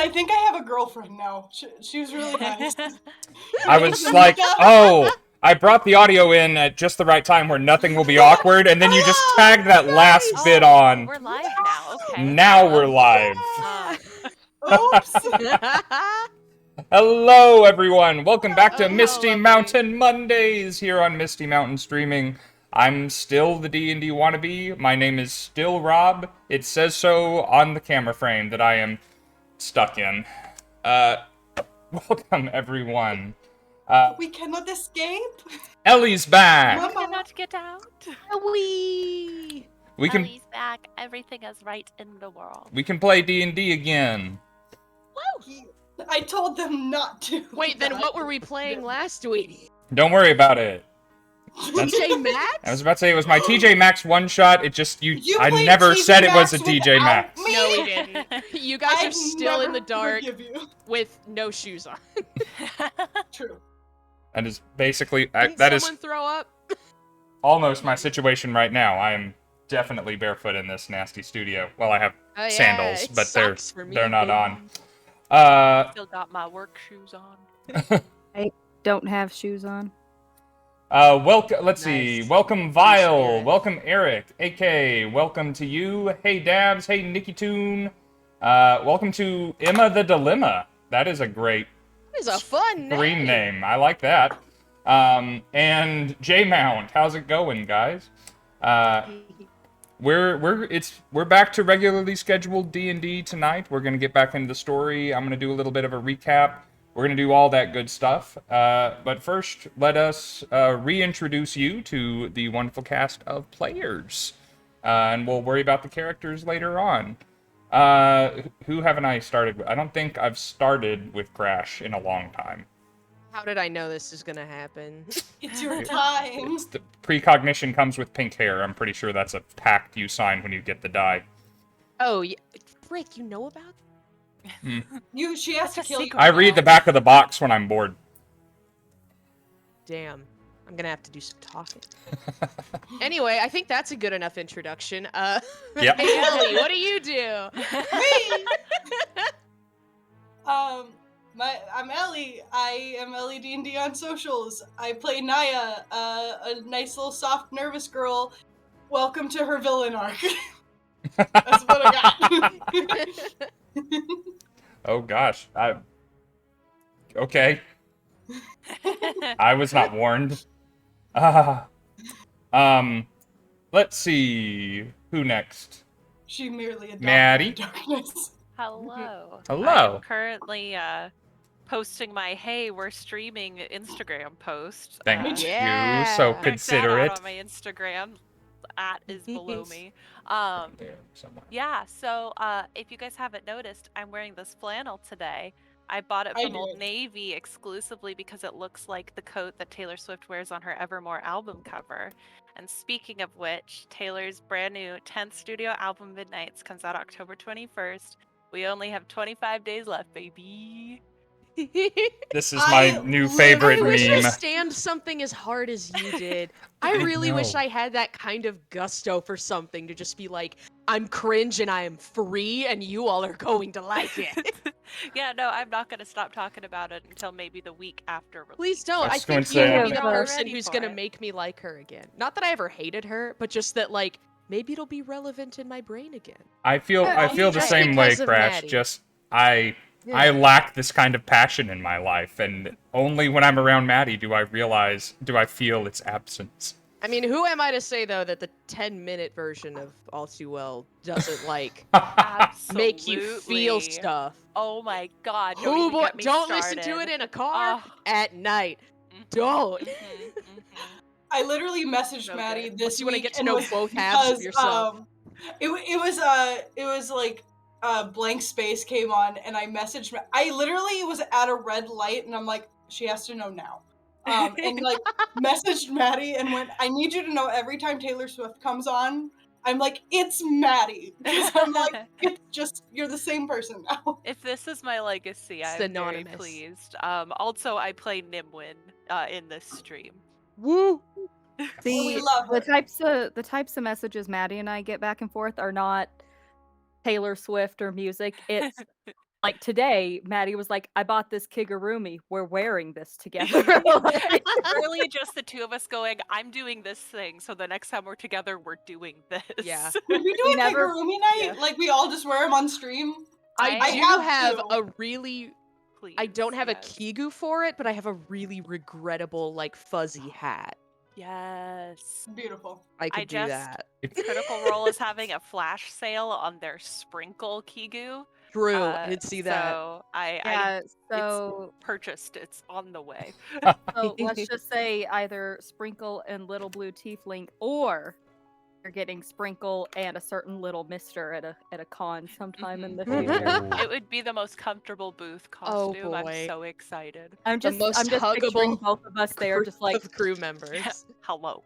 I think I have a girlfriend now. She was really nice. I was like, oh, I brought the audio in at just the right time where nothing will be awkward, and then you just tagged that last bit on. We're live now. Okay. Now we're live. Oops. Hello, everyone. Welcome back to Misty hello, Mountain Mondays here on Misty Mountain Streaming. I'm still the D&D wannabe. My name is still Rob. It says so on the camera frame that I am stuck in. Welcome, everyone. We cannot escape. Ellie's back. We cannot get out. Wee! We can Ellie's back. Everything is right in the world. we can play D&D again. I told them not to. Wait, then what were we playing last week? Don't worry about it. TJ Maxx? I was about to say it was my TJ Maxx one shot. It just You I played never TJ said it was a Maxx TJ without Maxx. me? No, we didn't. You guys I'd are still in never the dark forgive you. with no shoes on. True. That is basically Didn't that is someone throw up? almost my situation right now. I am definitely barefoot in this nasty studio. Well, I have Oh, yeah, sandals, it but sucks for me, they're not baby. on. Still got my work shoes on. Don't have shoes on. Welcome. Let's see. Nice. Welcome, Vile. Spirit. Welcome, Eric. AK. Welcome to you. Hey, Dabs. Hey, Nikki Toon. Welcome to Emma the Dilemma. That is a great It's a fun green name. I like that. And J Mount. How's it going, guys? We're back to regularly scheduled D&D tonight. We're gonna get back into the story. I'm gonna do a little bit of a recap. We're gonna do all that good stuff. But first, let us reintroduce you to the wonderful cast of players, and we'll worry about the characters later on. Who haven't I started with? I don't think I've started with Crash in a long time. How did I know this is gonna happen? It's your time. It's the precognition comes with pink hair. I'm pretty sure that's a pact you sign when you get the die. Oh, yeah. Frick, you know about She has to That's a kill you. secret. I read the back of the box when I'm bored. Damn. I'm gonna have to do some talking. Anyway, I think that's a good enough introduction. Yep. Hey, Ellie, what do you do? I'm Ellie. I am Ellie D&D on socials. I play Naya, a nice little soft, nervous girl. Welcome to her villain arc. That's what I got. Oh gosh. Okay. I was not warned. Let's see. Who next? She merely adopted Maddie? darkness. Hello. Hello. I'm currently posting my "Hey, we're streaming" Instagram post. Thank you. Yeah. So Check Check that considerate. out on my Instagram. Is below me. There, somewhere. Yeah, so if you guys haven't noticed, I'm wearing this flannel today. I bought it I from Old did. Navy exclusively because it looks like the coat that Taylor Swift wears on her Evermore album cover. And speaking of which, Taylor's brand new 10th studio album, Midnights, comes out October 21st. We only have 25 days left, baby. This is my new favorite I wish I meme. stand something as hard as you did. I really wish know. I had that kind of gusto for something to just be like, I'm cringe and I am free and you all are going to like it. Yeah, no, I'm not going to stop talking about it until maybe the week after release. Please don't. I I was going think to say, you'll be the I'm not person ready who's for going to it. make me like her again. Not that I ever hated her, but just that, like, maybe it'll be relevant in my brain again. I feel the just same way, because of Crash. Maddie. Just I lack this kind of passion in my life, and only when I'm around Maddie do I feel its absence. I mean, who am I to say, though, that the 10-minute version of All Too Well doesn't, like, make you feel Absolutely. stuff? Oh my god. Don't Who even boy, get me don't listen to started. it in a car Oh. at night. Mhm, Don't. mhm, mhm. I literally messaged So Maddie good. this You want to week get to and know was- both halves of because, yourself. It was like blank space came on and I messaged. I literally was at a red light and I'm like, she has to know now. And like messaged Maddie and went, I need you to know every time Taylor Swift comes on, I'm like, it's Maddie. Because I'm like, it's just, you're the same person now. If this is my legacy, I'm Synonymous. very pleased. Also, I play Nimwyn in this stream. Woo! We The love her. the types of messages Maddie and I get back and forth are not Taylor Swift or music. It's Like today, Maddie was like, "I bought this kigurumi. We're wearing this together." Like, It's really just the two of us going, I'm doing this thing, so the next time we're together, we're doing this. Yeah. Could we do We a never- kigurumi night? yeah. Like we all just wear them on stream? I I do have have to. a really. Please, I don't have yes. a kigu for it, but I have a really regrettable, like, fuzzy hat. Yes. Beautiful. I could do just- that. Critical Role is having a flash sale on their sprinkle kigu. True, I did see that. So I yeah. So, purchased. It's on the way. so let's just say either Sprinkle and Little Blue Tiefling, or you're getting Sprinkle and a certain little Mister at a con sometime in the future. It would be the most comfortable booth costume. I'm boy. so excited. I'm just most I'm just picturing huggable both of us there, just like of crew members. Hello.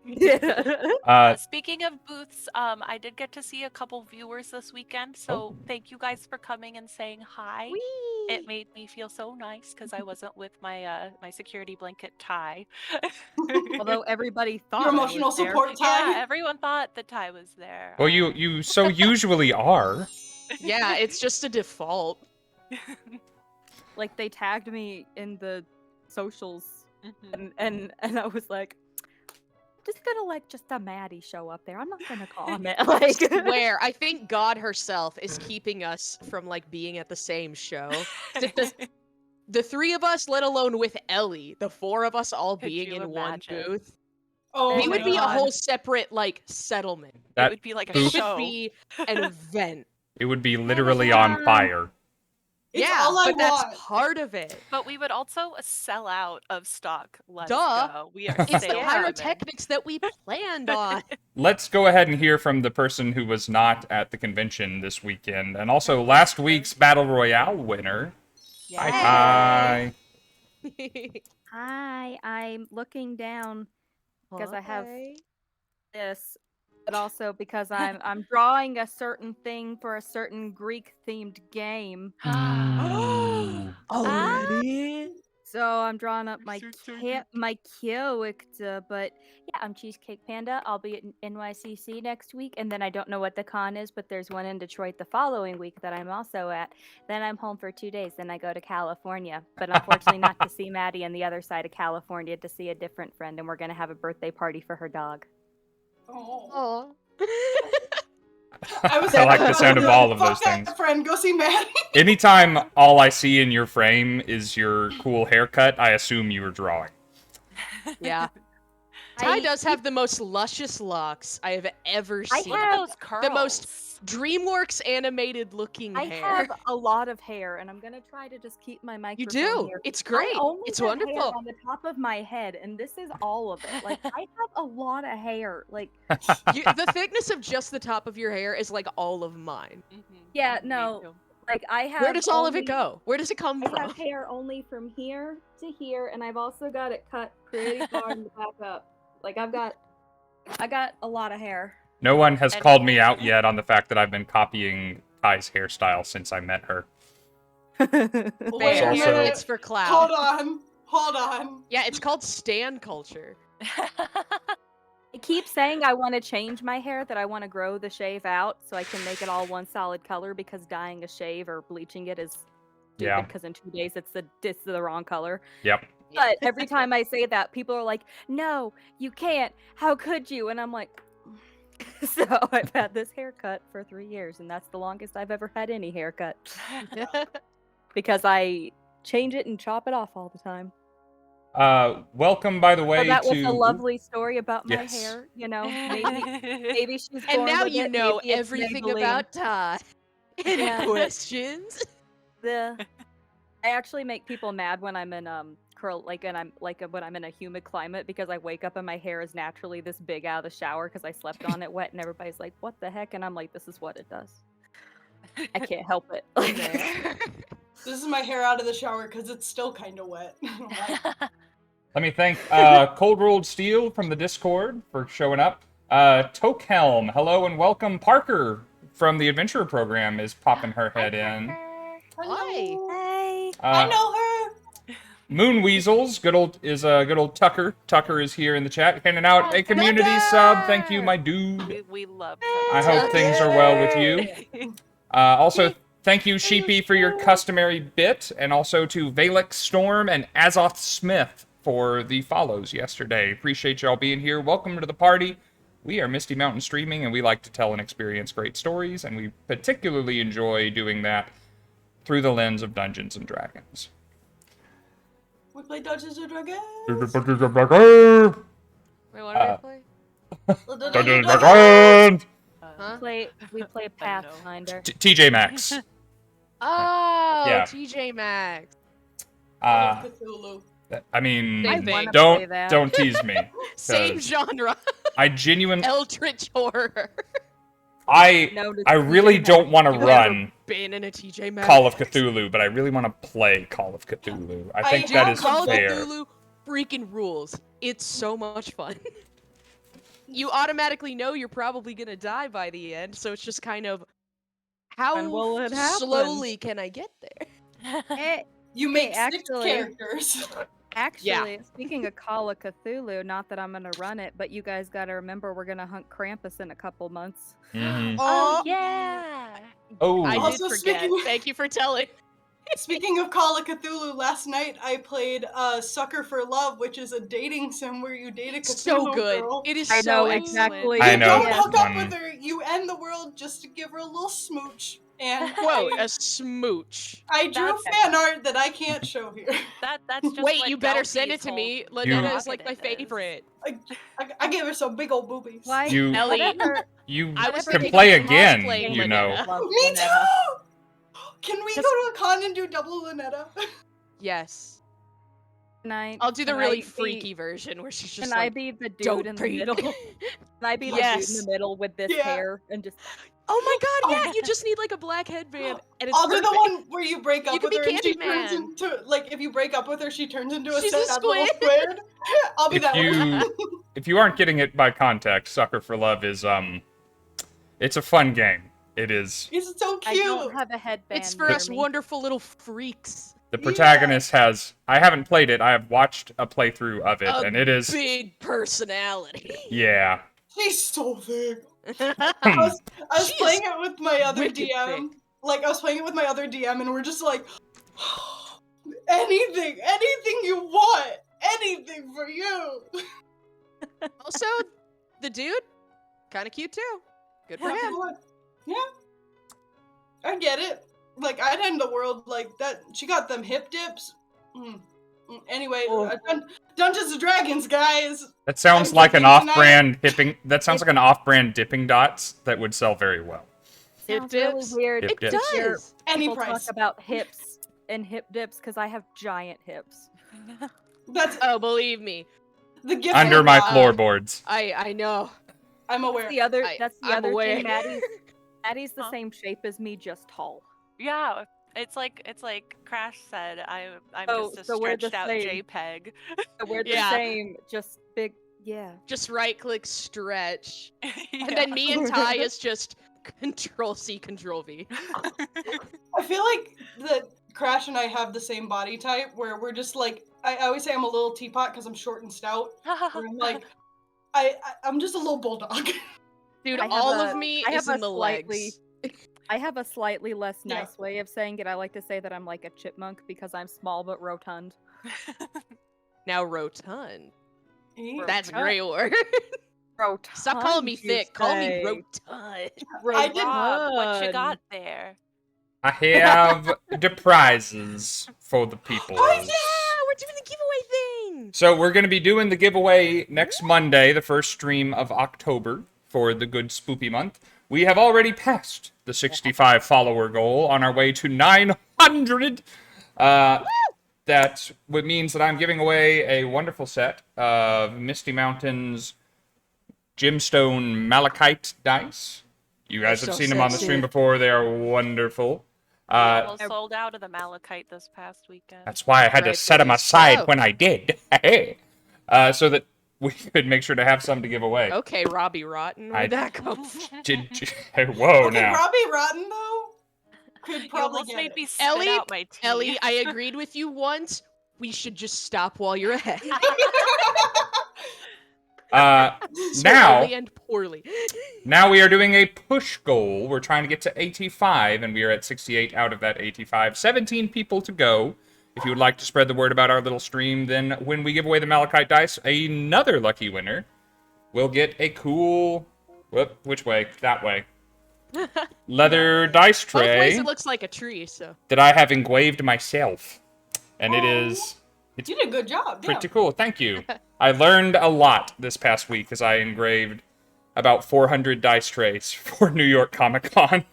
yeah. Speaking of booths, I did get to see a couple viewers this weekend, so thank you guys for coming and saying hi. It made me feel so nice because I wasn't with my my security blanket Ty. Although everybody thought Your I was emotional there. support yeah, time. everyone thought the Ty was there. Well, you so usually are. Yeah, it's just a default. Like they tagged me in the socials, Mhm. and I was like, just gonna like just a Maddie show up there. I'm not gonna comment. Like Where I think God herself is keeping us from like being at the same show. The three of us, let alone with Ellie, the four of us all Could being you in one imagine? booth. Oh, We my would be a God. whole separate like settlement. That It would be like a booth- It show. would be an event. It would be literally on fire. It's yeah, all I but that's want. part of it. But we would also sell out of stock. Let's Duh. go. We are It's the saleswomen. pyrotechnics that we planned on. Let's go ahead and hear from the person who was not at the convention this weekend, and also last week's Battle Royale winner. Yay. Hi. hi, I'm looking down because I have Okay. this, but also because I'm drawing a certain thing for a certain Greek themed game. Already? So I'm drawing up my so excited. my character, but yeah, I'm Cheesecake Panda. I'll be at NYCC next week, and then I don't know what the con is, but there's one in Detroit the following week that I'm also at. Then I'm home for 2 days, then I go to California, but unfortunately not to see Maddie on the other side of California, to see a different friend, and we're gonna have a birthday party for her dog. Oh. Oh. I was I like the sound of all of Fuck those that things. friend, go see Maddie. Anytime all I see in your frame is your cool haircut, I assume you were drawing. Yeah. Ty does have the most luscious locks I have ever I seen. Look at those curls. the most DreamWorks animated looking I hair. have a lot of hair, and I'm gonna try to just keep my You microphone do. here. It's I great. only It's have wonderful. hair on the top of my head, and this is all of it. Like I have a lot of hair. Like The thickness of just the top of your hair is like all of mine. Mhm. Yeah, Me no. too. like I have. Where does all of it only- go? Where does it come I from? have hair only from here to here, and I've also got it cut pretty far in the back up. Like I got a lot of hair. No one has And- called me out yet on the fact that I've been copying Ty's hairstyle since I met her. Wait Fair. a also- minute. It's for clout. Hold on. Hold on. Yeah, it's called stan culture. I keep saying I want to change my hair, that I want to grow the shave out so I can make it all one solid color, because dyeing a shave or bleaching it is stupid, Yeah. because in 2 days it's the wrong color. Yep. But every time I say that, people are like, "No, you can't. How could you?" And I'm like, so I've had this haircut for 3 years, and that's the longest I've ever had any haircut, because I change it and chop it off all the time. Welcome, by the way, So that was to... a lovely story about my Yes. hair. You know, maybe she's And born now with you it, know maybe it's everything Maybelline. about Ty. Any Yeah. questions? I actually make people mad when I'm in curl, like, and I'm like when I'm in a humid climate, because I wake up and my hair is naturally this big out of the shower because I slept on it wet, and everybody's like, "What the heck?" And I'm like, "This is what it does. I can't help it." This is my hair out of the shower because it's still kind of wet. Let me thank Cold Rolled Steel from the Discord for showing up. Tokehelm, hello and welcome. Parker from the Adventurer Program is popping her head in. Hi. Hey. I know her. Moon Weasels, good old Tucker. Tucker is here in the chat, handing out a community sub. Thank you, my dude. we love I hope things are well with you. Also, Thank you, Sheepy, for your customary bit, and also to Valek Storm and Azoth Smith for the follows yesterday. Appreciate y'all being here. Welcome to the party. We are Misty Mountain Streaming, and we like to tell and experience great stories, and we particularly enjoy doing that through the lens of Dungeons and Dragons. We play Dungeons and Dragons. Wait, what did I play? Dungeons and Dragons! Huh? We play Pathfinder. TJ Maxx. Oh, Yeah. TJ Maxx. Cthulhu. I mean, Same thing. don't tease me. Same 'cause genre. I genuinely, Eldritch horror. I really don't want to You've run been in a TJ Maxx. Call of Cthulhu, but I really want to play Call of Cthulhu. I think that is Call fair. of Cthulhu freaking rules. It's so much fun. You automatically know you're probably gonna die by the end, so it's just kind of how will it happen? slowly can I get there? You make Hey, 6 actually- characters. Actually, speaking of Call of Cthulhu, not that I'm gonna run it, but you guys gotta remember we're gonna hunt Krampus in a couple months. Mhm. Oh, yeah. Oh, I Also, did forget. speaking- Thank you for telling. Speaking of Call of Cthulhu, last night I played Sucker for Love, which is a dating sim where you date a Cthulhu So good. girl. It is I so know excellent. exactly. I You know don't this hook up one. with her, you end the world just to give her a little smooch. And Quote, a smooch. I drew That's- fan art that I can't show here. That's just Wait, what you better send it Delphi's to me. whole Lynetta is like my prerogative is. favorite. I gave her some big old boobies. Why? You- Ellie, whatever- you I was can thinking play of again, cosplaying you know. Lynetta. Love Me Lynetta. too! Can we go to a con and do double Lynetta? Yes. I'll do the really freaky version where she's just Can I like, be the dude don't in the breathe. middle? Can I be the dude Yes. in the middle with this Yeah. hair and just? Oh my god, Oh. yeah, you just need like a black headband and it's I'll do the perfect. one where you break You up can with be her and she Candyman. turns into, like, if you break up with her, she turns into a She's a sad little squid. squid. I'll be If that one. you if you aren't getting it by context, Sucker for Love is it's a fun game. It is. He's so I cute. don't have a headband. It's for near us me. wonderful little freaks. The protagonist has. I haven't played it. I have watched a playthrough of it, A and it is. big personality. Yeah. She's so big. Hmm. I was She is playing it with my other wicked DM. Like, I was playing it with my other DM, and we're just like, anything you want, anything for you. Also, the dude, kind of cute too. Good for him. Yeah. I get it. Like, I'd end the world like that. She got them hip dips. Anyway, Dungeons and Dragons, guys. That sounds I'm like an drinking off-brand dipping. That sounds like an off-brand dipping dots that would sell very well. Hip Sounds really dips. weird. Hip It dips. does. Any People price. talk about hips and hip dips because I have giant hips. That's Oh, believe me, the gift Under of my God. floorboards. I know. I'm aware. That's the I'm other aware. thing. Maddie's the Huh? same shape as me, just tall. Yeah, it's like Crash said. I'm Oh, just a so we're the stretched out same. JPEG. So we're the Yeah. same, just big. Yeah. Just right click stretch, and Yeah. then me and Ty is just Control C, Control V. I feel like that Crash and I have the same body type, where we're just like, I always say I'm a little teapot because I'm short and stout. Where I'm like, I'm just a little bulldog. Dude, I have all a- of me I is have in a the slightly- legs. I have a slightly less Yeah. nice way of saying it. I like to say that I'm like a chipmunk because I'm small but rotund. Now rotund. Eh? That's a Rotund. great word. Rotund. Stop calling me you thick. Call me say. rotund. I did Rob, what you Rotund. got there? I have the prizes for the people. Oh yeah, we're doing the giveaway thing. So we're going to be doing the giveaway next Monday, the first stream of October for the good spoopy month. We have already passed the 65 follower goal on our way to 900. That means that I'm giving away a wonderful set of Misty Mountain's Gemstone Malachite dice. You guys have so seen them on the sexy. stream before. They are wonderful. We almost sold out of the malachite this past weekend. That's why I had to set them Rightfully aside so. when I did. So that we could make sure to have some to give away. Okay, Robbie Rotten, where'd that come from? Whoa, Okay, now. Robbie Rotten though could You probably almost get made it. me spit Ellie, out my teeth. Ellie, I agreed with you once. We should just stop while you're ahead. Now, Slowly and poorly. now we are doing a push goal. We're trying to get to 85, and we are at 68 out of that 85. 17 people to go. If you would like to spread the word about our little stream, then when we give away the Malachite dice, another lucky winner will get a cool... Whoop, which way? That way. Leather dice Both ways tray it looks like a tree, so. that I have engraved myself. And it is... You did a good job. Pretty cool, thank you. I learned a lot this past week as I engraved about 400 dice trays for New York Comic Con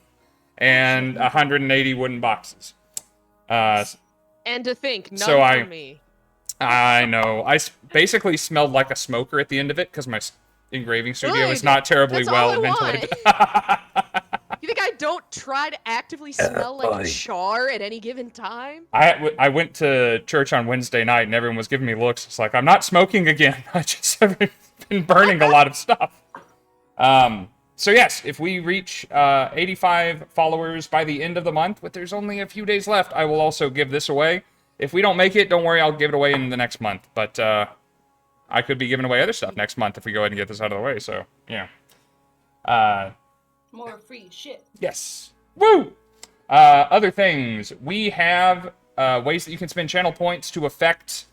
and 180 wooden boxes. And to think, none So for me. I know. Basically smelled like a smoker at the end of it because my engraving studio is Good. not terribly That's all well I ventilated. You think I don't try to actively smell like char at any given time? I went to church on Wednesday night and everyone was giving me looks. It's like, I'm not smoking again. I just have been burning a lot of stuff. So yes, if we reach 85 followers by the end of the month, but there's only a few days left, I will also give this away. If we don't make it, don't worry, I'll give it away in the next month. But I could be giving away other stuff next month if we go ahead and get this out of the way, so, yeah. More free shit. Yes. Woo! Other things. We have ways that you can spend channel points to affect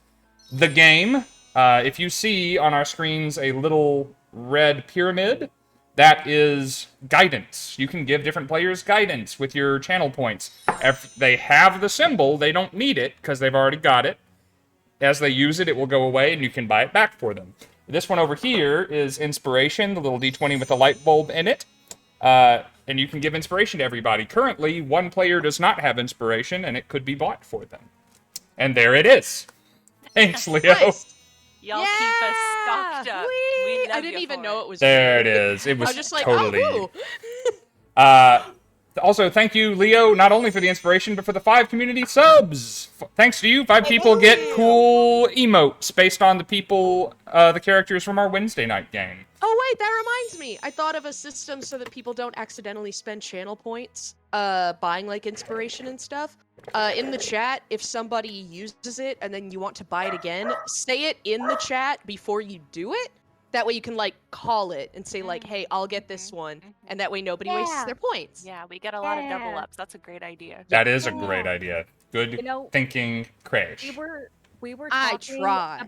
the game. If you see on our screens a little red pyramid, that is guidance. You can give different players guidance with your channel points. If they have the symbol, they don't need it because they've already got it. As they use it, it will go away and you can buy it back for them. This one over here is inspiration, the little D20 with a light bulb in it. And you can give inspiration to everybody. Currently, one player does not have inspiration, and it could be bought for them. And there it is. Thanks, Leo. Nice. Y'all keep us stocked up. We love I didn't you even for know it. it was There it you. is. It I was was just like, totally... oh, woo. Also, thank you, Leo, not only for the inspiration, but for the 5 community subs. Thanks to you, 5 people get cool emotes based on the people, the characters from our Wednesday night game. Oh wait, that reminds me. I thought of a system so that people don't accidentally spend channel points buying like inspiration and stuff. In the chat, if somebody uses it and then you want to buy it again, say it in the chat before you do it. That way you can like call it and say like, hey, I'll get this one. And that way nobody wastes their points. Yeah, we get a lot of double ups. That's a great idea. That is a great idea. Good You know, thinking, Crash. we were I talking try.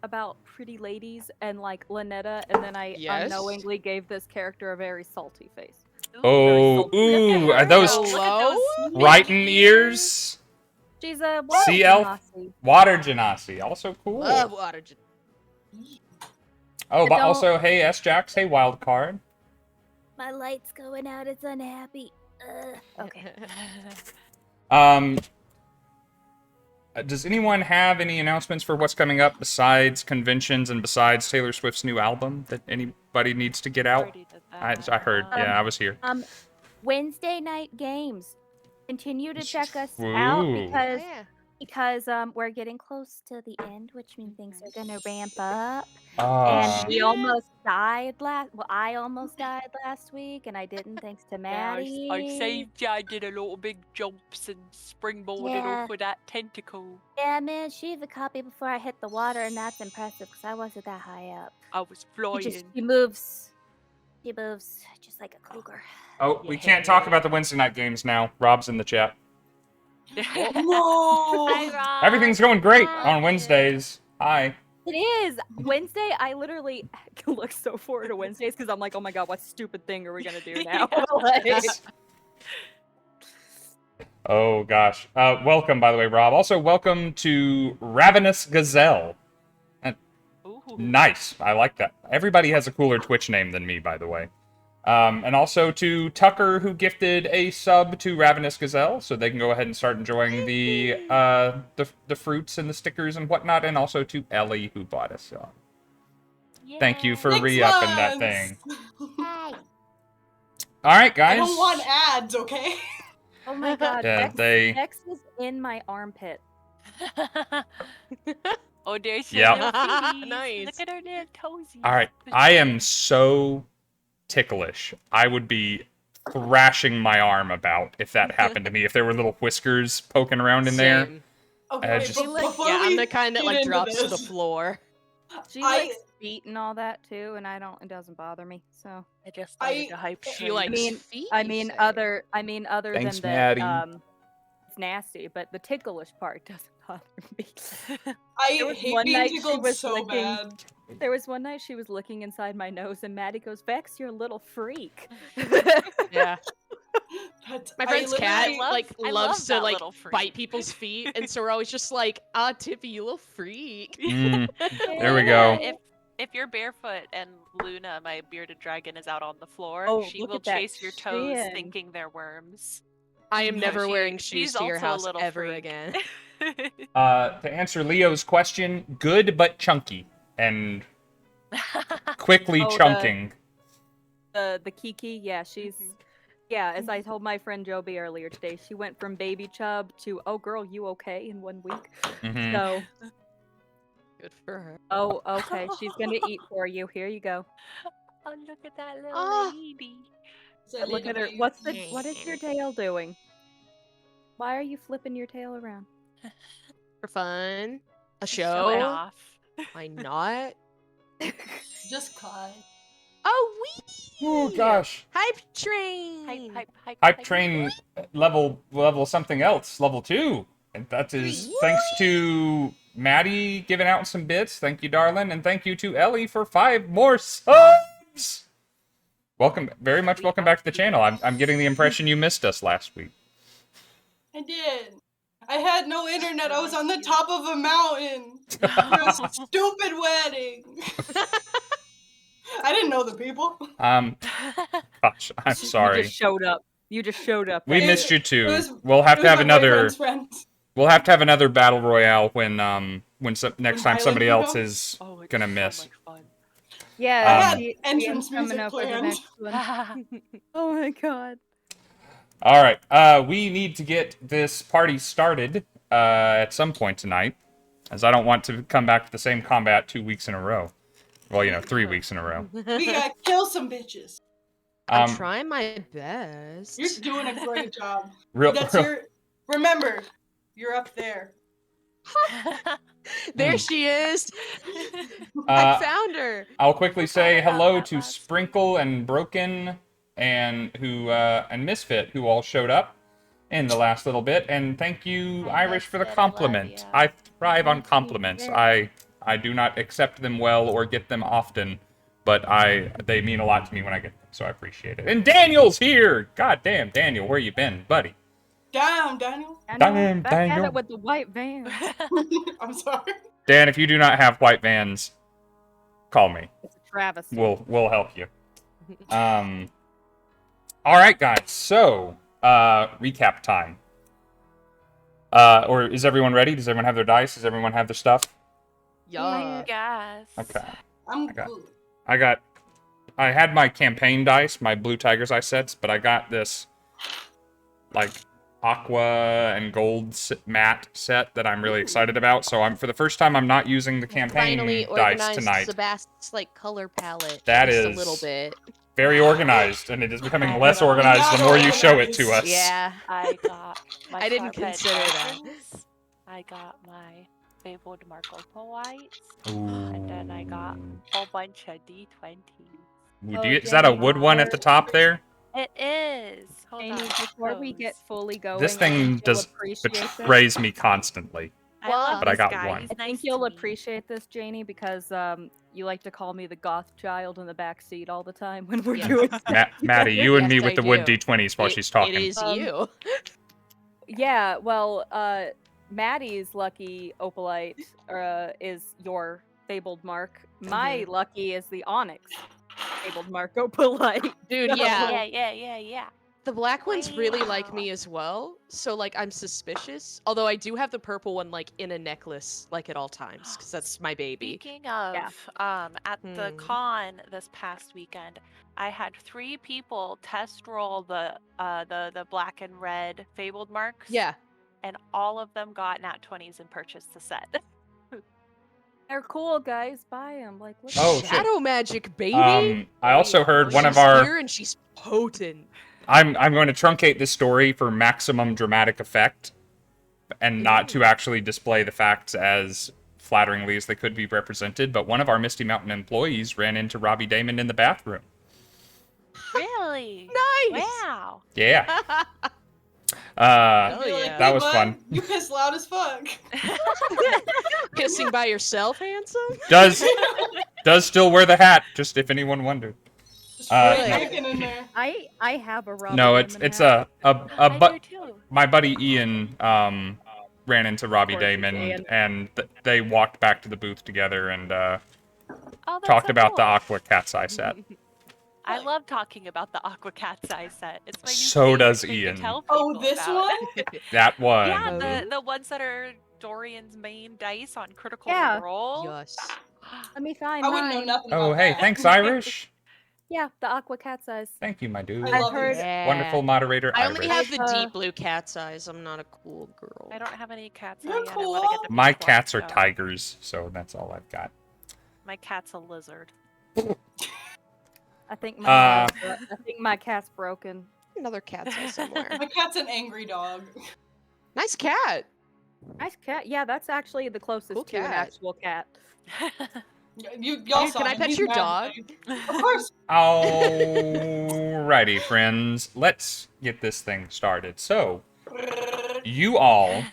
about pretty ladies and like Lynetta, and then I Yes. unknowingly gave this character a very salty face. Oh, ooh, are those Hello? Triton ears? She's a Sea water elf? genasi. Water genasi, also cool. Love water. Oh, but don't- also, hey, S-Jax, hey, wild card. My light's going out. It's unhappy. Okay. Does anyone have any announcements for what's coming up besides conventions and besides Taylor Swift's new album that anybody needs to get out? Already did that. I heard, yeah, I was here. Wednesday night games. Continue to check us out Ooh. because we're getting close to the end, which means things are gonna ramp up. Ah. And we almost died I almost died last week, and I didn't thanks to Maddie. I saved you. I did a lot of big jumps and springboarded Yeah. off of that tentacle. Yeah, man, she the copy before I hit the water, and that's impressive because I wasn't that high up. I was flying. She moves just like a cougar. Oh, we can't talk about the Wednesday night games now. Rob's in the chat. No. Hi, Rob. Everything's going great on Wednesdays. Hi. It is Wednesday. I literally look so forward to Wednesdays because I'm like, oh my god, what stupid thing are we gonna do now? Like, Oh, gosh. Welcome, by the way, Rob. Also, welcome to Ravenous Gazelle. Ooh. Nice. I like that. Everybody has a cooler Twitch name than me, by the way. And also to Tucker, who gifted a sub to Ravenous Gazelle, so they can go ahead and start enjoying the fruits and the stickers and whatnot, and also to Ellie, who bought a sub. Thank you for Thanks, re-upping that Bugs. thing. All right, guys. I don't want ads, okay? oh my god, Yeah, X is in my armpit. Oh, there's Yep. little feeties. Nice. Look at her little toesies. All right, I am so ticklish. I would be thrashing my arm about if that happened to me. If there were little whiskers poking around in there. Same. Okay, just- before Yeah, I'm we the kind that get like into drops to the this, floor. She I- likes feet and all that too, and it doesn't bother me. So I just started to hype She train. likes feet. I you mean, say. other Thanks, than that, Maddie. it's nasty, but the ticklish part doesn't bother me. I There was hate one being night she tickled was so licking- bad. There was one night she was looking inside my nose, and Maddie goes, "Vex, you're a little freak." Yeah. My friend's cat I love loves to that like little freak. bite people's feet, and so we're always just like, Tiffy, you little freak. There we go. If you're barefoot and Luna, my bearded dragon, is out on the floor, Oh, she look will at that chase your toes chin. thinking they're worms. I am So never wearing she's shoes to your also a house little ever freak. again. To answer Leo's question, good but chunky. And quickly Oh, chunking. The Kiki, yeah, she's as I told my friend Joby earlier today, she went from baby chub to "Oh girl, you okay?" in 1 week. Mhm. So, Good for her. oh okay, she's gonna eat for you. Here you go. Oh, look at that little Ah. lady. Look at her. What is your tail doing? Why are you flipping your tail around? For fun. A Showing show. off. Why not? Just cry. Oh, Oh gosh. Hype train. Hype train level something else, level 2. And that is thanks to Maddie giving out some bits. Thank you, darling. And thank you to Ellie for 5 more subs. Welcome back to the channel. I'm getting the impression you missed us last week. I did. I had no internet. I was on the top of a mountain for a stupid wedding. I didn't know the people. Gosh, I'm sorry. You just showed up. You just showed up. We It- missed you it too. was- We'll have It to was have my another. boyfriend's friend. We'll have to have another battle royale when next time Highland somebody else comes? is Oh, it's gonna so miss. much fun. Yeah, I had she entrance is coming music over the planned. next one. Oh my god. All right. We need to get this party started at some point tonight, as I don't want to come back to the same combat 2 weeks in a row. Well, 3 weeks in a row. We gotta kill some bitches. I'm trying my best. You're doing a great job. Real. Remember, you're up there. There she is. I found her. I'll quickly say hello that to last Sprinkle and Broken and Misfit, who all showed up in the last little bit, and thank you, Hi, Irish, for the Misfit, I love compliment. ya. I thrive on Thank you compliments. very I do not accept them well or get them often, but they mean a lot to me when I get them, so I appreciate it. And Daniel's here. God damn, Daniel, where you been, buddy? Damn, Daniel. Damn, Back at Daniel. it with the white van. I'm sorry. Dan, if you do not have white vans, call me. It's a travesty. We'll help you. All right, guys. So, recap time. Or is everyone ready? Does everyone have their dice? Does everyone have their stuff? Yeah. Yes. Okay. I'm got- good. I had my campaign dice, my Blue Tiger's Eye sets, but I got this, like, aqua and gold matte set that I'm really excited about. So for the first time, I'm not using the campaign Finally dice organized tonight. Sabbast's color palette. That just is a little bit. Very organized, and it is becoming less organized the more you show it to us. Yeah. I got my I didn't carpet consider that. curtains. I got my fabled Marco Whites. Ooh. And then I got a whole bunch of D20s. Ooh, Oh, is that a Jenny, wood one at the top there? It is. Hold Amy, on. before we Those. get fully going, This I thing think you'll does appreciate this. betrays me constantly. I love But I this got guy. one. He's I nice think to you'll me. appreciate this, Janie, because you like to call me the goth child in the back seat all the time when we're Yes. doing stuff. Maddie, you and me Yes, with I the wood do. D20s while she's talking. It is you. Yeah, well, Maddie's lucky opalite is your fabled mark. My lucky is the onyx fabled mark opalite. Dude, So- yeah. Yeah. The black ones really like Wow. me as well, so I'm suspicious. Although I do have the purple one in a necklace at all times because that's my baby. Speaking of, Yeah. at the con this past weekend, I had 3 people test roll the black and red fabled marks. Yeah. And all of them got nat 20s and purchased the set. They're cool, guys. Buy them. Like, look Oh, at shit. Shadow magic, baby. I also heard one of She's our. here and she's potent. I'm going to truncate this story for maximum dramatic effect, and not to actually display the facts as flatteringly as they could be represented, but one of our Misty Mountain employees ran into Robbie Damon in the bathroom. Really? Nice. Wow. Yeah. Hell Be like, yeah. That "Hey, was bud, fun. You piss loud as fuck. Pissing by yourself, handsome? Does still wear the hat, just if anyone wondered. Just Uh, really no. making in there. I have a Robbie No, it's Damon hat. I do too. my buddy Ian ran into Robbie Of course it's Damon Ian. and they walked back to the booth together and Oh, that's talked so about the cool. Aqua Cat's Eye set. I love talking about the Aqua Cat's Eye set. It's my new So favorite does thing to Ian. tell Oh, people this about. one? That one. Yeah, the ones that are Dorian's main dice on Critical Yeah. Role. Yes. Let me find I wouldn't know mine. nothing Oh, about hey, that. thanks, Irish. Yeah, the Aqua Cat's Eyes. Thank you, my dude. I I've love heard. it. Yeah. Wonderful moderator, I only Irish. have the Uh, deep blue cat's eyes. I'm not a cool girl. I don't have any cat's eye You're yet. I want to get cool. the My pink one, cats are so- tigers, so that's all I've got. My cat's a lizard. I think Uh, my cat's broken. Another cat's eye somewhere. My cat's an angry dog. Nice cat. Nice cat. Yeah, that's actually the closest Cool to an cat. actual cat. Y'all Dude, saw can I him. pet He's your mad dog? today. Of course. Alrighty, friends. Let's get this thing started. So, you all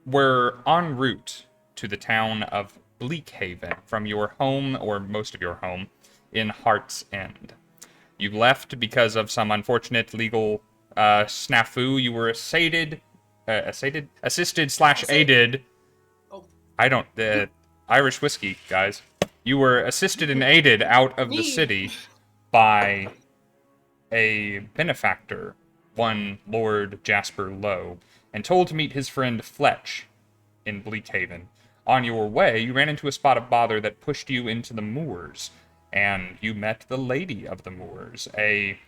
were en route to the town of Bleakhaven from your home, or most of your home, in Heart's End. You left because of some unfortunate legal snafu. You were assisted / aided. Oh. I don't. Irish whiskey, guys. You were assisted and aided out of the Me. city by a benefactor, one Lord Jasper Lowe, and told to meet his friend Fletch in Bleakhaven. On your way, you ran into a spot of bother that pushed you into the moors, and you met the Lady of the Moors, a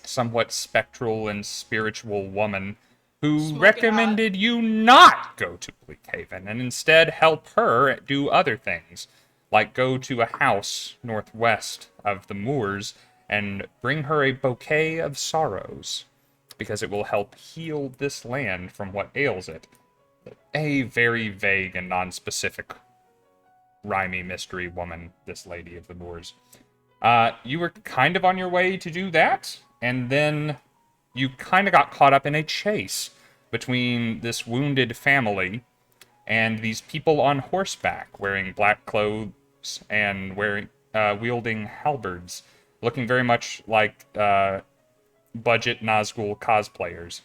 somewhat spectral and spiritual woman who Smoking recommended you not go to Bleakhaven and instead help her do other things, like go to a house northwest of the moors and bring her a bouquet of sorrows, because it will help heal this land from what ails it. A very vague and non-specific rhymey mystery woman, this Lady of the Moors. You were kind of on your way to do that, and then you kind of got caught up in a chase between this wounded family and these people on horseback wearing black clothes and wielding halberds, looking very much like budget Nazgul cosplayers.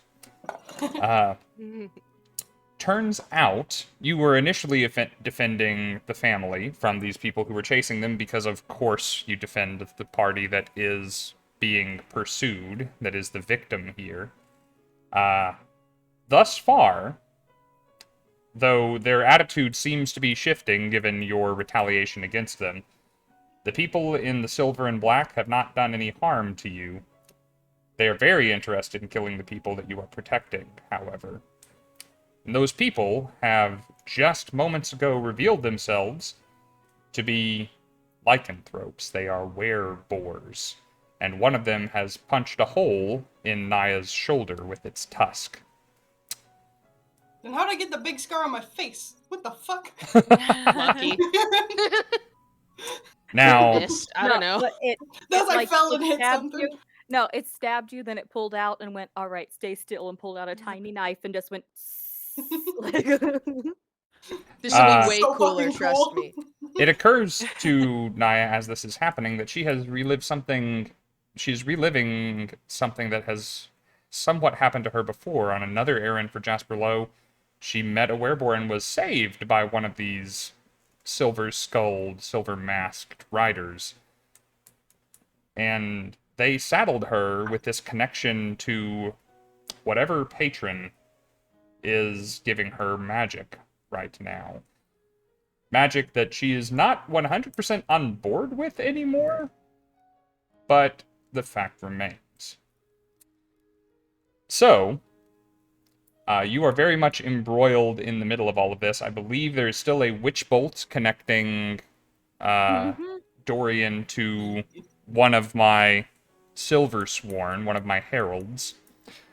Turns out you were initially defending the family from these people who were chasing them because, of course, you defend the party that is being pursued, that is the victim here. Thus far, though their attitude seems to be shifting given your retaliation against them, the people in the silver and black have not done any harm to you. They are very interested in killing the people that you are protecting, however. And those people have just moments ago revealed themselves to be lycanthropes. They are were-boars, and one of them has punched a hole in Naya's shoulder with its tusk. Then how'd I get the big scar on my face? What the fuck? Lucky. Now, Missed. I don't know. But it, That's like fell it and hit stabbed something. you. No, it stabbed you, then it pulled out and went, all right, stay still, and pulled out a tiny knife and just went. This will be way So cooler, fucking trust cool. me. it occurs to Naya as this is happening that she has relived something. She's reliving something that has somewhat happened to her before on another errand for Jasper Lowe. She met a werebore and was saved by one of these silver-skulled, silver-masked riders. And they saddled her with this connection to whatever patron is giving her magic right now. Magic that she is not 100% on board with anymore, but the fact remains. So, you are very much embroiled in the middle of all of this. I believe there's still a witch bolt connecting Dorian to one of my silver sworn, one of my heralds.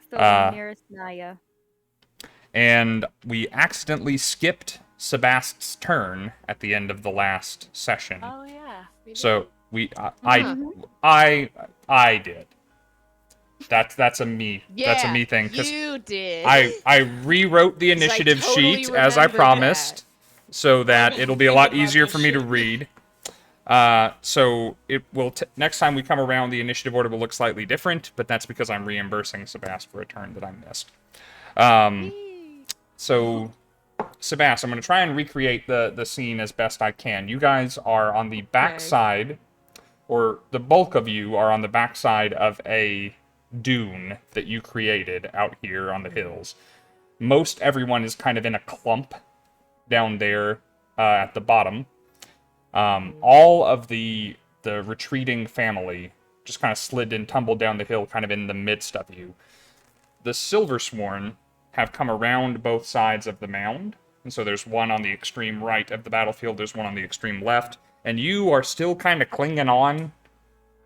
Still the nearest Naya. And we accidentally skipped Sabbast's turn at the end of the last session. Oh yeah. So I did. That's a me. That's a me thing. 'Cause you did. I rewrote the 'Cause I initiative totally sheet as I remember promised, so that it'll be a lot Thinking about easier this for me to shit. read. So it will next time we come around, the initiative order will look slightly different, but that's because I'm reimbursing Sabbast for a turn that I missed. So, Sabbast, I'm going to try and recreate the scene as best I can. You guys are on the backside, or the bulk of you are on the backside of a dune that you created out here on the hills. Most everyone is kind of in a clump down there at the bottom. All of the retreating family just kind of slid and tumbled down the hill, kind of in the midst of you. The Silversworn have come around both sides of the mound, and so there's one on the extreme right of the battlefield, there's one on the extreme left, and you are still kind of clinging on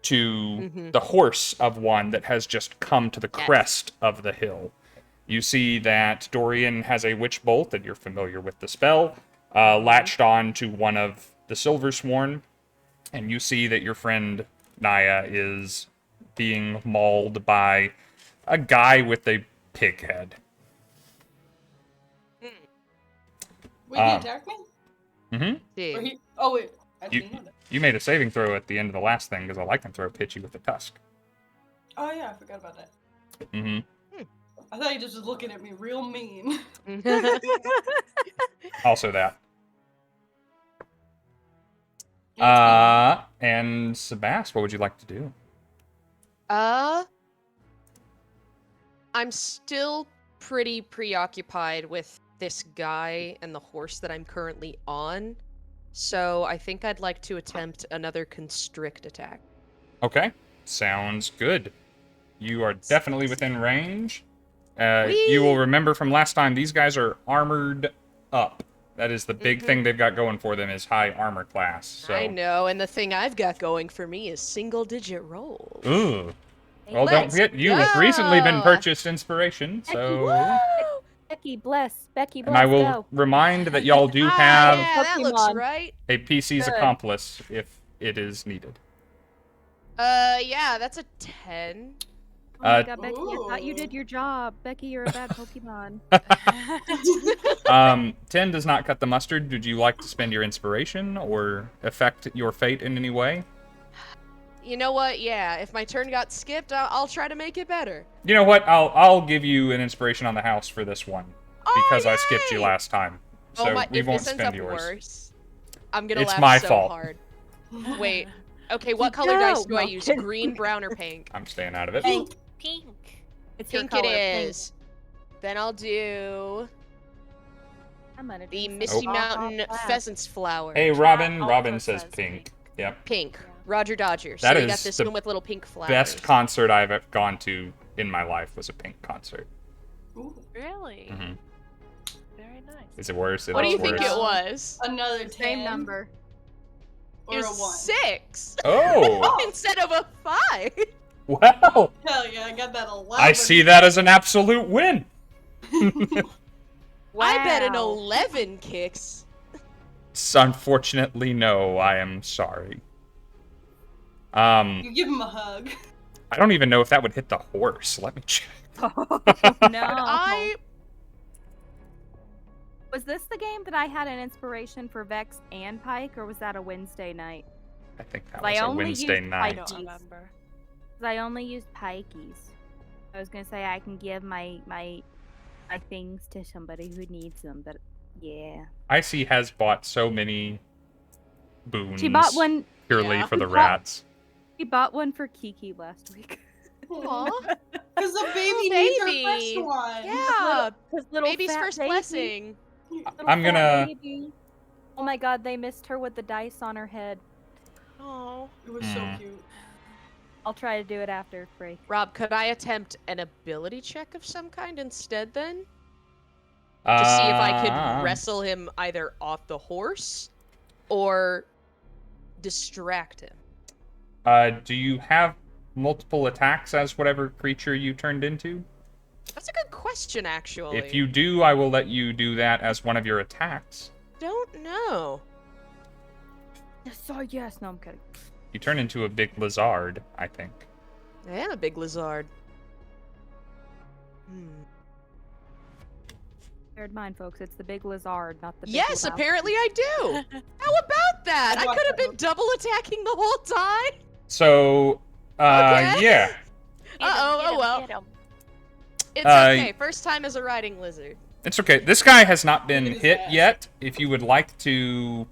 to the horse of one that has just come to the crest of the hill. You see that Dorian has a witch bolt, that you're familiar with the spell, latched on to one of the Silversworn, and you see that your friend Naya is being mauled by a guy with a pig head. Wait, he attacked me? Mm-hmm. Or he... Oh, wait. I didn't know that. You made a saving throw at the end of the last thing, because a lycanthrope hit you with a tusk. Oh, yeah, I forgot about that. Mm-hmm. I thought he just was looking at me real mean. Also that. And Sabbast, what would you like to do? I'm still pretty preoccupied with this guy and the horse that I'm currently on, so I think I'd like to attempt another constrict attack. Okay, sounds good. You are definitely within range. You will remember from last time, these guys are armored up. That is the big thing they've got going for them, is high armor class. So. I know, and the thing I've got going for me is single-digit rolls. Ooh. Well, don't Let's forget, you have recently been go. purchased inspiration, so... Becky, bless. Becky, bless. And I will go. remind that y'all do have Yeah, that looks Pokemon. right. a PC's Good. accomplice if it is needed. Yeah, that's a 10. Oh my god, Becky, I thought you Ooh. did your job. Becky, you're a bad Pokemon. 10 does not cut the mustard. Would you like to spend your inspiration or affect your fate in any way? You know what? Yeah, if my turn got skipped, I'll try to make it better. You know what? I'll give you an inspiration on the house for this one because I skipped you yay! last time. So Oh my! we If won't this ends spend up yours. worse, I'm gonna It's laugh my so fault. hard. Wait. Okay, what Go. color dice do I No. use? Green, brown, or pink? I'm staying out of it. Pink. Pink. It's your Pink color. it is. Then I'll do I'm gonna the do Misty something Mountain awful fast. Pheasant's Flower. Hey, Robin. also Robin says says pink. pink. Yep. Pink. Roger Dodger. That So we got is this the one with little pink flowers. Best concert I've gone to in my life was a pink concert. Ooh, Really? Mhm. Very nice. Is it worse? What do you think worse. it was? another 10. Same number. Or It a was 1. 6 Oh, instead of a 5. well, Hell yeah, I got that 11. I see that as an absolute win. I bet an Wow. 11 kicks. Unfortunately, no. I am sorry. I You give him a hug. don't even know if that would hit the horse. Let me check. Oh, no. I Was this the game that I had an inspiration for Vex and Pike, or was that a Wednesday night? I think that I was a only Wednesday used I night. don't Jeez. remember. 'Cause I only used Pikeys. I was gonna say I can give my things to somebody who needs them, but yeah. Icy has bought so many boons She bought one. purely Yeah. for the She bought- rats. She bought one for Kiki last week. Aw. Because the baby needs her baby. first one. Yeah, His little baby's fat first baby, blessing. little I'm fat gonna- baby. Oh my god, they missed her with the dice on her head. Oh. It was so cute. I'll try to do it after break. Rob, could I attempt an ability check of some kind instead then? To see if I could wrestle him either off the horse or distract him. Do you have multiple attacks as whatever creature you turned into? That's a good question, actually. If you do, I will let you do that as one of your attacks. don't know. Yes. No, I'm kidding. You turn into a big lizard, I think. I am a big lizard. Bear in mind, folks, it's the big lizard, not the big Yes, Lebowski. apparently I do. How about that? I could have been double attacking the whole time. So, Okay. yeah. Oh well. Get 'em. It's okay. First time as a riding lizard. It's okay. This guy has not been Look at his hit ass. yet. If you would like to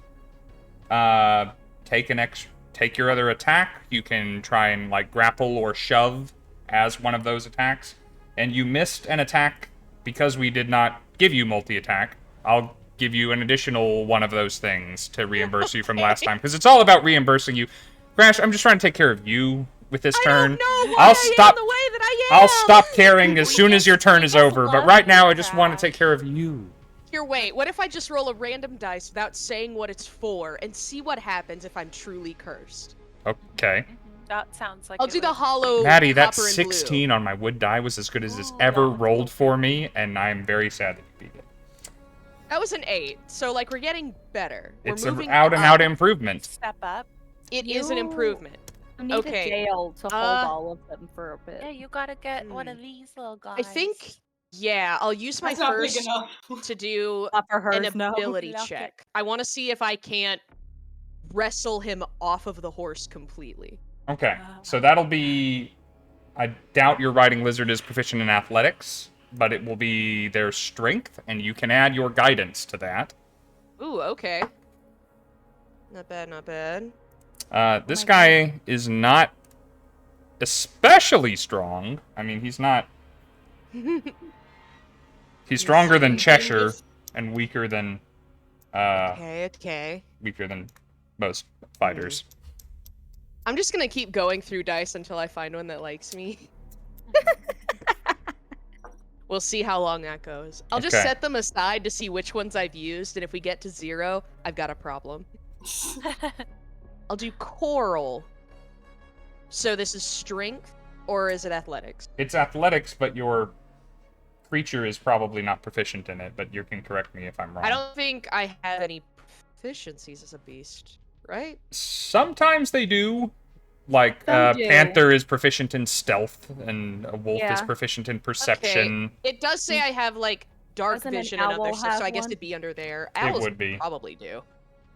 take your other attack, you can try and like grapple or shove as one of those attacks. And you missed an attack because we did not give you multi-attack. I'll give you an additional one of those things to reimburse you from last time, because it's all about reimbursing you. Crash, I'm just trying to take care of you with this turn. I don't know why I'll I stop. am the way that I am. I'll stop caring as We soon as just- your turn we is just over. But love right now, you, I just want to Crash. take care of you. Here, wait. What if I just roll a random dice without saying what it's for and see what happens if I'm truly cursed? Okay. That sounds like I'll it do the would- hollow. Maddie, that copper and blue. 16 on my wood die was as good as it's Oh, ever that was rolled so for me, and I'm very sad that you beat it. That was an 8. So like we're getting better. It's we're an moving out-and-out up. improvement. Step up. It is an You- improvement. You need Okay, a jail to hold all of them for a bit. Yeah, you gotta get one of these little guys. I think. Yeah, I'll use my That's not big first enough. to do Not for an hers, no. ability Lock it. check. I want to see if I can't wrestle him off of the horse completely. Okay, so that'll be... I doubt your riding lizard is proficient in athletics, but it will be their strength, and you can add your guidance to that. Ooh, okay. Not bad, not bad. This my guy is not especially strong. I mean, he's not... He's stronger than Cheshire and weaker than Okay. most fighters. I'm just gonna keep going through dice until I find one that likes me. We'll see how long that goes. I'll just Okay. set them aside to see which ones I've used, and if we get to 0, I've got a problem. I'll do coral. So this is strength, or is it athletics? It's athletics, but your creature is probably not proficient in it, but you can correct me if I'm wrong. I don't think I have any proficiencies as a beast, right? Sometimes they do. Like, Some do. Panther is proficient in stealth, and a wolf is Yeah. proficient in perception. It does say I have like dark Doesn't an vision and other owl stuff, so have I guess one? it'd be under there. It Owls would be. probably do.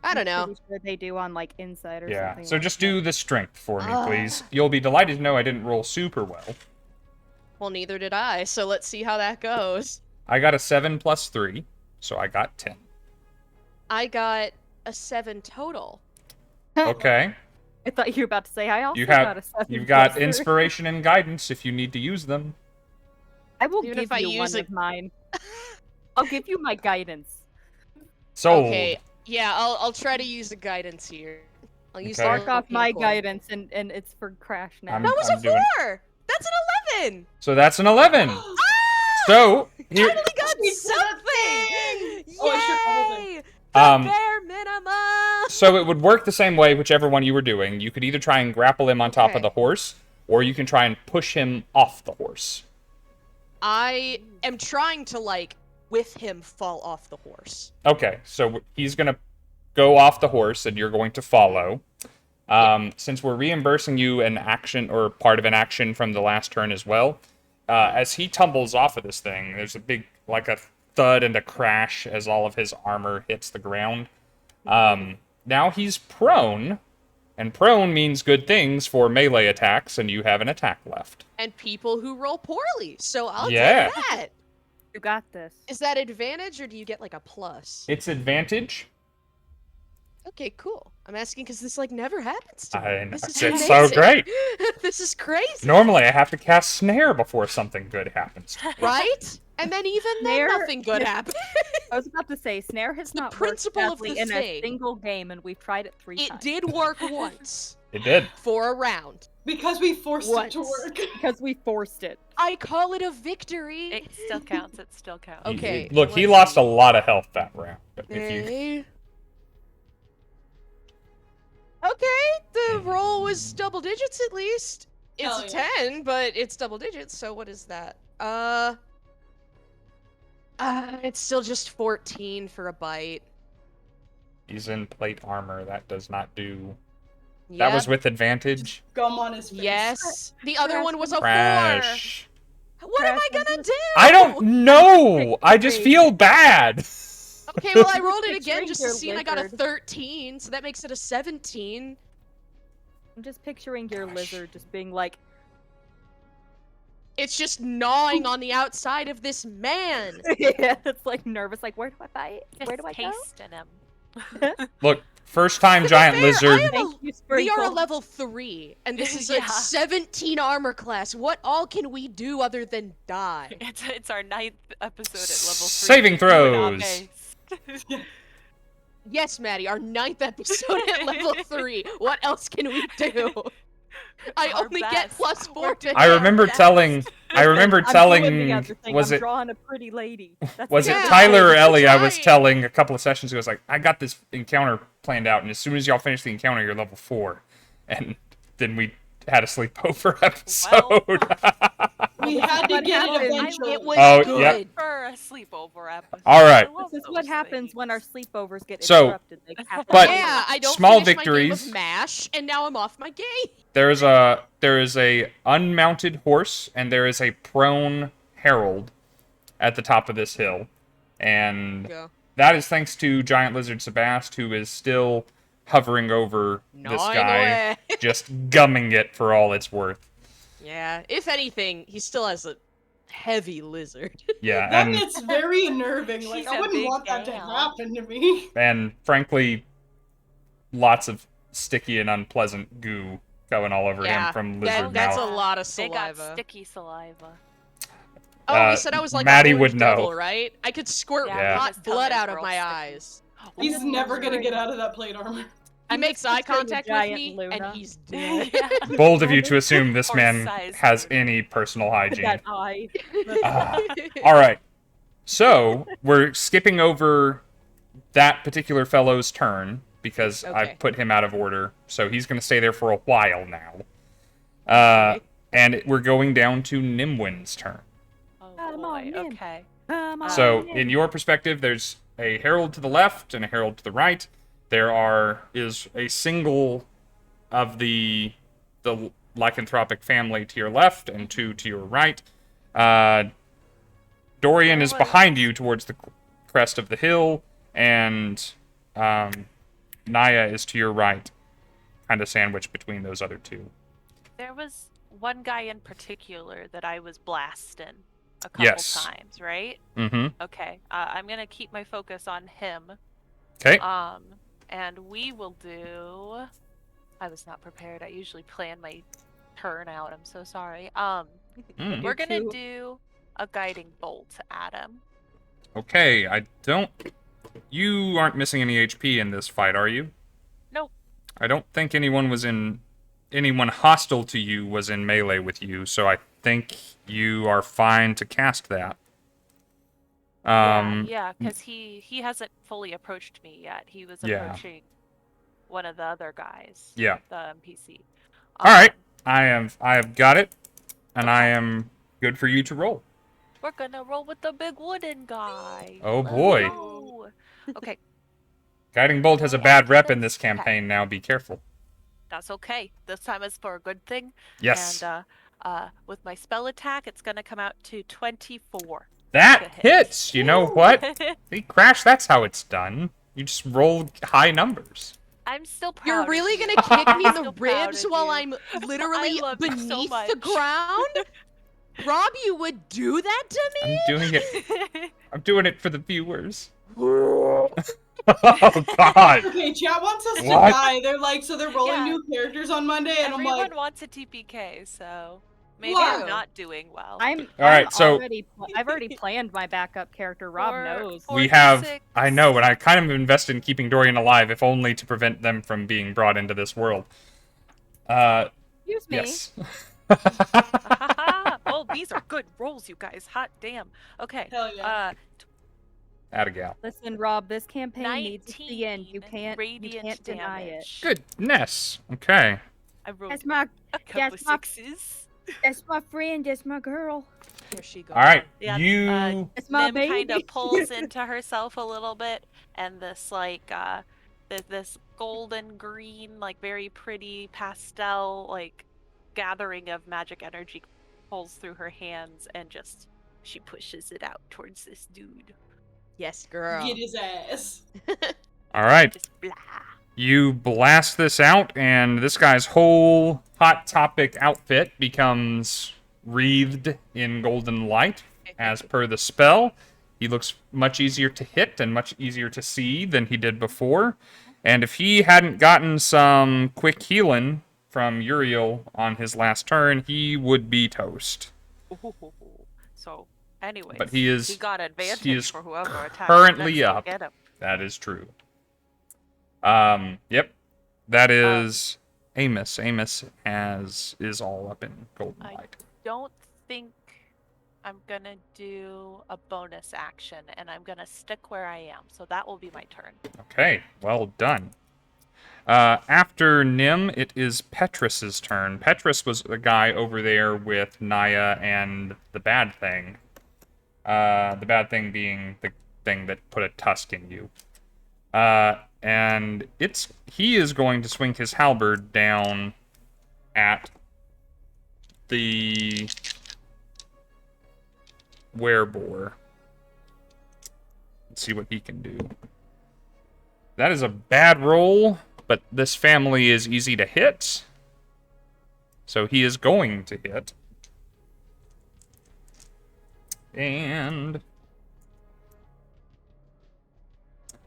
I don't know. Pretty sure they do on like Insight or Yeah, something. so like just that. do the strength for me, please. You'll be delighted to know I didn't roll super well. Well, neither did I, so let's see how that goes. I got a 7 plus 3, so I got 10. I got a 7 total. Okay. I thought you were about to say I also You got have, a 7. you've got plus three. inspiration and guidance if you need to use them. I will Even give if I you use one it- of mine. I'll give you my guidance. Sold. Okay, yeah, I'll try to use the guidance here. I'll use Okay. the Mark little off my coin. guidance, and it's for Crash now. I'm- That was a doing- 4! That's an 11! So that's an 11. So, here, Finally got We did a something! Oh, I should probably- Yay! The Um, bare minimum! so it would work the same way, whichever one you were doing. You could either try and grapple him on top of Okay. the horse, or you can try and push him off the horse. I am trying to, like, with him fall off the horse. Okay, so he's gonna go off the horse, and you're going to follow. Since we're reimbursing you an action or part of an action from the last turn as well, as he tumbles off of this thing, there's a big, like a thud and a crash as all of his armor hits the ground. Now he's prone, and prone means good things for melee attacks, and you have an attack left. And people who roll poorly, so I'll Yeah. take that. You got this. Is that advantage, or do you get, like, a plus? It's advantage. Okay, cool. I'm asking because this, like, never happens to me. I know. This is It's so amazing. great. This is crazy. Normally I have to cast snare before something good happens. Right? And then even then, Snare- nothing good happens. I was about to say, Snare has The not principle of worked badly the in thing. a single game, and we've tried it 3 It times. did work once It did. for a round. Because we forced it to Once. work. Because we forced it. I call it a victory. It still counts. It still counts. Okay, Look, he let's lost see. a lot of health that round. But if you, Okay. Okay, the roll was double digits at least. It's Hell a yeah. 10, but it's double digits, so what is that? It's still just 14 for a bite. He's in plate armor. That does not do... Yeah. That was with advantage. Gum on his face. Yes. The other one was a 4. Crash. What am I gonna do? I don't know! I just feel bad! Okay, well, I rolled it again Picturing just to your see, and I got a lizard. 13, so that makes it a 17. I'm just picturing your lizard just being like, It's just gnawing on the outside of this man. yeah, it's like nervous, like, where do I buy it? Where do I go? Tasting him. Look, first time To be giant fair, lizard. I am Thank you, We are a Sprinkle. level 3, and this is Yeah. a 17 armor class. What all can we do other than die? It's our 9th episode at level 3. Saving throws. Yes, Maddie, our 9th episode at level 3. What else can we do? I Our only get best. plus 4 to I hit. remember Yes. telling. I remember I'm doing the telling. other thing. Was I'm it? drawing a pretty lady. That's Was the it Yeah, Tyler or that's Ellie? I was right. telling a couple of sessions ago. I was like, I got this encounter planned out, and as soon as y'all finish the encounter, you're level 4. And then we had a sleepover episode. We had to What get it happened? eventually. It was Oh, good. yep. For a sleepover episode. All right. I love This is those what happens things. when our sleepovers get So, interrupted. They happen but- Yeah, I don't small finish my game victories. of MASH, and now I'm off my game. there is a unmounted horse, and there is a prone herald at the top of this hill, and Go. that is thanks to giant lizard Sabbast, who is still hovering over this Gnawing guy, away. just gumming it for all it's worth. Yeah, if anything, he still has a heavy lizard. Yeah, Then and it's very unnerving. Like, He's I a wouldn't big want that to gal. happen to me. frankly, lots of sticky and unpleasant goo going all over Yeah, him from lizard that's mouth. a lot of They got saliva. sticky saliva. Oh, he said I was like Maddie an would orange know. devil, right? I could squirt Yeah. hot Just tell blood that out of girl my sticky. eyes. He's I'm never gonna picturing- get out of that plate armor. He I'm makes just eye picturing a contact with giant me, Luna. and he's dead. Yeah. Bold of you to assume this man Horse-sized has Luna. any personal With hygiene. that eye. All right. So we're skipping over that particular fellow's turn because Okay. I've put him out of order. So he's going to stay there for a while now. Okay. And we're going down to Nimwyn's turn. Oh Come boy. on, Nim. Okay. Come on So in. in your perspective, there's a herald to the left and a herald to the right. Is a single of the lycanthropic family to your left and 2 to your right. Dorian is behind you towards the crest of the hill, and Naya is to your right, kind of sandwiched between those other 2. There was one guy in particular that I was blasting a couple Yes. times, right? Mm-hmm. Okay. I'm gonna keep my focus on him. Okay. And we will do. I was not prepared. I usually plan my turn out. I'm so sorry. Mm. We're gonna too. do a guiding bolt at him. Okay, You aren't missing any HP in this fight, are you? Nope. I don't think anyone hostile to you was in melee with you, so I think you are fine to cast that. Yeah, because he hasn't fully approached me yet. He was Yeah. approaching one of the other guys. Yeah. The NPC. All right. I have got it, and I am good for you to roll. We're gonna roll with the big wooden guy. Oh, Let's boy. go. Okay, Guiding Bolt has a bad rep in this campaign now. Be careful. that's okay. This time is for a good thing. Yes. And with my spell attack, it's gonna come out to 24. That to hit. hits. You know what? See, Crash, that's how it's done. You just roll high numbers. I'm still proud. You're of really you. gonna kick me in I'm the still proud ribs of while you. I'm literally love you so beneath the much. ground? Rob, you would do that to I'm me? doing it. I'm doing it for the viewers. Oh God. Okay, chat wants us to What? die. They're like, so they're rolling Yeah. new characters on Monday, and I'm Everyone like, wants a TPK, so maybe Whoa. I'm not doing well. I'm right, so- I've already planned my backup character. Rob Four- knows. four- We have. 46. I know, and I kind of invested in keeping Dorian alive, if only to prevent them from being brought into this world. Excuse me. Yes. Oh, these are good rolls, you guys. Hot damn. Okay. hell yeah. Atta gal. Listen, Rob, this campaign 19 needs the end. You can't radiant deny it. damage. Goodness. Okay. I rolled That's my a couple that's my- sixes. that's my friend, that's my girl. Here she goes. All right. Yeah, You. That's my Nim kind baby. of pulls into herself a little bit, and this this golden green, like very pretty pastel, like gathering of magic energy pulls through her hands, and just she pushes it out towards this dude. Yes, girl. Get his ass. All right. Just blah. You blast this out, and this guy's whole Hot Topic outfit becomes wreathed in golden light. As per the spell, he looks much easier to hit and much easier to see than he did before. And if he hadn't gotten some quick healing from Uriel on his last turn, he would be toast. So, anyways, But he got advantage he is for whoever attacks currently next to up. get him. That is true. Yep. That is Amos. Amos is all up in golden light. Don't think I'm gonna do a bonus action, and I'm gonna stick where I am. So that will be my turn. Okay, well done. After Nim, it is Petrus's turn. Petrus was the guy over there with Naya and the bad thing. The bad thing being the thing that put a tusk in you. And he is going to swing his halberd down at the wereboar. Let's see what he can do. That is a bad roll, but this family is easy to hit. So he is going to hit. And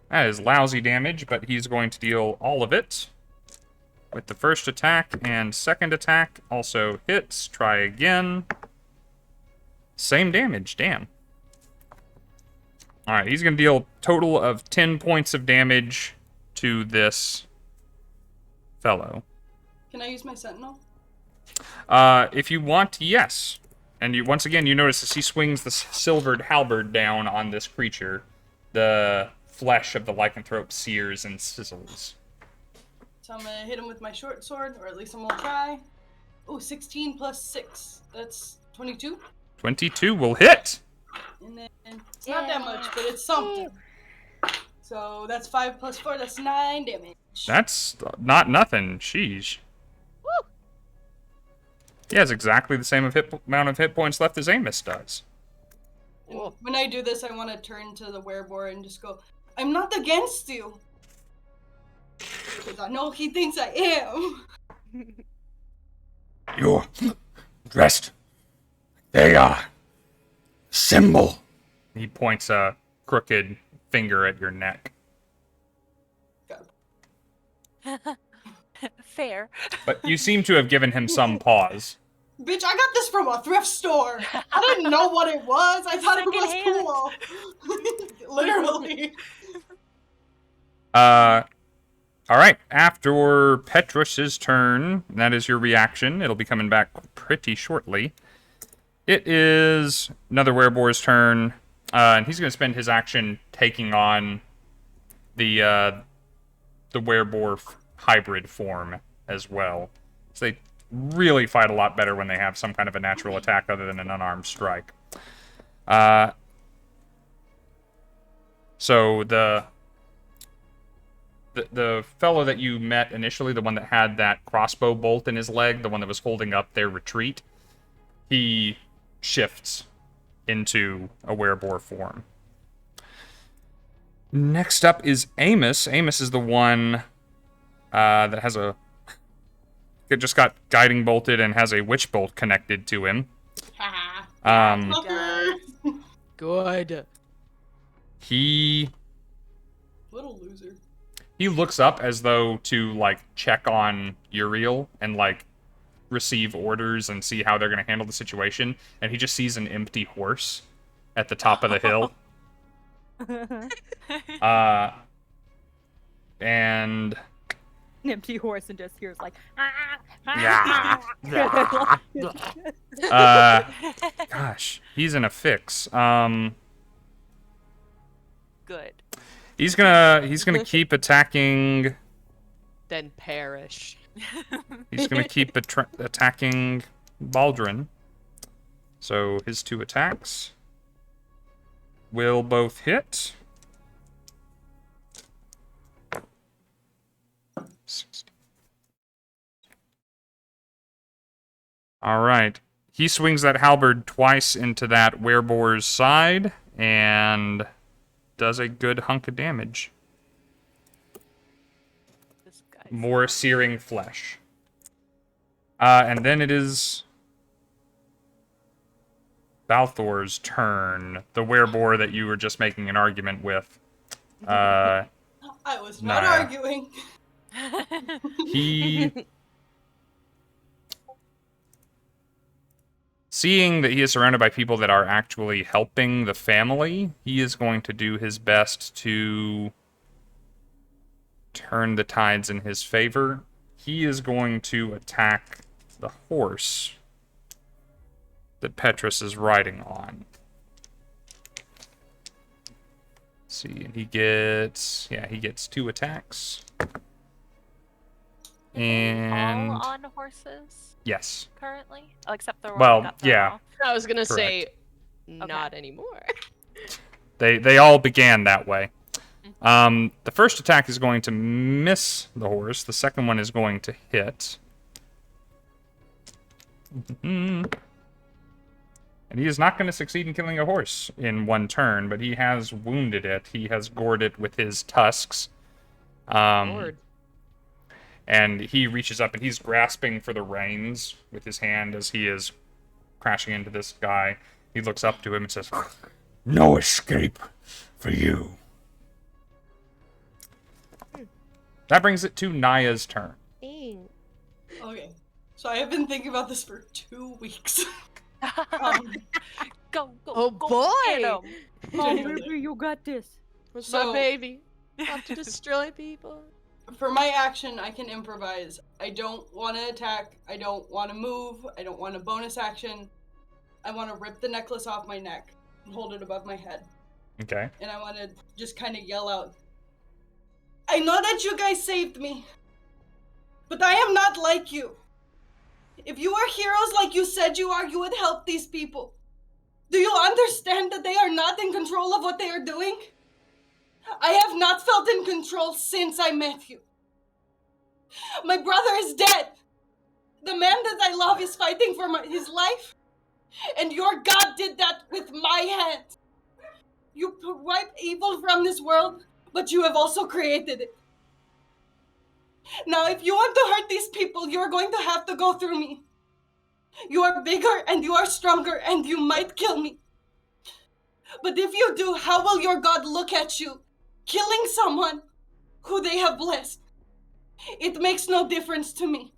that is lousy damage, but he's going to deal all of it with the first attack and second attack. Also hits. Try again. Same damage. Damn. Alright, he's going to deal a total of 10 points of damage to this fellow. Can I use my sentinel? If you want, yes. And once again, you notice as he swings the silvered halberd down on this creature, the flesh of the lycanthrope sears and sizzles. So I'm gonna hit him with my short sword, or at least I'm gonna try. Ooh, 16 plus 6. That's 22. 22 will hit! And then it's not that much, but it's something. So that's 5 plus 4, that's 9 damage. That's not nothing. Sheesh. Woo! He has exactly the same amount of hit points left as Amos does. And when I do this, I want to turn to the wereboar and just go, I'm not against you. Because I know he thinks I am. You're dressed. They are. Symbol. He points a crooked finger at your neck. Fair. But you seem to have given him some pause. Bitch, I got this from a thrift store. I didn't know what it was. I thought it was cool. Literally. Alright, after Petrus's turn, that is your reaction. It'll be coming back pretty shortly. It is another wereboar's turn, and he's going to spend his action taking on the wereboar hybrid form as well. So they really fight a lot better when they have some kind of a natural attack other than an unarmed strike. So the fellow that you met initially, the one that had that crossbow bolt in his leg, the one that was holding up their retreat, he shifts into a wereboar form. Next up is Amos. Amos is the one that has it just got guiding bolted and has a witch bolt connected to him. Good. He Little loser. He looks up as though to, like, check on Uriel and, like, receive orders and see how they're going to handle the situation, and he just sees an empty horse at the top of the hill. And... An empty horse and just hears, like... Gosh, he's in a fix. Good. He's gonna keep attacking. Then perish. He's gonna keep attacking Baldrin. So his 2 attacks will both hit. All right. He swings that halberd twice into that wereboar's side and does a good hunk of damage. This guy's More searing flesh. And then it is Balthor's turn. The wereboar that you were just making an argument with. I was not Naya. arguing. He... Seeing that he is surrounded by people that are actually helping the family, he is going to do his best to turn the tides in his favor. He is going to attack the horse that Petrus is riding on. Let's see, and he gets 2 attacks. And all on horses yes. currently? Oh, except the one Well, that got thrown yeah. off. I was gonna Correct. say, not anymore. They all began that way. The first attack is going to miss the horse. The second one is going to hit. And he is not going to succeed in killing a horse in one turn, but he has wounded it. He has gored it with his tusks. Lord. And he reaches up and he's grasping for the reins with his hand as he is crashing into this guy. He looks up to him and says, No escape for you. that brings it to Naya's turn. Dang. Okay. So I have been thinking about this for 2 weeks. Go, Oh go, boy! get 'em. Oh, Genuinely. baby, you got this. What's So- my baby? Have to destroy people. For my action, I can improvise. I don't want to attack. I don't want to move. I don't want a bonus action. I want to rip the necklace off my neck and hold it above my head. Okay. And I want to just kind of yell out, I know that you guys saved me, but I am not like you. If you were heroes like you said you are, you would help these people. Do you understand that they are not in control of what they are doing? I have not felt in control since I met you. My brother is dead. The man that I love is fighting for his life. And your God did that with my hands. You wipe evil from this world, but you have also created it. Now, if you want to hurt these people, you're going to have to go through me. You are bigger and you are stronger and you might kill me. But if you do, how will your God look at you? Killing someone who they have blessed. It makes no difference to me.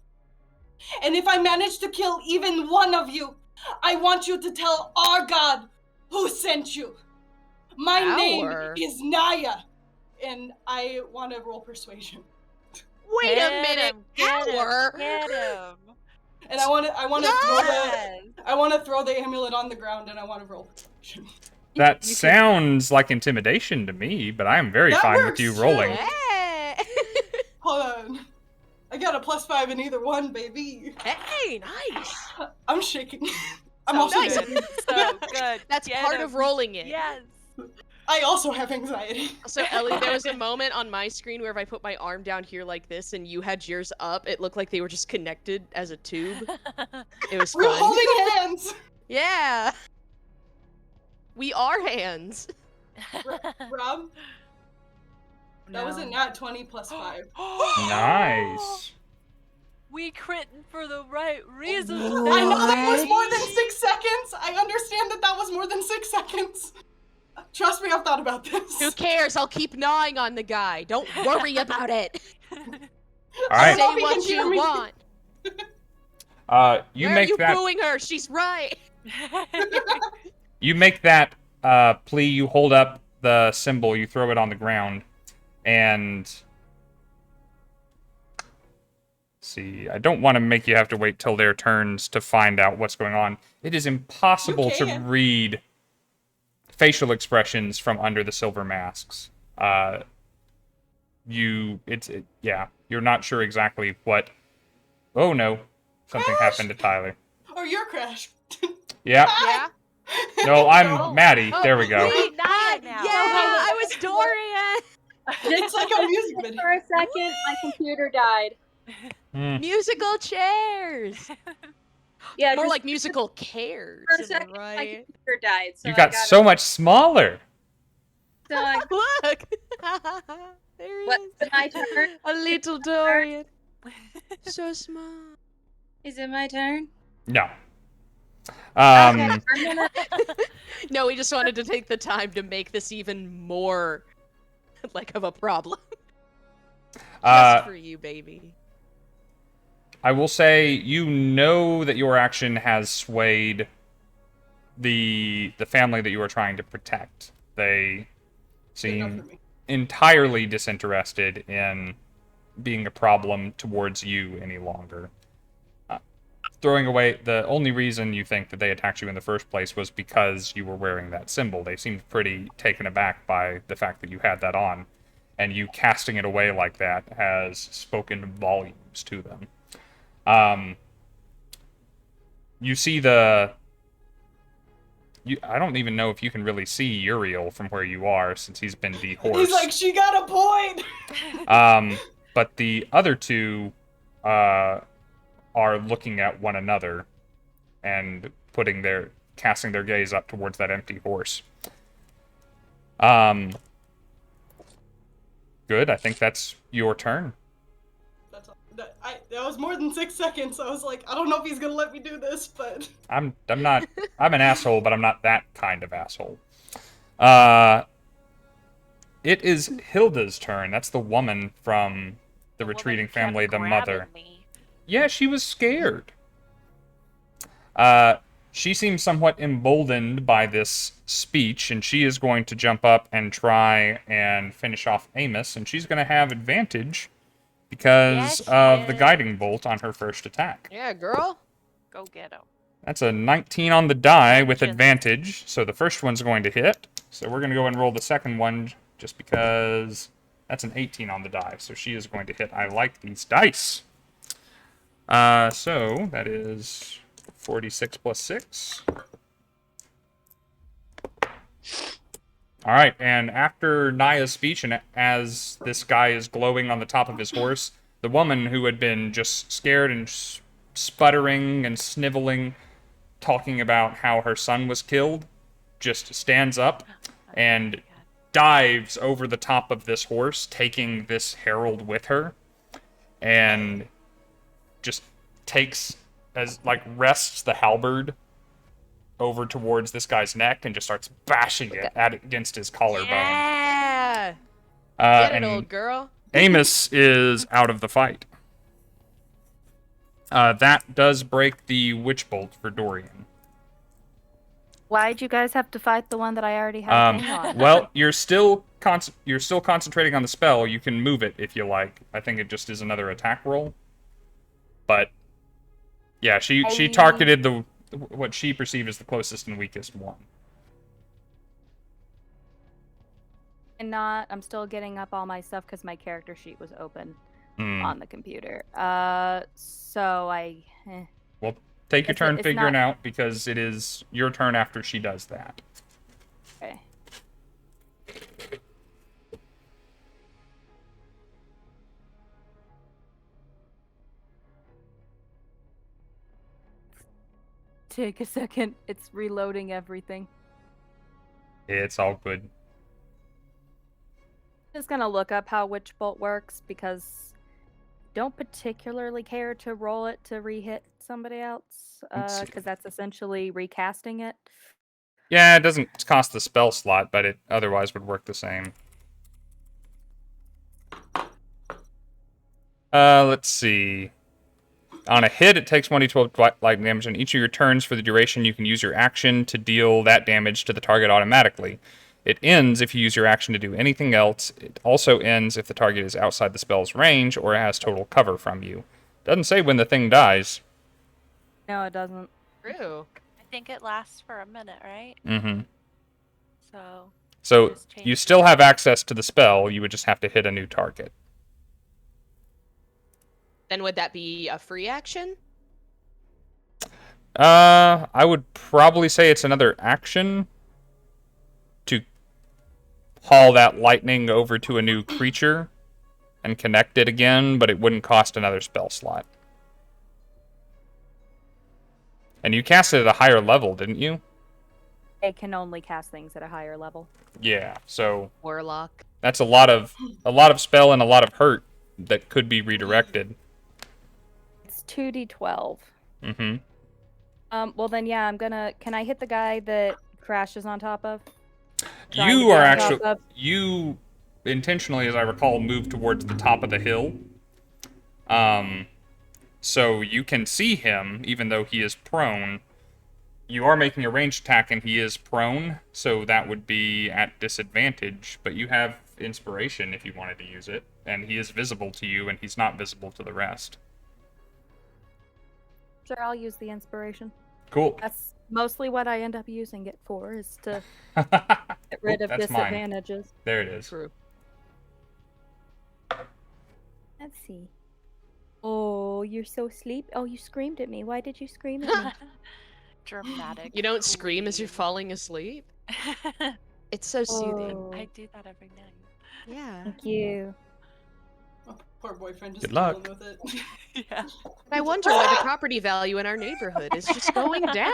And if I manage to kill even one of you, I want you to tell our God who sent you. My name is Naya. And I want to roll persuasion. Wait a minute, Power. Get him. And I want to Yes. throw the amulet on the ground and I want to roll persuasion. That sounds like intimidation to me, but I am very That fine with works you too. rolling. Yeah. Hold on. I got a +5 in either one, baby. Hey, nice. I'm shaking. I'm So also nice. good. So good. That's Get part him. of rolling it. Yes. I also have anxiety. So, Ellie, there was a moment on my screen where if I put my arm down here like this and you had yours up, it looked like they were just connected as a tube. It was We're fun. holding hands. Yeah. We are hands. Rob, that was a nat 20 +5. Nice. We critting for the right reasons. I know that was more than 6 seconds. I understand that was more than 6 seconds. Trust me, I've thought about this. Who cares? I'll keep gnawing on the guy. Don't worry about it. All I right. don't know if Say he what can hear you me. want. You Why make are you that. booing her? She's right. You make that plea. You hold up the symbol. You throw it on the ground, and see. I don't want to make you have to wait till their turns to find out what's going on. It is impossible to can. read facial expressions from under the silver masks. You're not sure exactly what. Oh no, something Crash! happened to Tyler. Or your crash. Yeah. Yeah. No, I'm Maddie. There we go. Wait, Naya what? now. Yeah, I was Dorian. It's like a music video. For a second, my computer died. Hmm. Musical chairs. Yeah, More just like musical cares. for a am I second, my right? computer died. So You got so much smaller. So I, Look! There he what? is. Is it my turn? A little Dorian. So small. Is it my turn? No. Okay, I'm gonna. No, we just wanted to take the time to make this even more like of a problem. Just for you, baby. I will say, you know that your action has swayed the family that you are trying to protect. They seem entirely disinterested in being a problem towards you any longer. Throwing away, the only reason you think that they attacked you in the first place was because you were wearing that symbol. They seemed pretty taken aback by the fact that you had that on, and you casting it away like that has spoken volumes to them. You see I don't even know if you can really see Uriel from where you are, since he's been dehorsed. He's like, she got a point! But the other two are looking at one another and casting their gaze up towards that empty horse. Good, I think that's your turn. That was more than 6 seconds. I was like, I don't know if he's gonna let me do this, but I'm not. I'm an asshole, but I'm not that kind of asshole. It is Hilda's turn. That's the woman from the retreating family, the mother. Yeah, she was scared. She seems somewhat emboldened by this speech, and she is going to jump up and try and finish off Amos, and she's going to have advantage because of the guiding bolt on her first attack. Yeah, girl. Go get him. That's a 19 on the die with advantage, so the first one's going to hit. So we're going to go and roll the second one just because that's an 18 on the die, so she is going to hit. I like these dice. So that is 46 plus 6. Alright, and after Naya's speech, and as this guy is glowing on the top of his horse, the woman who had been just scared and sputtering and sniveling, talking about how her son was killed, just stands up and dives over the top of this horse, taking this herald with her, and just rests the halberd over towards this guy's neck and just starts bashing it against his collarbone. Yeah! Get it, and old girl. Amos is out of the fight. That does break the witch bolt for Dorian. Why'd you guys have to fight the one that I already had a thing on? Well, you're still concentrating on the spell. You can move it if you like. I think it just is another attack roll. But yeah, she targeted what she perceived as the closest and weakest one. And I'm still getting up all my stuff because my character sheet was open on the computer. So Well, take your turn figuring out, because it is your turn after she does that. Okay. Take a second. It's reloading everything. It's all good. Just gonna look up how Witch Bolt works because I don't particularly care to roll it to re-hit somebody else because that's essentially recasting it. Yeah, it doesn't cost the spell slot, but it otherwise would work the same. Let's see. On a hit, it takes 1d12 lightning damage. On each of your turns for the duration, you can use your action to deal that damage to the target automatically. It ends if you use your action to do anything else. It also ends if the target is outside the spell's range or has total cover from you. Doesn't say when the thing dies. No, it doesn't. True. I think it lasts for a minute, right? Mm-hmm. So you still have access to the spell. You would just have to hit a new target. Then would that be a free action? I would probably say it's another action to haul that lightning over to a new creature and connect it again, but it wouldn't cost another spell slot. And you cast it at a higher level, didn't you? They can only cast things at a higher level. Yeah, so Warlock. that's a lot of spell and a lot of hurt that could be redirected. It's 2d12. Mm-hmm. Well then, yeah, can I hit the guy that Crash is on top of? Trying to You get are on top actually... of- You, intentionally, as I recall, moved towards the top of the hill. So you can see him, even though he is prone. You are making a ranged attack, and he is prone, so that would be at disadvantage. But you have inspiration if you wanted to use it, and he is visible to you, and he's not visible to the rest. Sure, I'll use the inspiration. Cool. That's mostly what I end up using it for, is to get rid of That's mine. disadvantages. There it is. True. Let's see. Oh, you're so sleepy. Oh, you screamed at me. Why did you scream at me? Dramatic. You don't scream as you're falling asleep? It's so soothing. Oh, I do that every night. Yeah. thank you. Oh, poor boyfriend just Good luck. dealing with it. Yeah. I wonder why the property value in our neighborhood is just going down.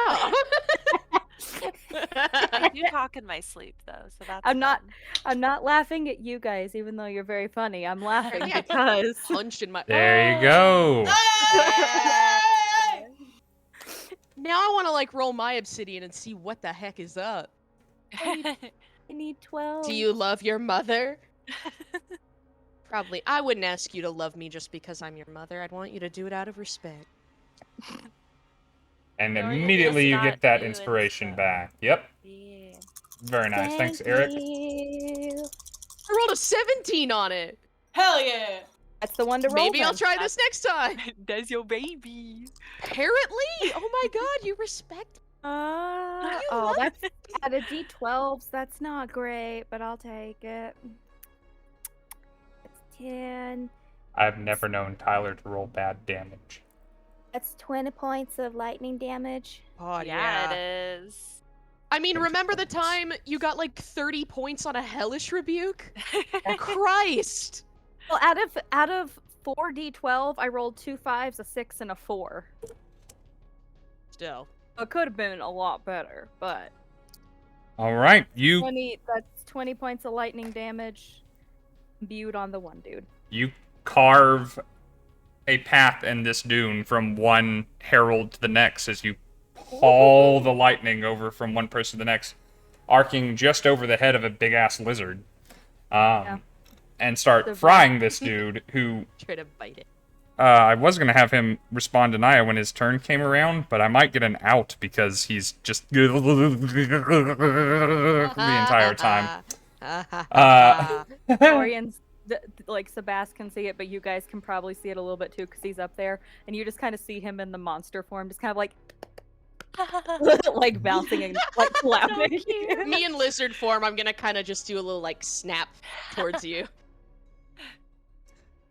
I do talk in my sleep though, so that's I'm not- fun. I'm not laughing at you guys, even though you're very funny. I'm laughing Yeah. because Punched in my... There you go. Hey! Now I want to like roll my obsidian and see what the heck is up. I need 12. Do you love your mother? Probably. I wouldn't ask you to love me just because I'm your mother. I'd want you to do it out of respect. And No, you're immediately you just get not that doing inspiration stuff. back. Yep. Yeah. Very nice. Thanks, Thank Eric. you. I rolled a 17 on it. Hell yeah! That's the one to roll. Maybe I'll then. try this next time. That's your baby. Apparently. Oh my god, you respect. Oh, love that's out of D12s. That's not great, but I'll take it. It's 10. I've never known Tyler to roll bad damage. That's 20 points of lightning damage. Oh Yeah, it is. I mean, remember the time you got like 30 points on a hellish rebuke? Christ. Well, out of 4d12, I rolled 2 5s, a 6, and a 4. Still. It could have been a lot better, but All right, that's 20 points of lightning damage imbued on the one dude. you carve a path in this dune from one herald to the next as you haul the lightning over from one person to the next, arcing just over the head of a big-ass lizard. And start The frying this dude who... Try to bite it. I was going to have him respond to Naya when his turn came around, but I might get an out because he's just... the entire time. Dorian's like Sabbast can see it, but you guys can probably see it a little bit too because he's up there, and you just kind of see him in the monster form, just kind of like like bouncing and like laughing. Me in lizard form, I'm gonna kind of just do a little like snap towards you.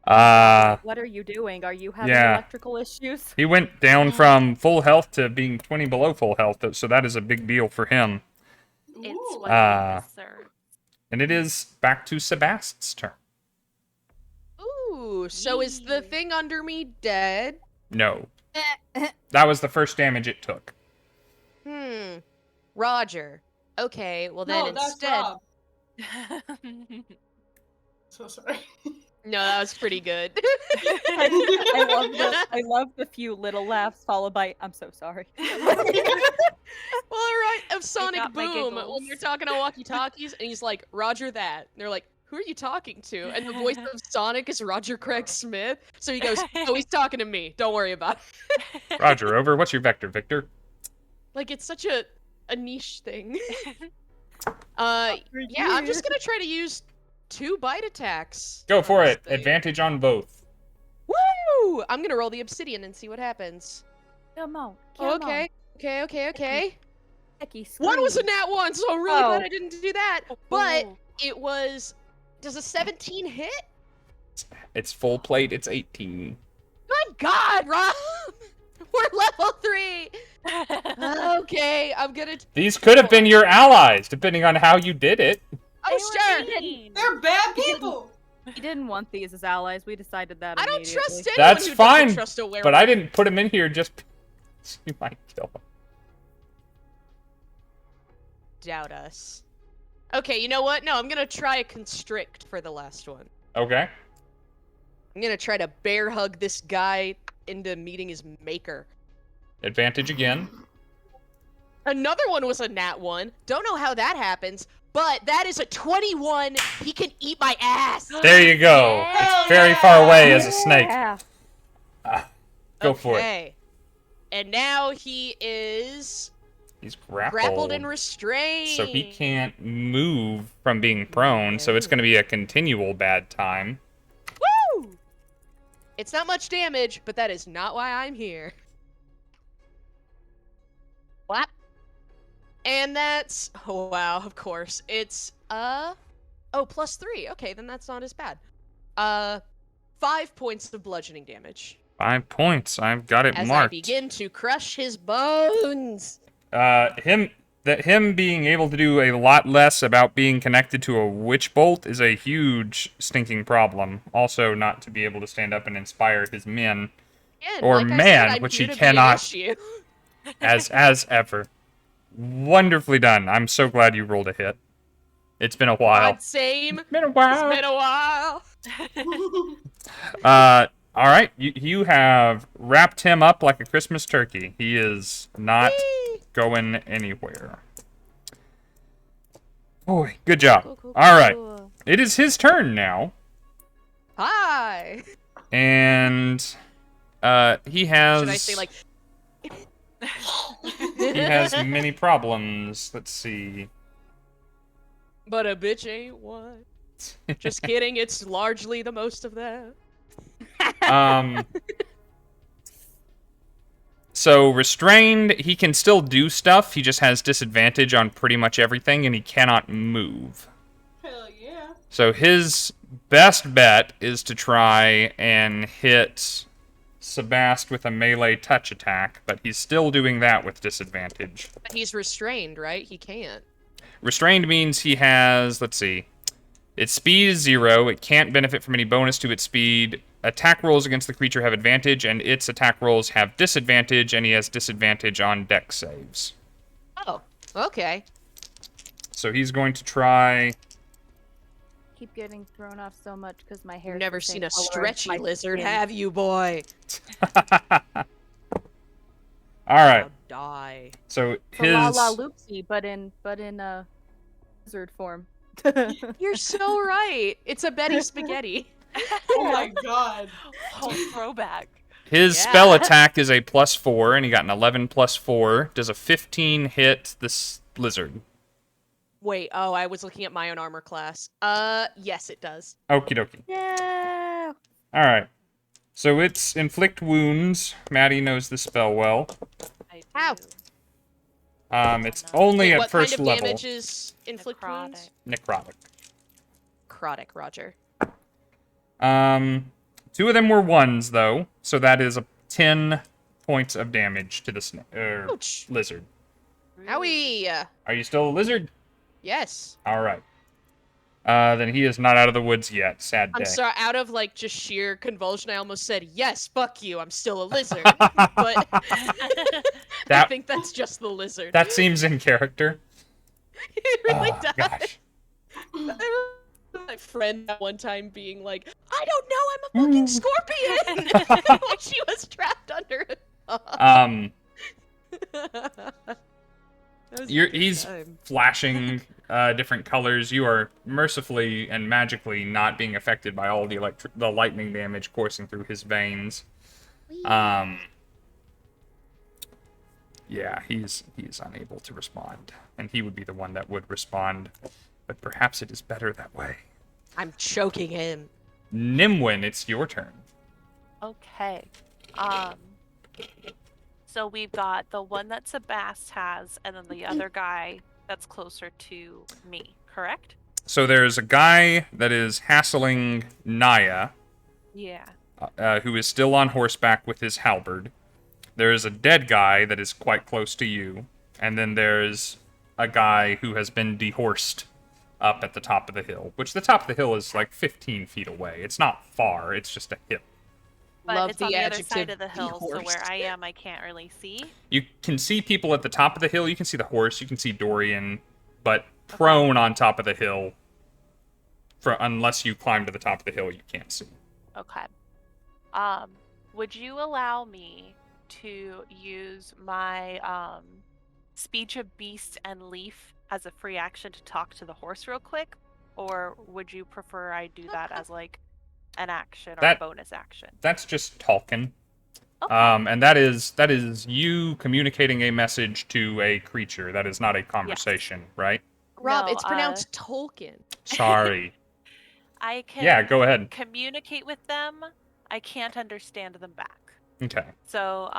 What are you doing? Are you having Yeah. electrical issues? He went down from full health to being 20 below full health, so that is a big deal for him. It's Ooh. what Ah. he deserves. And it is back to Sabast's turn. Ooh, so is the thing under me dead? No. That was the first damage it took. Roger. Okay, well then No, that's instead... Rob. So sorry. No, that was pretty good. I love the few little laughs followed by "I'm so sorry." Well, alright, of Sonic got my Boom, giggles. when you're talking to walkie-talkies, and he's like, Roger that. And they're like, who are you talking to? And the voice of Sonic is Roger Craig Smith. So he goes, oh, he's talking to me. Don't worry about it. Roger, over. What's your vector, Victor? Like, it's such a niche thing. Yeah, I'm just gonna try to use 2 bite attacks. Go for on it. this thing. Advantage on both. Woo! I'm gonna roll the obsidian and see what happens. Come on. Oh, okay. Okay. Becky, One was a scream. nat 1, so I'm really Oh. glad I didn't do that. But Oh. it was... Does a 17 hit? It's full plate. It's 18. Good God, Rob! We're level 3! Okay, I'm gonna... These could have been your allies, depending on how you did it. Oh, sure! They're bad people. We didn't want these as allies. We decided that. I don't immediately. trust anyone That's who fine, doesn't trust a werewolf. But I didn't put him in here just... You might kill him. Doubt us. Okay, you know what? No, I'm gonna try a constrict for the last one. Okay. I'm gonna try to bear hug this guy into meeting his maker. Advantage again. Another one was a nat 1. Don't know how that happens, but that is a 21. He can eat my ass. There you go. It's very far away as a snake. Yeah. Go for it. Okay. And now he is He's grappled. grappled and restrained. So he can't move from being prone, so it's going to be a continual bad time. Woo! It's not much damage, but that is not why I'm here. Whap. And that's, oh wow, of course. It's, +3. Okay, then that's not as bad. 5 points of bludgeoning damage. 5 points. I've got it As marked. I begin to crush his bones. Him being able to do a lot less about being connected to a witch bolt is a huge stinking problem. Also, not to be able to stand up and inspire his men, Again, or like I said, man, I'm which here he to be an cannot, issue. as ever. Wonderfully done. I'm so glad you rolled a hit. It's been a while. God, same. It's been a while. It's been a while. All right, you have wrapped him up like a Christmas turkey. He is not going anywhere. Boy, good job. Cool. All right, it is his turn now, Hi. and he has. Should I say like? He has many problems. Let's see. But a bitch ain't one. Just kidding. It's largely the most of them. So restrained, he can still do stuff. He just has disadvantage on pretty much everything, and he cannot move. Hell yeah. So his best bet is to try and hit Sabbast with a melee touch attack, but he's still doing that with disadvantage. But he's restrained, right? He can't. Restrained means he has, let's see, its speed is 0, it can't benefit from any bonus to its speed, attack rolls against the creature have advantage, and its attack rolls have disadvantage, and he has disadvantage on dex saves. Oh, okay. So he's going to try... Keep getting thrown off so much because my hair. You've never seen a stretchy lizard, have you, boy? Alright, I'll die. so It's a La his... La Loopsy, but in lizard form. You're so right. It's a Betty Spaghetti. Oh my god. Oh, throwback. His Yeah. spell attack is a +4, and he got an 11 +4. Does a 15 hit this lizard? Wait, I was looking at my own armor class. Yes, it does. Okie dokie. Yeah. Alright. So it's inflict wounds. Maddie knows the spell well. I do. Ow. It's only Wait, at what first kind of level. damage is inflict wounds? Necrotic. Necrotic, Roger. 2 of them were 1s, though, so that is a 10 points of damage to the Ouch. lizard. Owie. Are you still a lizard? Yes. Alright. Then he is not out of the woods yet. Sad day. I'm sorry, out of like just sheer convulsion, I almost said, yes, fuck you, I'm still a lizard. But I That- think that's just the lizard. That seems in character. It really Oh, does. gosh. I remember my friend at one time being like, I don't know, I'm a fucking scorpion! When she was trapped under a He's flashing different colors. You are mercifully and magically not being affected by all the lightning damage coursing through his veins. Yeah, he's unable to respond, and he would be the one that would respond, but perhaps it is better that way. I'm choking him. Nimwyn, it's your turn. Okay. So we've got the one that Sabbast has, and then the other guy that's closer to me, correct? So there's a guy that is hassling Naya, Yeah. who is still on horseback with his halberd. There is a dead guy that is quite close to you, and then there's a guy who has been dehorsed up at the top of the hill, which the top of the hill is like 15 feet away. It's not far, it's just a hill. But Love it's on the the other side adjective of the hill, so dehorse. where I am, I can't really see. You can see people at the top of the hill. You can see the horse. You can see Dorian, but prone on top of the hill. Unless you climb to the top of the hill, you can't see. Okay. Would you allow me to use my speech of beast and leaf as a free action to talk to the horse real quick, or would you prefer I do that as like an action or a bonus action? That's just talking. Okay. And that is you communicating a message to a creature. That is not a conversation, right? Rob, No, it's pronounced Tolkien. Sorry. I can Yeah, go ahead. communicate with them. I can't understand them back. Okay. So,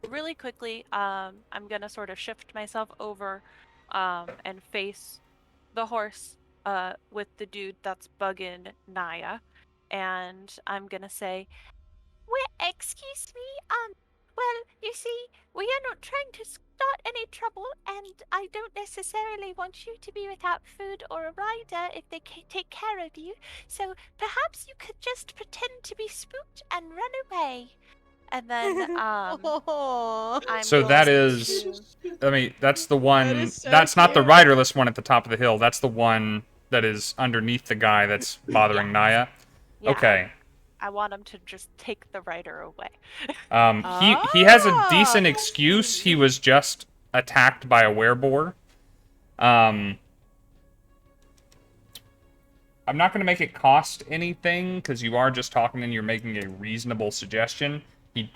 really quickly, I'm gonna sort of shift myself over, and face the horse, with the dude that's bugging Naya, and I'm gonna say, "Well, excuse me, well, you see, we are not trying to start any trouble, and I don't necessarily want you to be without food or a rider if they take care of you, so perhaps you could just pretend to be spooked and run away." And then, Aw. So that is, I mean, that's the one, is so that's not the cute. riderless one at the top of the hill. That's the one that is underneath the guy that's bothering Naya. Yeah, Okay. I want him to just take the rider away. He has a decent excuse. He was just attacked by a wereboar. I'm not going to make it cost anything, because you are just talking and you're making a reasonable suggestion. He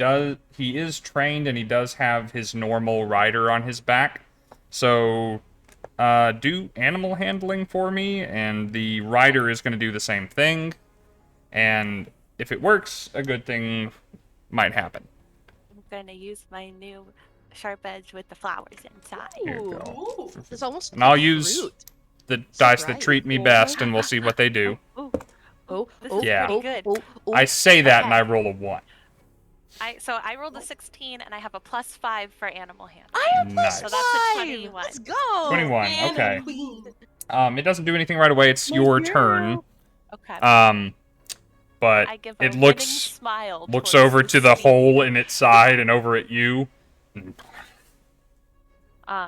is trained, and he does have his normal rider on his back. So, do animal handling for me, and the rider is going to do the same thing. And if it works, a good thing might happen. I'm gonna use my new sharp edge with the flowers inside. Here you go. Ooh. It's almost And I'll like use fruit. the dice that right. treat me best, and we'll see what they do. Ooh, Oh, this oh, is Yeah. pretty good. oh, oh. I say that, and Okay. I roll a 1. So I rolled a 16, and I have a +5 for animal handling. I have Nice. So that's a +5. 21. Let's go. 21, Man okay. and queen. It doesn't do anything right away. It's your turn. Okay. But I give a it winning looks smile looks towards over the to the sea. hole in its side and over at you.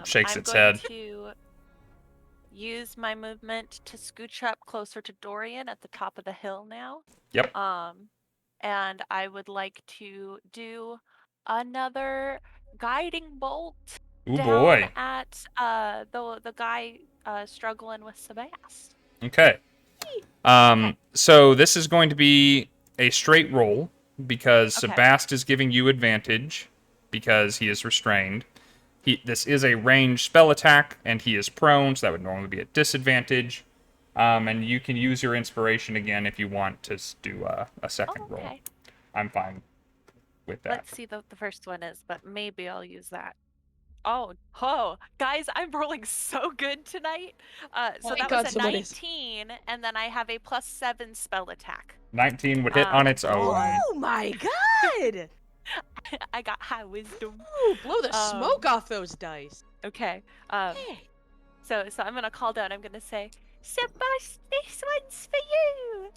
Shakes I'm its going head. to use my movement to scooch up closer to Dorian at the top of the hill now. Yep. And I would like to do another guiding bolt Ooh down boy. at the guy struggling with Sabbast. Okay. So this is going to be a straight roll because Okay. Sabbast is giving you advantage because he is restrained. This is a ranged spell attack, and he is prone, so that would normally be a disadvantage. And you can use your inspiration again if you want to do a second roll. Okay. I'm fine with that. Let's see what the first one is, but maybe I'll use that. Oh, guys, I'm rolling so good tonight. So my that God, was a someone is. 19, and then I have a +7 spell attack. 19 would hit on its own. Oh my god! I got high wisdom. Ooh, blow the smoke off those dice. Okay. Hey. So I'm gonna call down. I'm gonna say, Sabbast, this one's for you.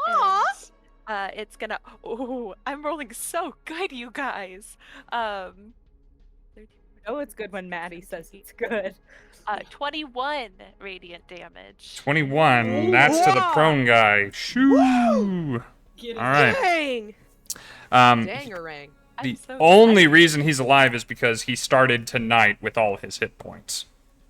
Aw. And, it's gonna. Oh, I'm rolling so good, you guys. 13, Oh, it's good when Maddie says it's good. 21 radiant damage. 21. That's to the Wow. prone guy. Shoo! Get it. All right. Dang! Um, Dangerang. I'm the so only excited. reason he's alive is because he started tonight with all his hit points.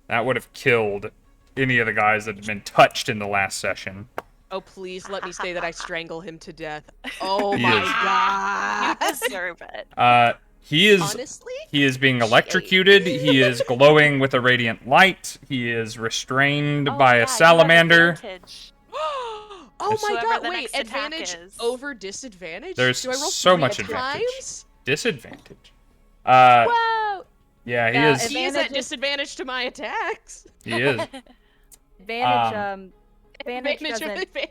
That would have killed any of the guys that had been touched in the last session. Oh, please let me say that I strangle him to death. Oh He my is. You god! deserve it. He is Honestly? he is being electrocuted. He is glowing with a radiant light. He is restrained Oh, by yeah, you a have salamander. advantage. Oh It's- my Whoever god, the wait, next attack advantage is. over disadvantage? There's Do I roll so 3 much advantage. times? Disadvantage. Whoa! Yeah, he Yeah, is. He is at Advantage- disadvantage to my attacks. He is. Advantage, advantage Advantage doesn't advantage.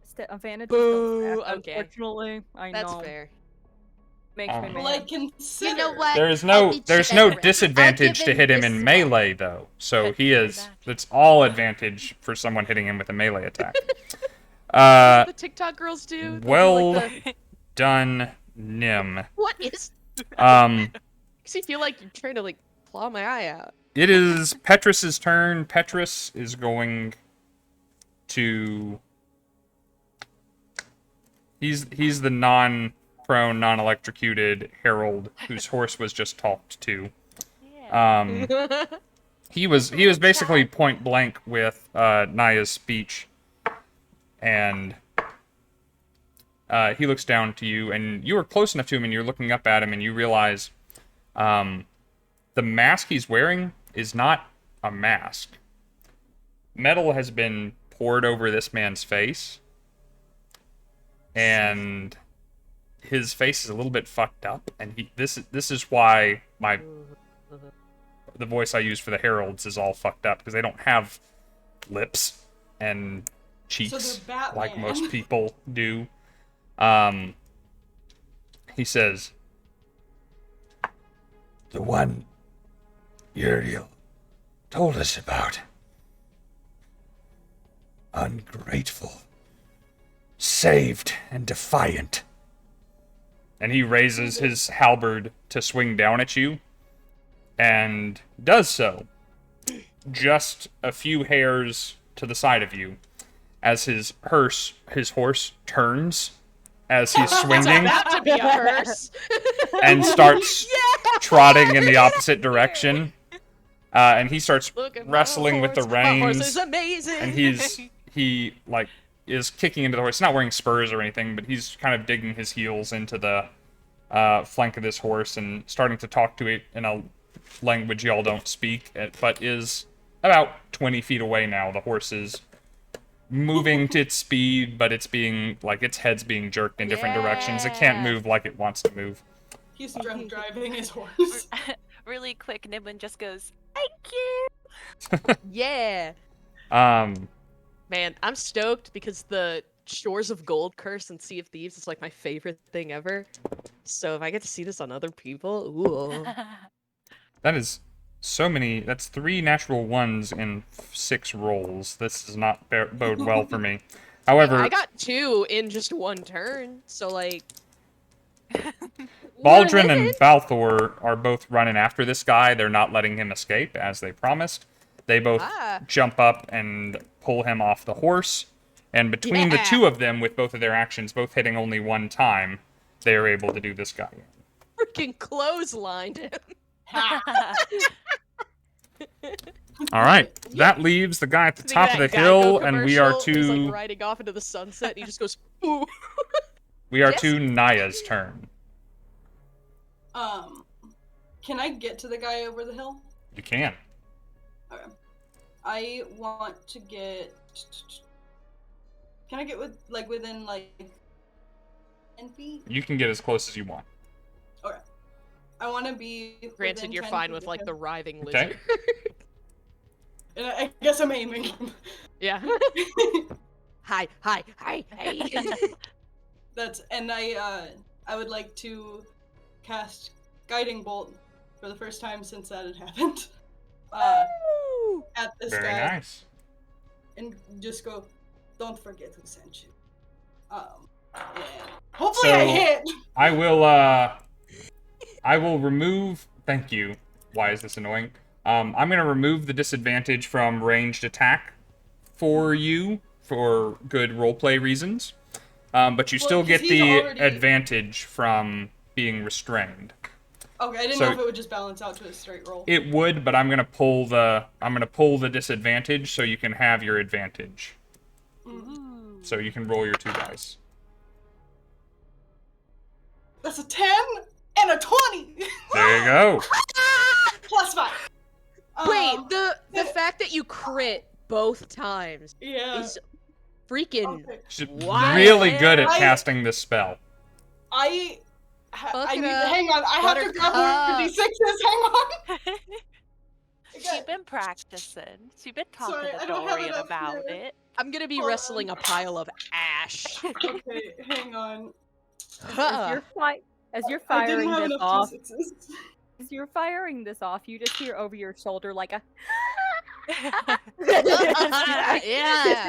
stack, advantage Boo, don't stack, okay. unfortunately. I That's know. fair. Makes me Um, mad. Like, consider. You know what? There's I'll no be generous. disadvantage I'll to give hit him this in one. melee though. So But he do is that. it's all advantage for someone hitting him with a melee attack. That's what the TikTok girls do. They'll do, well, like, done Nim. What is? Makes me feel like you're trying to like claw my eye out. It is Petrus's turn. Petrus is going to. He's the non-prone, non-electrocuted herald whose horse was just talked to. Yeah. He was basically point blank with Naya's speech, and he looks down to you, and you are close enough to him, and you're looking up at him, and you realize the mask he's wearing is not a mask. Metal has been poured over this man's face, and his face is a little bit fucked up, and this is why the voice I use for the heralds is all fucked up, because they don't have lips and cheeks like most people do. He says, The one Uriel told us about. Ungrateful. Saved and defiant. and he raises his halberd to swing down at you, and does so just a few hairs to the side of you, as his horse turns as he's swinging About to be a hearse. and starts trotting in the opposite direction. And he starts wrestling with the My horse reins, is amazing. and he is kicking into the horse. He's not wearing spurs or anything, but he's kind of digging his heels into the flank of this horse and starting to talk to it in a language y'all don't speak, but is about 20 feet away now. The horse is moving to its speed, but it's being, like, its head's being jerked in different directions. It can't move like it wants to move. He's drunk driving his horse. Really quick, Nimwyn just goes, "Thank you." Yeah. Man, I'm stoked because the Shores of Gold curse and Sea of Thieves is like my favorite thing ever. So if I get to see this on other people, ooh. That is so many. That's 3 natural ones in 6 rolls. This does not bode well for me. However, I got 2 in just one turn, so like. Baldrin and Balthor are both running after this guy. They're not letting him escape, as they promised. They both jump up and pull him off the horse. And between the two of them, with both of their actions, both hitting only one time, they are able to do this guy. Freaking clotheslined him. All right, that leaves the guy at the top of the hill, and we are He's to like riding off into the sunset. And he just goes, ooh. to Naya's turn. Can I get to the guy over the hill? You can. Okay. I want to get. Can I get within 10 feet? You can get as close as you want. Okay. I want to be. Granted, you're 10 fine feet with of like him. the writhing Okay. lizard. And I guess I'm aiming. Yeah. Hi. And I would like to cast Guiding Bolt for the first time since that had happened. At this Very guy. nice. And just go, don't forget who sent you. Yeah. Hopefully I hit! I will remove, thank you. Why is this annoying? I'm going to remove the disadvantage from ranged attack for you for good roleplay reasons. But you still get the advantage from being restrained. Okay, I didn't know if it would just balance out to a straight roll. It would, but I'm going to pull the disadvantage so you can have your advantage. Mm-hmm. So you can roll your 2 dice. That's a 10 and a 20! There you go. Plus 5. Wait, the fact that you crit both times is freaking She's wild. really good at casting this spell. I need to hang on. I have to grab one of the D6s. Hang on. She's been practicing. She's been talking to Dorian about it. I'm gonna be wrestling a pile of ash. Okay, hang on. As you're I didn't firing have this enough off, D6s. as you're firing this off, you just hear over your shoulder like a. Yeah,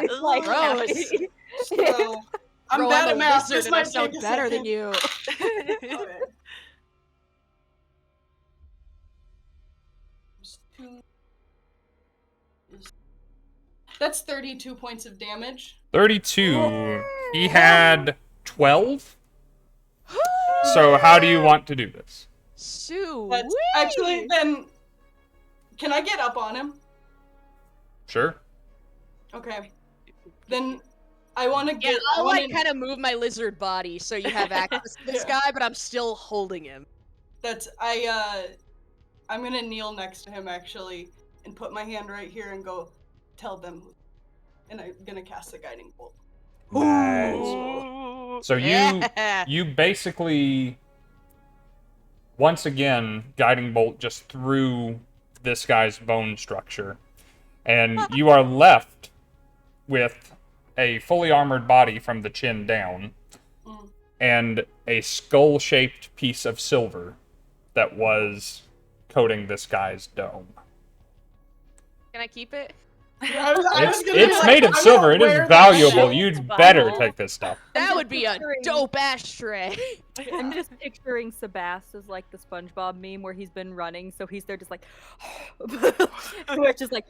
It's like gross. So, I'm Bro, bad I'm at a math. lizard This and I might sound take a better than second. you. Okay. That's 32 points of damage. 32. He had 12. So how do you want to do this? That's actually, then, can I get up on him? Sure. Okay. Then I want to Yeah, get. I'll I wanna, like kind of move my lizard body so you have access to this Yeah. guy, but I'm still holding him. I'm gonna kneel next to him actually and put my hand right here and go, tell them, and I'm gonna cast the guiding bolt. Nice. So Yeah. you basically, once again, guiding bolt just through this guy's bone structure, and you are left with a fully armored body from the chin down, and a skull-shaped piece of silver that was coating this guy's dome. Can I keep it? I was gonna be It's like, made of I'm silver. gonna It wear is that valuable. shit. You'd better take this stuff. That just would be a picturing- dope ashtray. I'm just picturing Sabbast as like the SpongeBob meme where he's been running, so he's there just like, where it's just like,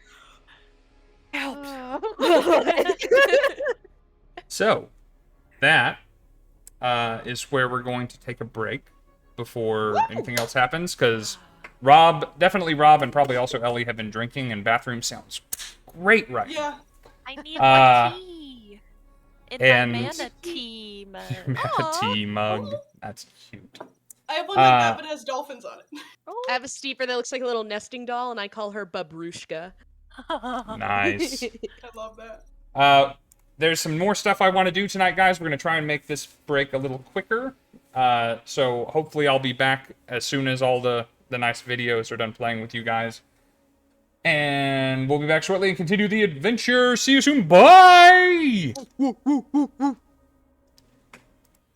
help. So, that is where we're going to take a break before anything else happens, because definitely Rob, and probably also Ellie have been drinking, and bathroom sounds great right now. Yeah. I need my tea. In and- my mana tea mug. Mana tea mug. That's cute. I have one like that, but it has dolphins on it. I have a steeper that looks like a little nesting doll, and I call her Babrushka. Nice. I love that. There's some more stuff I want to do tonight, guys. We're going to try and make this break a little quicker. So hopefully I'll be back as soon as all the nice videos are done playing with you guys. And we'll be back shortly and continue the adventure. See you soon. Bye!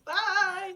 Bye.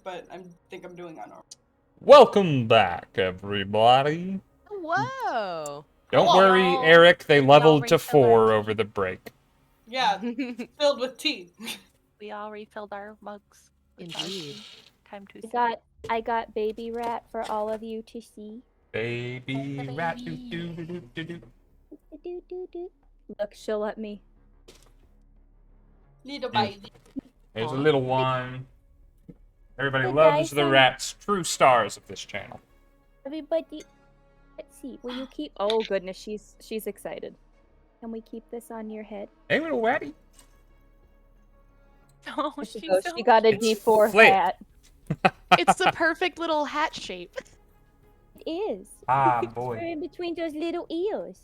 but I think I'm doing on normal. Welcome back, everybody. Whoa. Don't Hello. worry, Eric. They We all leveled to refilled our 4 tea. over the break. Yeah, filled with tea. We all refilled our mugs. with our Indeed. tea. Time to sip. I got baby rat for all of you to see. Baby The rat. baby. Do. Look, she'll let me. Little baby. There's a little one. Everybody But loves the Dyson- rats, true stars of this channel. Everybody, let's see. Will you keep? Oh goodness, she's excited. Can we keep this on your head? Hey, little ratty. Oh, There she she's goes. so She got a It's D4 flipped. hat. It's the perfect little hat shape. It is. Ah, We're boy. in between those little ears.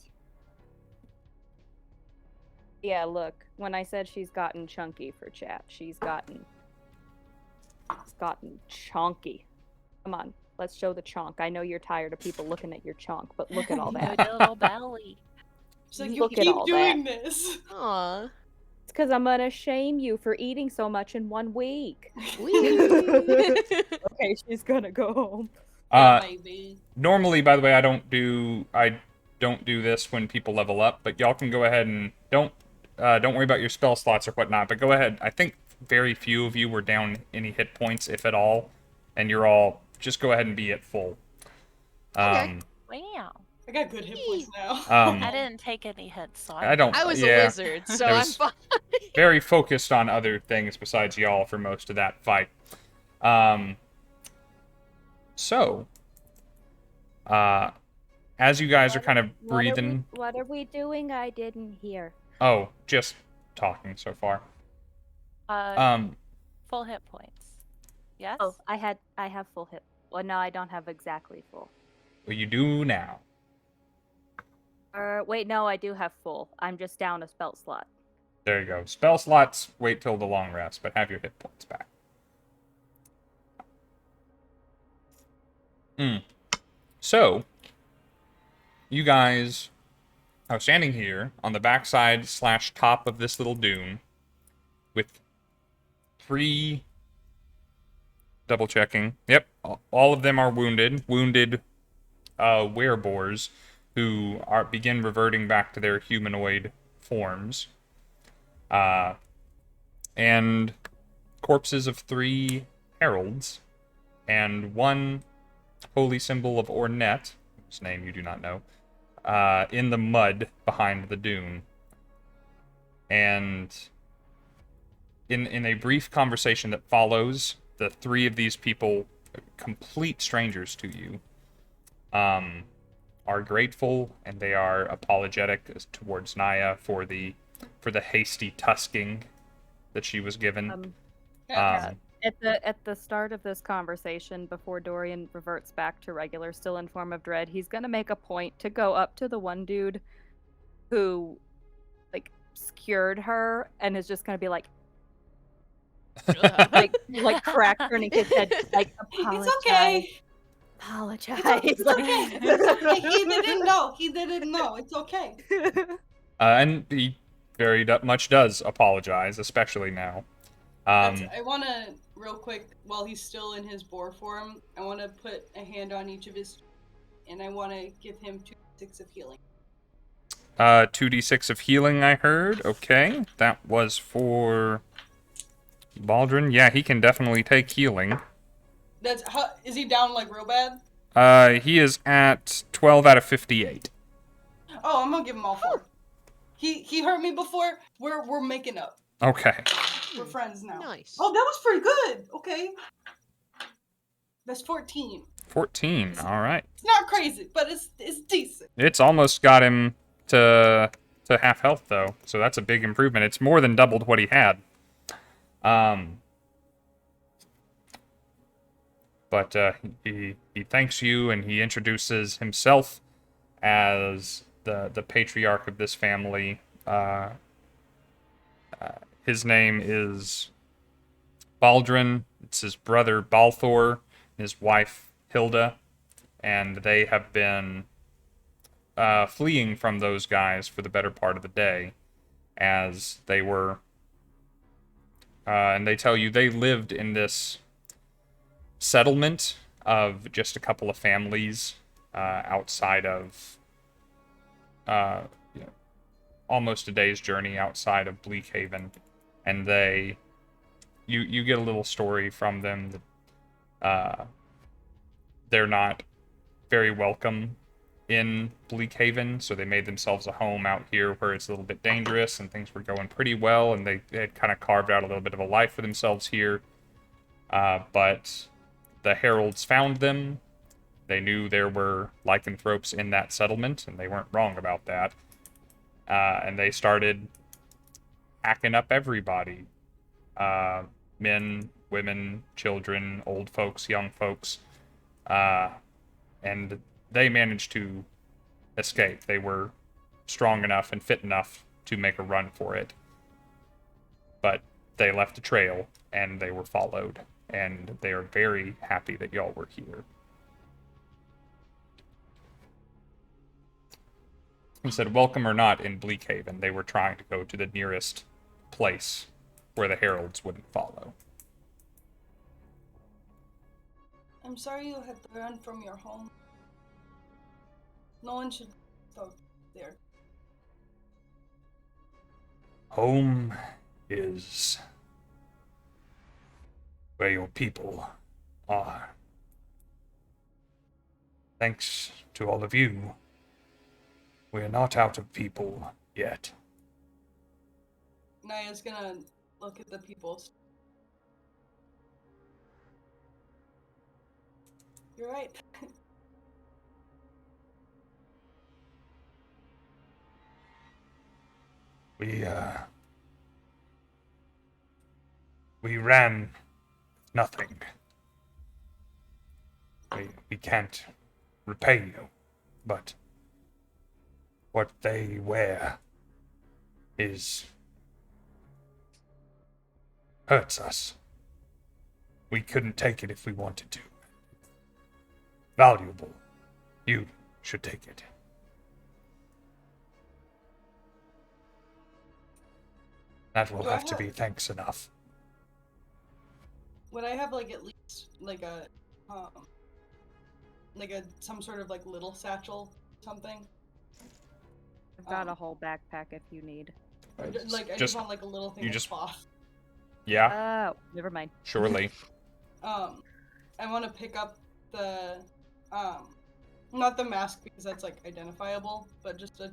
Yeah, look. When I said she's gotten chunky for chat, she's gotten chunky. Come on, let's show the chunk. I know you're tired of people looking at your chunk, but look at all that. Good little belly. She's like, you Look at keep all doing this. Aw. It's because I'm gonna shame you for eating so much in 1 week. Whee! Okay, she's gonna go home. Baby. Normally, by the way, I don't do this when people level up, but y'all can go ahead and don't worry about your spell slots or whatnot. But go ahead. I think very few of you were down any hit points, if at all, and you're all just go ahead and be at full. Okay. Wow. I got good hit points now. I didn't take any hits, so I don't. I was yeah, a wizard, so There I'm was- fine. very focused on other things besides y'all for most of that fight. So, as you guys are kind of breathing. What are we doing? I didn't hear. Oh, just talking so far. Full hit points. Yes? Oh, I have full hit. Well, no, I don't have exactly full. Well, you do now. Wait, no, I do have full. I'm just down a spell slot. There you go. Spell slots, wait till the long rest, but have your hit points back. So, you guys are standing here on the backside / top of this little dune with 3... Double checking. Yep, all of them are wounded. Wounded werebores who begin reverting back to their humanoid forms. And corpses of 3 heralds and 1 holy symbol of Ornette, whose name you do not know, in the mud behind the dune. And in a brief conversation that follows, the 3 of these people, complete strangers to you, are grateful and they are apologetic towards Naya for the hasty tusking that she was given. At the start of this conversation, before Dorian reverts back to regular, still in form of dread, he's gonna make a point to go up to the one dude who, like, skewered her, and is just gonna be like crack turning his head, like, apologize. It's okay. Apologize. It's okay. It's okay. He didn't know. He didn't know. It's okay. And he very much does apologize, especially now. I want to, real quick, while he's still in his boar form, I want to put a hand on each of his, and I want to give him 2d6 of healing. 2d6 of healing, I heard. Okay, that was for Baldrin. Yeah, he can definitely take healing. Is he down like real bad? He is at 12 out of 58. Oh, I'm gonna give him all 4. He hurt me before. We're making up. Okay. We're friends now. Nice. Oh, that was pretty good. Okay. That's 14. 14, alright. It's not crazy, but it's decent. It's almost got him to half health, though, so that's a big improvement. It's more than doubled what he had. But he thanks you, and he introduces himself as the patriarch of this family. His name is Baldrin. It's his brother Balthor, his wife Hilda, and they have been fleeing from those guys for the better part of the day, as they were. And they tell you they lived in this settlement of just a couple of families outside of you know, almost a day's journey outside of Bleakhaven, and you get a little story from them that they're not very welcome in Bleakhaven, so they made themselves a home out here where it's a little bit dangerous, and things were going pretty well, and they had kind of carved out a little bit of a life for themselves here. But the heralds found them. They knew there were lycanthropes in that settlement, and they weren't wrong about that. And they started hacking up everybody. Men, women, children, old folks, young folks. And they managed to escape. They were strong enough and fit enough to make a run for it. But they left a trail, and they were followed. And they are very happy that y'all were here. He said, welcome or not in Bleakhaven, they were trying to go to the nearest place where the heralds wouldn't follow. I'm sorry you had to run from your home. No one should go there. Home is where your people are. Thanks to all of you, we're not out of people yet. Naya's gonna look at the people. You're right. We ran nothing. We can't repay you, but what they wear hurts us. We couldn't take it if we wanted to. Valuable. You should take it. That will have to be thanks enough. Would I have like at least like a some sort of like little satchel something? I've got a whole backpack if you need. Like I just want like a little thing of cloth. Yeah. Oh, never mind. Surely. I want to pick up the not the mask because that's like identifiable, but just the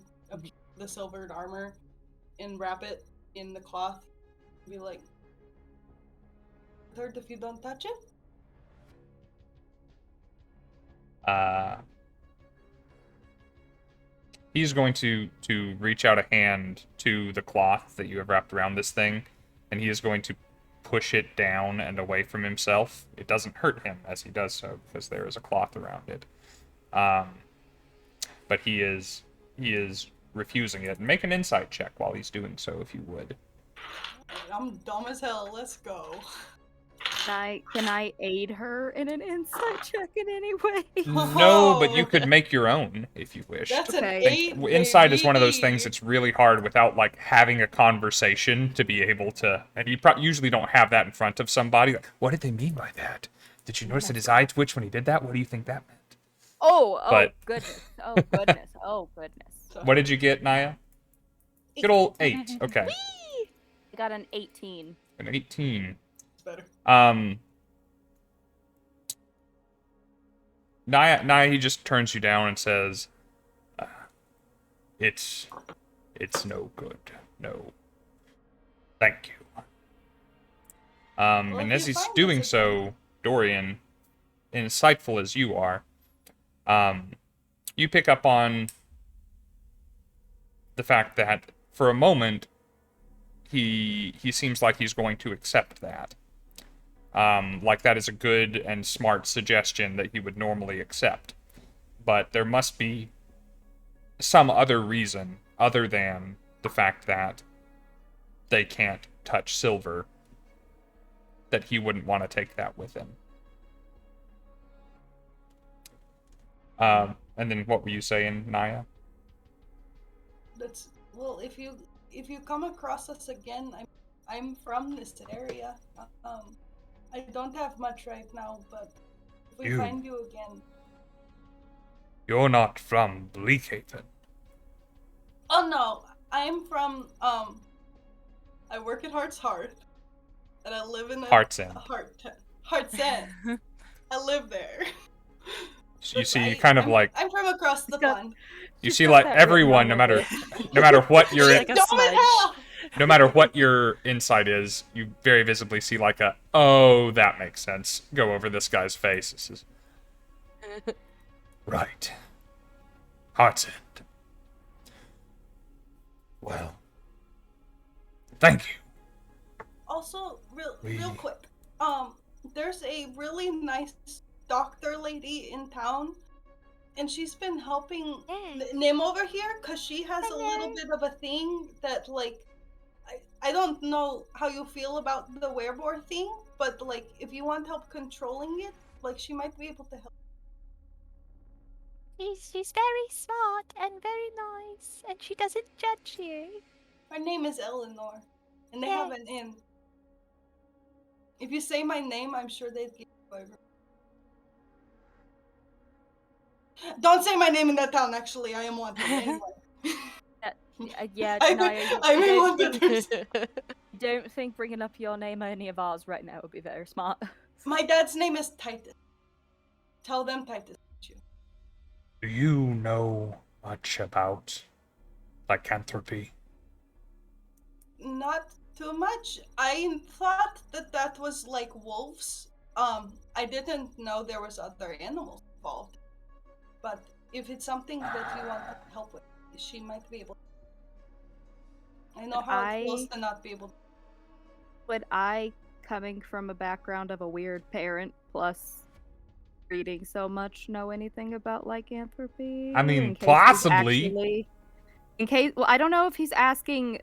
silvered armor and wrap it in the cloth. Be like, hurt if you don't touch it. He's going to reach out a hand to the cloth that you have wrapped around this thing, and he is going to push it down and away from himself. It doesn't hurt him as he does so, because there is a cloth around it. But he is refusing it. Make an insight check while he's doing so, if you would. I'm dumb as hell. Let's go. Can I aid her in an insight check in any way? No, but you could make your own if you wish. That's an Okay. 8. Insight is one of those baby. things that's really hard without like having a conversation to be able to. And you usually don't have that in front of somebody. Like, what did they mean by that? Did you notice that his eye twitched when he did that? What do you think that meant? Oh goodness. Oh goodness. Oh goodness. What did you get, Naya? Good old 8. Okay. I got an 18. An 18. It's better. Naya, he just turns you down and says, it's no good. No. Thank you. And as he's doing so, Dorian, insightful as you are, you pick up on the fact that for a moment, he seems like he's going to accept that. Like that is a good and smart suggestion that he would normally accept. But there must be some other reason other than the fact that they can't touch silver that he wouldn't want to take that with him. And then what were you saying, Naya? Well, if you come across us again, I'm from this area. I don't have much right now, but if we You- find you again. You're not from Bleakhaven. Oh no, I'm from I work at Heart's Heart, and I live in a Heart's End. Heart's End. I live there. So you But see, kind of like I'm from across the got- pond. you She's see, got like that written everyone, all no over matter it. what you're, Like a smudge. no matter what your insight is, you very visibly see like a, oh, that makes sense, go over this guy's face. This is Right. Heart's End. Well, thank you. Also, real We- quick, there's a really nice doctor lady in town, and she's been helping Nim over here because she has a little bit of a thing that, like, I don't know how you feel about the wereborn thing, but, like, if you want help controlling it, like, she might be able to help. She's very smart and very nice, and she doesn't judge you. Her name is Eleanor, and they have an inn. If you say my name, I'm sure they'd give you over. Don't say my name in that town, actually. I am wanted. Anyway. Yeah, I'm Naya, a you wanted person. don't think bringing up your name or any of ours right now would be very smart. My dad's name is Titus. Tell them Titus sent you. Do you know much about lycanthropy? Not too much. I thought that was like wolves. I didn't know there was other animals involved. But if it's something that you want help with, she might be able to. I know how it feels to not be able to. Would I, coming from a background of a weird parent plus reading so much, know anything about lycanthropy? I mean, In case he's possibly. actually- in case, well, I don't know if he's asking,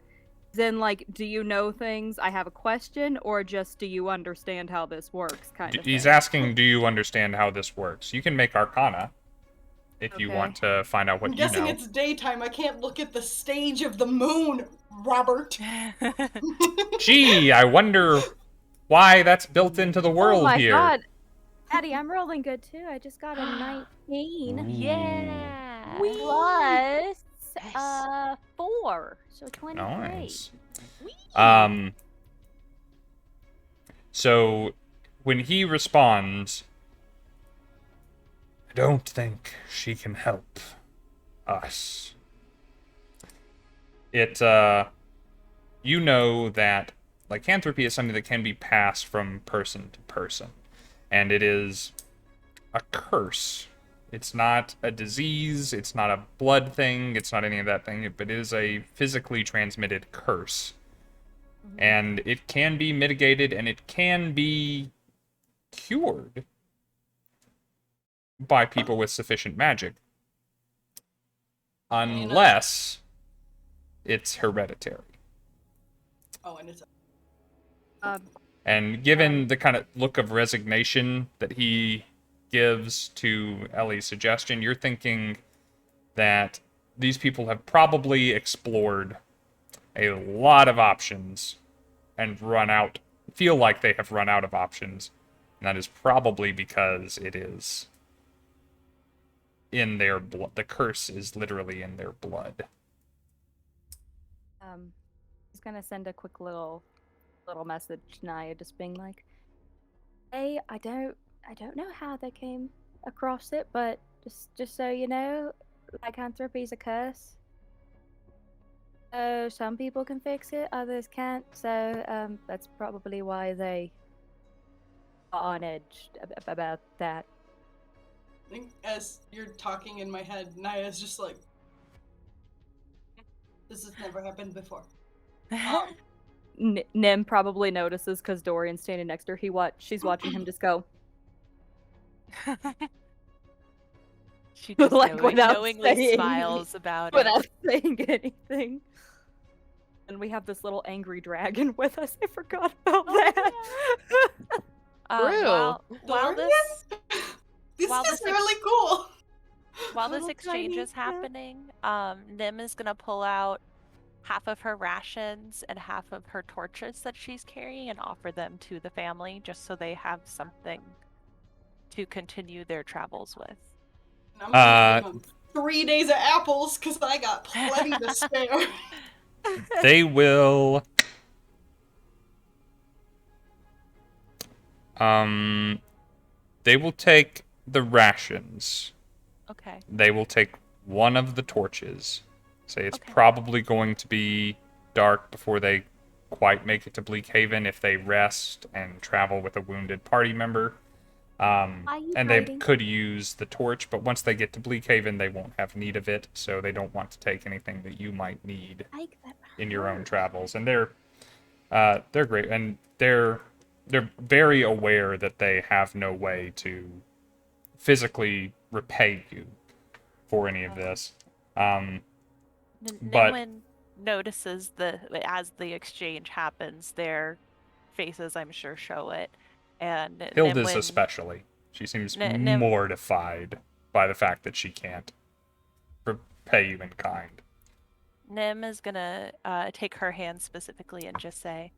then like, do you know things? I have a question, or just do you understand how this works? Kind of. He's thing. asking, do you understand how this works? You can make Arcana if you Okay. want to find out what I'm you guessing know. it's daytime. I can't look at the stage of the moon, Robert. Gee, I wonder why that's built into the world Oh my here. god, Addie, I'm rolling good too. I just got a 19. Yeah. Plus 4, so 23. Nice. Whee! So when he responds, I don't think she can help us. you know that lycanthropy is something that can be passed from person to person. And it is a curse. It's not a disease, it's not a blood thing, it's not any of that thing, but it is a physically transmitted curse. And it can be mitigated and it can be cured by people with sufficient magic. Unless it's hereditary. Oh, and it's And given the kind of look of resignation that he gives to Ellie's suggestion, you're thinking that these people have probably explored a lot of options and feel like they have run out of options. And that is probably because it is in their blood. The curse is literally in their blood. He's gonna send a quick little message to Naya, just being like, "Hey, I don't know how they came across it, but just so you know, lycanthropy is a curse. So some people can fix it, others can't. So that's probably why they are on edge about that." I think as you're talking in my head, Naya's just like, this has never happened before. Nim probably notices because Dorian's standing next to her. She's watching him just go. She just Like, without knowingly saying- smiles about it. Without saying anything. And we have this little angry dragon with us. I forgot about that. While Dorian? this This While is this really cool. while this Little exchange tiny is happening, Nim is gonna pull out half of her rations and half of her torches that she's carrying and offer them to the family just so they have something to continue their travels with. I'm gonna give them 3 days of apples because I got plenty to spare. They will. They will take the rations. Okay. They will take one of the torches. Say it's Okay. probably going to be dark before they quite make it to Bleakhaven if they rest and travel with a wounded party member. And they could use the torch, but once they get to Bleakhaven, they won't have need of it, so they don't want to take anything that you might need in your own travels. And they're great, and they're very aware that they have no way to physically repay you for any of this. But Nimwyn notices as the exchange happens, their faces, I'm sure, show it. And Hilda's Nimwyn, especially. She seems Nim- mortified by the fact that she can't repay you in kind. Nim is gonna take her hand specifically and just say,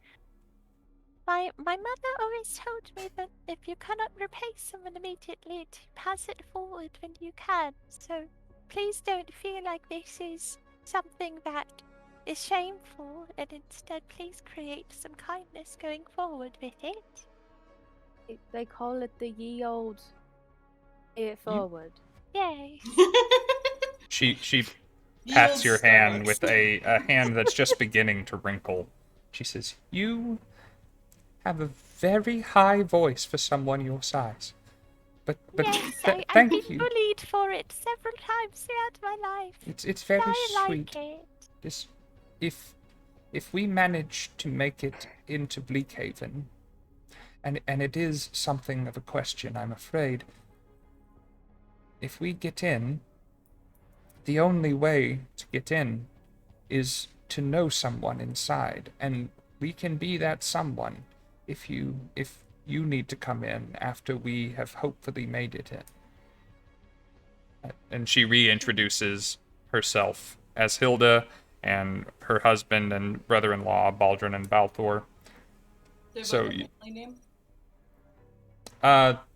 My mother always told me that if you cannot repay someone immediately, to pass it forward when you can. So please don't feel like this is something that is shameful, and instead please create some kindness going forward with it. They call it the ye old pay it forward. Yay. She pats your hand Starbucks. with a hand that's just beginning to wrinkle. She says, "You have a very high voice for someone your size. But Yes, I've thank been you. bullied for it several times throughout my life. It's very I sweet. like it. This, if we manage to make it into Bleakhaven, and it is something of a question, I'm afraid. If we get in, the only way to get in is to know someone inside, and we can be that someone if you need to come in after we have hopefully made it in." And she reintroduces herself as Hilda and her husband and brother-in-law, Baldrin and Balthor. Do they So have a family name?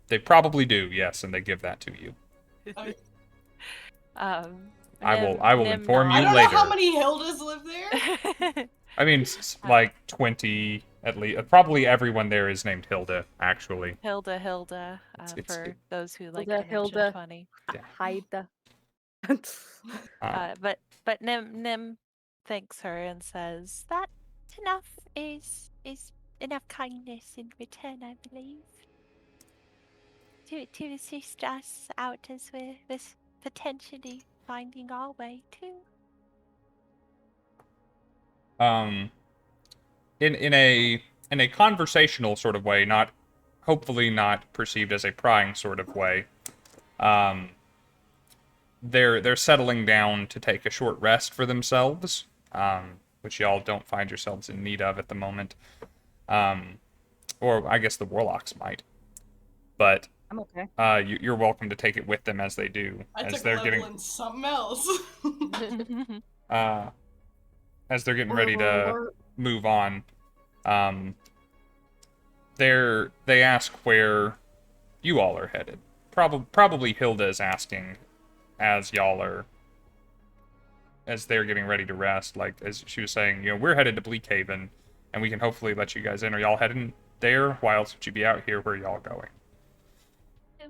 They probably do, yes, and they give that to you. Okay. I will Nim inform I you don't later. know how many Hildas live there. I mean, like 20 at least. Probably everyone there is named Hilda, actually. Hilda, It's- for those who like Hilda, to mention Hilda. 20. Yeah. Hide the. But Nim thanks her and says that enough is enough kindness in return, I believe, to assist us out as we're potentially finding our way too. In a conversational sort of way, hopefully not perceived as a prying sort of way. They're settling down to take a short rest for themselves, which y'all don't find yourselves in need of at the moment. Or I guess the warlocks might. But I'm okay. you're welcome to take it with them as they do, I as took a they're level getting in something else. as they're getting ready to move on. They ask where you all are headed. Probably Hilda is asking as they're getting ready to rest, like as she was saying, we're headed to Bleakhaven, and we can hopefully let you guys in. Are y'all heading there? Why else would you be out here? Where are y'all going?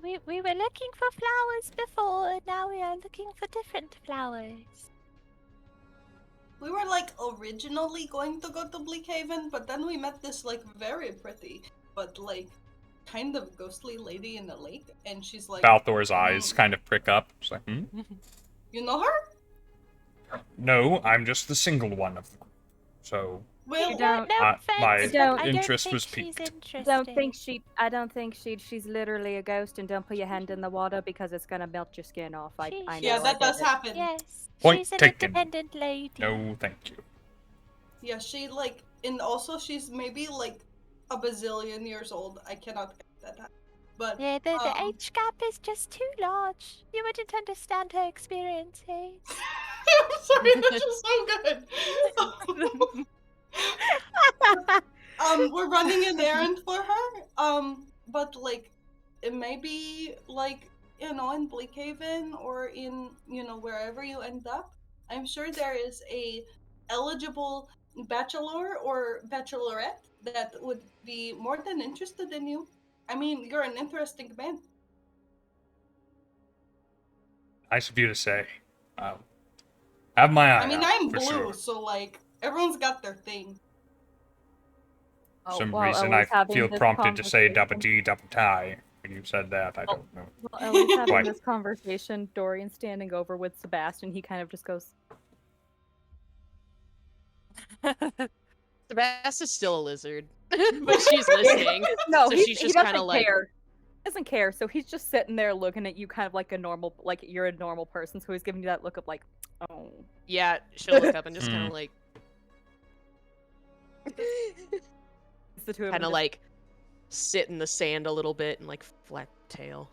We were looking for flowers before, and now we are looking for different flowers. We were originally going to go to Bleakhaven, but then we met this very pretty, but kind of ghostly lady in the lake, and she's like, Balthor's eyes kind of prick up. She's like, You know her? No, I'm just the single one of them. So Well, my don't interest was piqued. I don't think she's literally a ghost, and don't put your hand in the water because it's gonna melt your skin off. I know. yeah, that does happen. Yes, Point she's an taken. independent lady. No, thank you. Yeah, she and also she's maybe a bazillion years old. I cannot get that. But Yeah, the age gap is just too large. You wouldn't understand her experiences. I'm sorry, that's just so good. We're running an errand for her. But like, it may be like, in Bleakhaven or in, wherever you end up. I'm sure there is a eligible bachelor or bachelorette that would be more than interested in you. I mean, you're an interesting man. Nice of you to say. Have my eye I mean, out, I'm for blue, sure. so like, everyone's got their thing. For Oh, some while reason, Ellie's I having feel this prompted to say double conversation- D, double tie. When you said that, I Oh. don't know. While Ellie's having Right. this conversation, Dorian's standing over with Sebastian. He kind of just goes, Sabbast is still a lizard, but she's listening. no, So he she's just doesn't kinda like- care. He doesn't care. So he's just sitting there looking at you, kind of like a normal, like you're a normal person. So he's giving you that look of like, oh. Yeah, she'll look up and just kind of like, It's the two of kind them of like sit in the sand a little bit and like flat tail.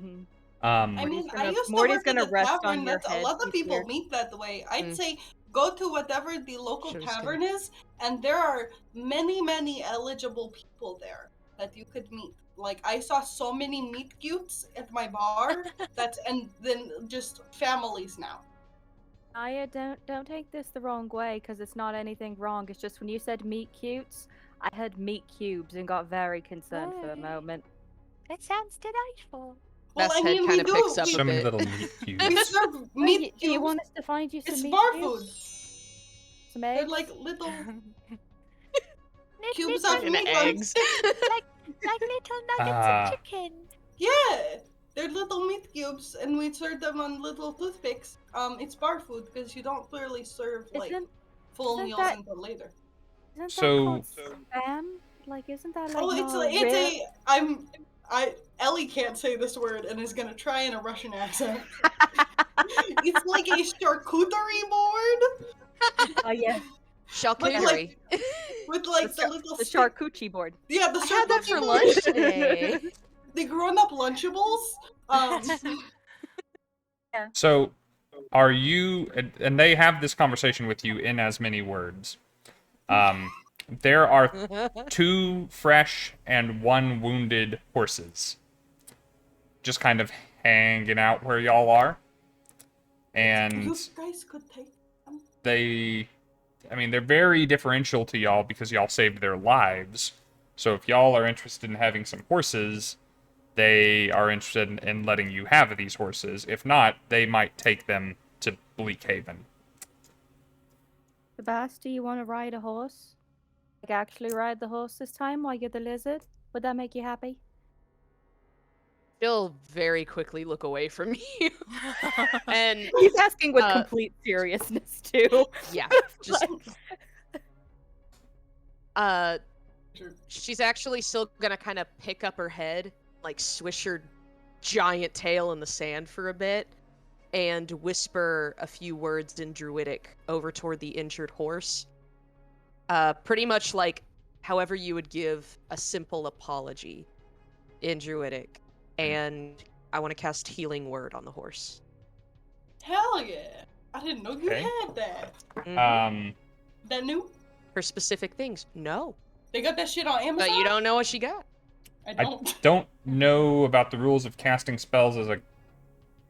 Mhm. I Morty's mean, I gonna- used to Morty's work gonna at a rest on tavern. your That's a head, lot of he's people weird. meet that way. I'd Mm. say go to whatever the local Sure, just tavern is, and there are many, many eligible people there that you could meet. Like, I saw so many meet cutes at my bar. And then just families now. Aya, don't take this the wrong way, because it's not anything wrong. It's just when you said meat cutes, I had meat cubes and got very concerned for a Hey. moment. It sounds delightful. Well, Best I head mean, we kind of do. picks up We, a Some bit. little meat we cubes. serve Do meat you cubes. want us to find you some It's meat bar cubes? food. Some They're eggs? like little Nit- cubes nit- of And meat. eggs. like little nuggets Ah. of chicken. Yeah, they're little meat cubes, and we serve them on little toothpicks. It's bar food because you don't clearly serve like Isn't full isn't meals that- until later. isn't So- that called spam? Like, isn't that like Oh, it's not a Ellie can't say this word and is gonna try in a Russian accent. It's like a charcuterie board Oh yeah, Charcuterie. with like the, the little the stick- charcuterie board. Yeah, the I had that charcuterie for board. lunch today. The grown-up Lunchables. So, are you? And they have this conversation with you in as many words. There are 2 fresh and 1 wounded horses, just kind of hanging out where y'all are, and You guys could take them. they're very differential to y'all because y'all saved their lives. So if y'all are interested in having some horses, they are interested in letting you have these horses. If not, they might take them to Bleakhaven. Sebastian, do you want to ride a horse? Like actually ride the horse this time while you're the lizard? Would that make you happy? She'll very quickly look away from you. And He's asking with Uh, complete seriousness too. yeah, just she's actually still gonna kind of pick up her head, like swish her giant tail in the sand for a bit, and whisper a few words in Druidic over toward the injured horse. Pretty much like however you would give a simple apology in Druidic. And I want to cast Healing Word on the horse. Hell yeah! I didn't know you Okay. had that. Mhm. That new? For specific things, no. They got that shit on Amazon. But you don't know what she got. I I don't. don't know about the rules of casting spells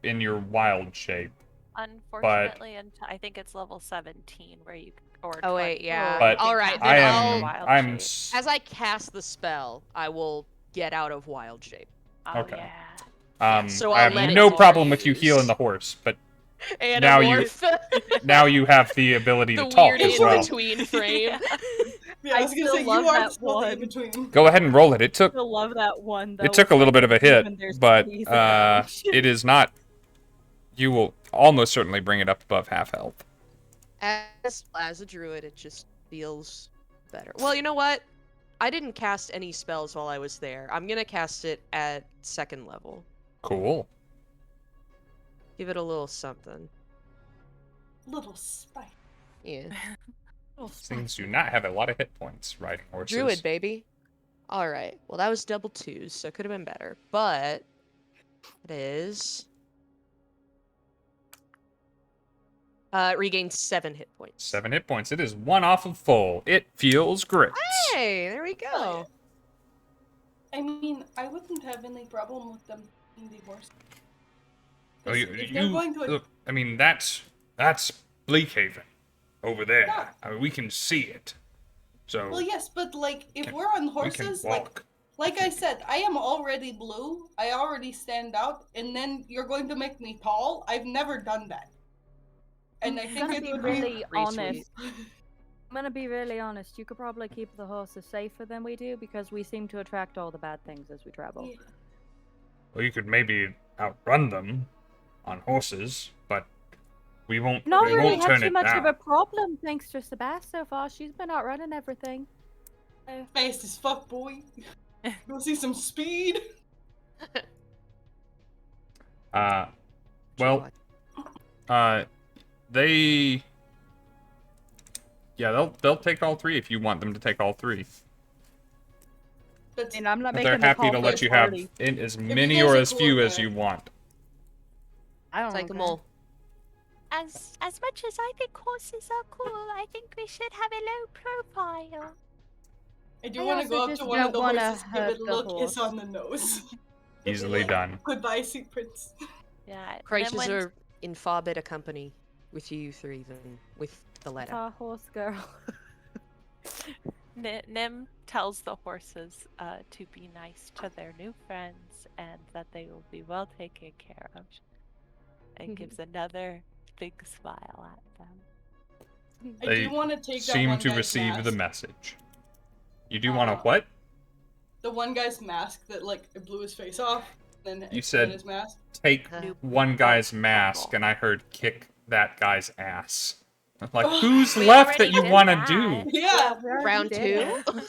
in your wild shape. Unfortunately, I think it's level 17 where you or Oh, wait, 20, yeah. But All right, cast then I it in am wild I'm shape. s- As I cast the spell, I will get out of wild shape. Oh, okay. yeah. so I I'll let have it no be problem with you used. healing the horse, but And Now you- Anamorph, now you have the ability the to talk weird as well. in-between frame. Yeah, I was gonna still say you love are that still the one. in between. Go ahead and roll it. I still love that one though. It took a It's little like bit of a even hit, there's but trees around. it is not. You will almost certainly bring it up above half health. As a druid, it just feels better. Well, you know what? I didn't cast any spells while I was there. I'm gonna cast it at 2nd level. Cool. Give it a little something. Little spike. Yeah. Things do not have a lot of hit points riding horses. Druid, baby. All right. Well, that was double 2s, so it could have been better. But it is Regain 7 hit points. 7 hit points. It is 1 off of full. It feels great. Hey, there we go. I mean, I wouldn't have any problem with them being the horse. Oh, If they're going to look, I mean, that's Bleakhaven over there. Yeah. I mean, we can see it. So well, yes, but like if we're on we can horses, walk. like I said, I am already blue. I already stand out, and then you're going to make me tall. I've never done that, and I I'm think gonna it be would really be honest. I'm gonna be really honest. You could probably keep the horses safer than we do because we seem to attract all the bad things as we travel. Yeah. Well, you could maybe outrun them on horses, but we won't. Not we really won't had turn too it much down. of a problem thanks to Sabbast so far. She's been outrunning everything. Fast as fuck, boy. Go see some speed. Well, they. Yeah, they'll take all 3 if you want them to take all 3. That's, I'm not But making they're the happy call to for let the you have party. in as you many guys or are as cool few with as that. you want. I don't Take them care. all. As much as I think horses are cool, I think we should have a low profile. I do I want to also go up just to one of don't the wanna horses, give hurt it a the little kiss horse. on the nose. Easily Like, done. Goodbye, sweet prince. Yeah. Criches Nimwyn- are in far better company with you 3 than with the letter. Our horse girl. Nim tells the horses to be nice to their new friends and that they will be well taken care of. And gives another big smile at them. I They do want to take that Seem one to guy's receive mask. the message. You do want to what? The one guy's mask that like it blew his face off. Then You expanded said- his mask. Take Uh, one guy's mask, and I heard kick that guy's ass. I'm like, Oh, who's we left already that you did want to that. do? Yeah. we already Round did 2? it.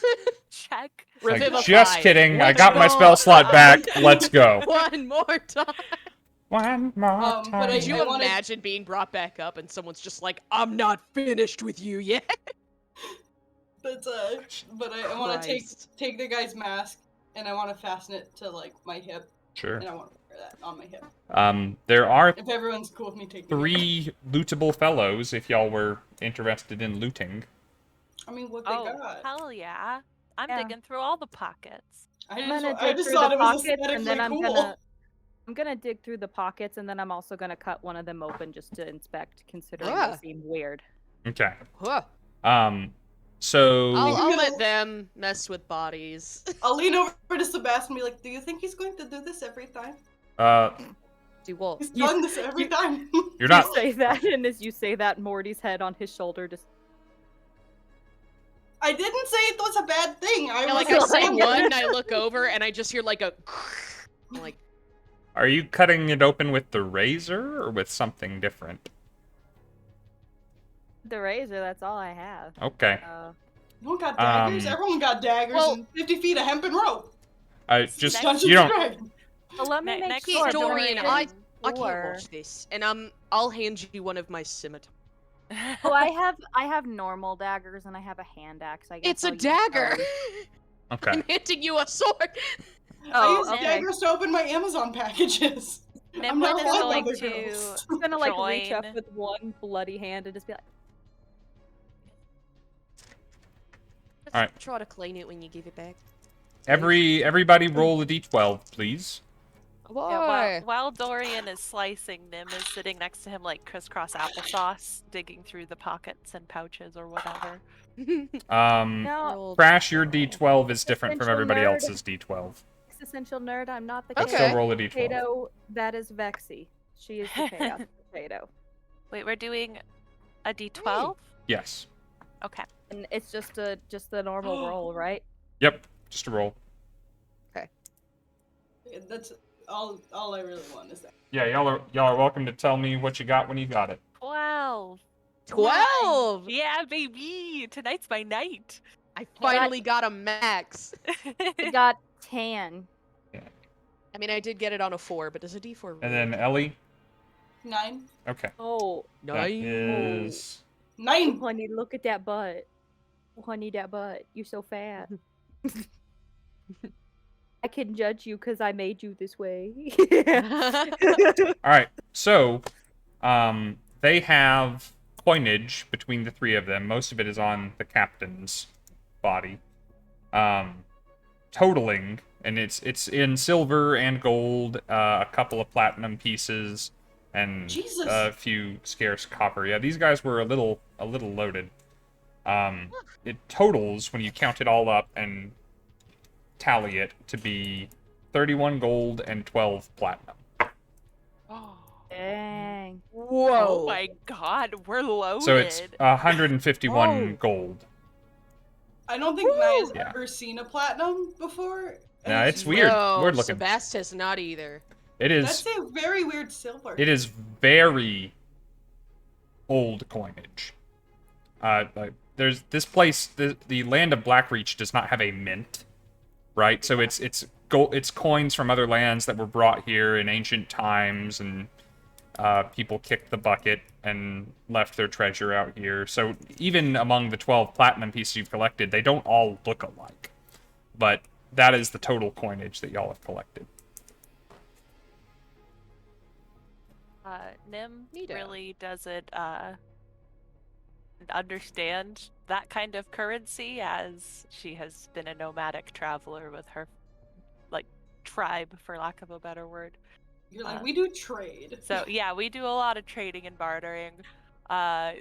Check. Like, Revivify. just kidding. I Once got my more. spell slot back. Let's go. One more time. One more time. but Could you I wanna- imagine being brought back up and someone's just like, I'm not finished with you yet? But I want to Christ. take the guy's mask and I want to fasten it to like my hip Sure. and I want to wear that on my hip. There are If everyone's cool with me taking it. 3 lootable fellows if y'all were interested in looting. I mean, what they Oh, got. hell yeah. I'm Yeah. digging through all the pockets. I I'm just, gonna I dig just through thought the it was pockets and then aesthetically cool. I'm gonna dig through the pockets and then I'm also gonna cut one of them open just to inspect, considering Ah. they seem weird. Okay. Huh. So I'll let them mess with bodies. I'll lean over to Sebastian and be like, do you think he's going to do this every time? Do what? He's done this every time. you're not You say that, and as you say that, Morty's head on his shoulder just. I didn't say it was a bad thing. I Yeah, was like I say saying one, and I look over, and I just hear like a. I'm like, Are you cutting it open with the razor or with something different? The razor, that's all I have. Okay. No one got daggers. Everyone got daggers well- and 50 feet of hempen rope. Just Dungeons you don't. and Dragons. Well, let me Ne- make next sure. Dorian, Dorian, I can't or- watch this, and I'll hand you one of my scimitars. Oh, I have normal daggers and I have a hand axe. I guess It's a I'll use dagger. those. Okay. I'm handing you a sword. I Oh, use okay. daggers to open my Amazon packages. I'm not Nimwyn is like going other to girls. I'm gonna like reach up join. with one bloody hand and just be like, Just Alright. try to clean it when you give it back. Everybody roll a d12, please. Why? Yeah, while Dorian is slicing, Nim is sitting next to him like crisscross applesauce, digging through the pockets and pouches or whatever. no, Roll- Crash, your d12 is different from Essential everybody nerd. else's d12. existential nerd. I'm not the But Okay. still roll a d12. potato. That is Vexy. She is the chaos potato, Wait, we're doing a d12? Yes. Okay. and it's just the normal roll, right? Yep. Just a roll. That's all I really want is that. Yeah, y'all are welcome to tell me what you got when you got it. 12. 12! Yeah, baby. Tonight's my night. I finally got a max. I got tan. I mean, I did get it on a 4, but does a D4 really? And then Ellie. 9. Okay. Oh, That Nice. is 9. honey, look at that butt. Honey, that butt. You so fat. I can judge you because I made you this way. all right. So, they have coinage between the three of them. Most of it is on the captain's body. Totaling, and it's in silver and gold, a couple of platinum pieces, and Jesus. a few scarce copper. Yeah, these guys were a little loaded. It totals, when you count it all up and tally it, to be 31 gold and 12 platinum. Dang. Whoa. Oh my god, we're loaded. So it's 151 gold. I don't think Naya's Yeah. ever seen a platinum before. Yeah, and it's weird. No, Weird looking. Sabbast has not either. It That's is. a very weird silver. It is very old coinage. Like, there's this place. The land of Blackreach does not have a mint, right? So it's gold. It's coins from other lands that were brought here in ancient times, and people kicked the bucket and left their treasure out here. So even among the 12 platinum pieces you've collected, they don't all look alike. But that is the total coinage that y'all have collected. Nim Neato. really doesn't understand that kind of currency, as she has been a nomadic traveler with her, like, tribe, for lack of a better word. You're like, we do trade. So yeah, we do a lot of trading and bartering.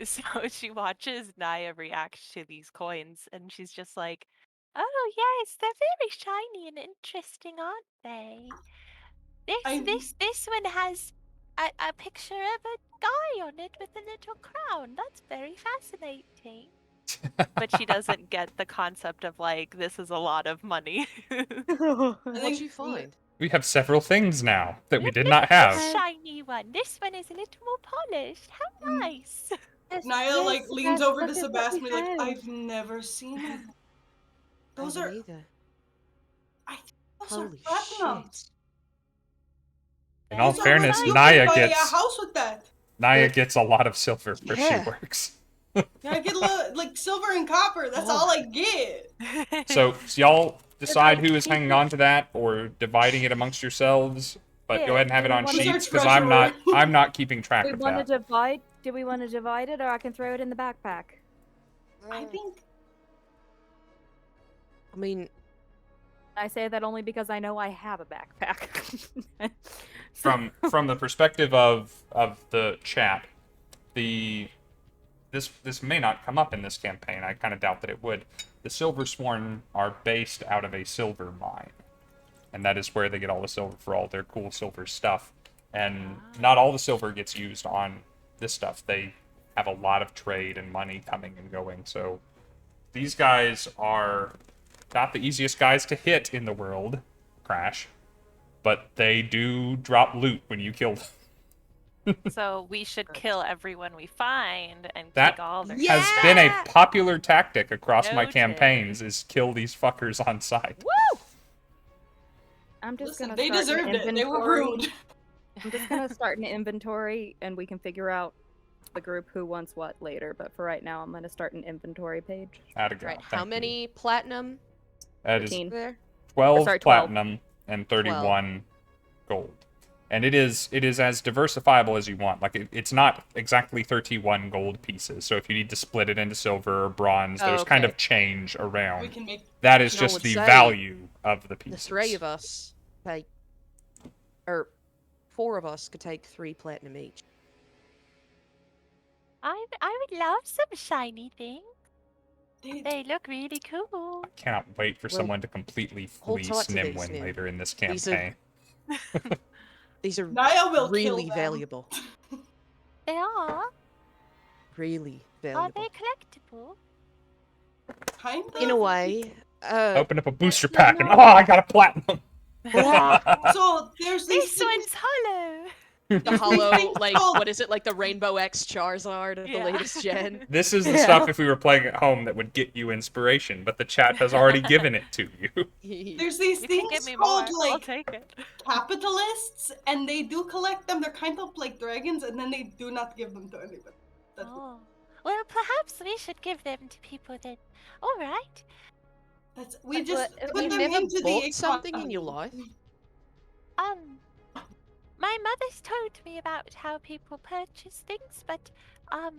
So she watches Naya react to these coins, and she's just like, "Oh yes, they're very shiny and interesting, aren't they? This one has a picture of a guy on it with a little crown. That's very fascinating." But she doesn't get the concept of, like, this is a lot of money. What'd you find? We have several things now that we Look did at not this have. shiny one. This one is a little more polished. How nice. Naya like leans over to look at what Sabbast and we be like, found. I've never seen that. Those are Either. those Holy are platinum. shit. In all Those are fairness, what you Naya can buy a gets house with that. Naya gets a lot of silver where Yeah. she works. Yeah, I get a little, like silver and copper. That's all I get. So y'all decide who is hanging on to that or dividing it amongst yourselves. But go Yeah, ahead and have it do we on wanna- sheets Search because I'm not treasurer. I'm not keeping track we of want to that. divide. Do we want to divide it, or I can throw it in the backpack? I think I mean, I say that only because I know I have a backpack. From the perspective of the chat, this may not come up in this campaign. I kind of doubt that it would. The Silversworn are based out of a silver mine, and that is where they get all the silver for all their cool silver stuff. And not all the silver gets used on this stuff. They have a lot of trade and money coming and going. So these guys are not the easiest guys to hit in the world, Crash, but they do drop loot when you kill them. So we should kill everyone we find and That take all their has stuff. been a popular tactic across my Noted. campaigns, is kill these fuckers on sight. Woo! I'm just listen, gonna. they start an deserved it. They were inventory. rude. I'm just gonna start an inventory, and we can figure out the group who wants what later. But for right now, I'm gonna start an inventory page. Atta girl, right, thank how you. many platinum That is 13. there? 12 sorry, 12. platinum and 31 gold. And it is as diversifiable as you want. Like, it's not exactly 31 gold pieces. So if you need to split it into silver or bronze, there's kind okay. of change We around. can make That is No just one the say value of the The pieces. three of us take, or 4 of us could take 3 platinum each. I would love some shiny things. they, They look really cool. I cannot wait for Well, someone to completely hold fleece tight to these, Nimwyn Nim. later in this These are- campaign. These are Naya will really kill them. valuable. They are. Really Are valuable. they collectible? Kind of. In a way, Open up a booster pack and, oh, I got a platinum! So there's these This one's hollow. the hollow, things like, called- what is it, like the Rainbow X Charizard of Yeah. the latest gen? This is the stuff if we were playing at home that would get you inspiration, but the chat has already given it to you. There's these You can things give me more. called I'll like take it. capitalists, and they do collect them. They're kind of like dragons, and then they do not give them to anybody. That's Oh. Well, perhaps we should give them to people then. All right. we just But put You've them never into bought the something in your economy. life? My my mother's told me about how people purchase things, but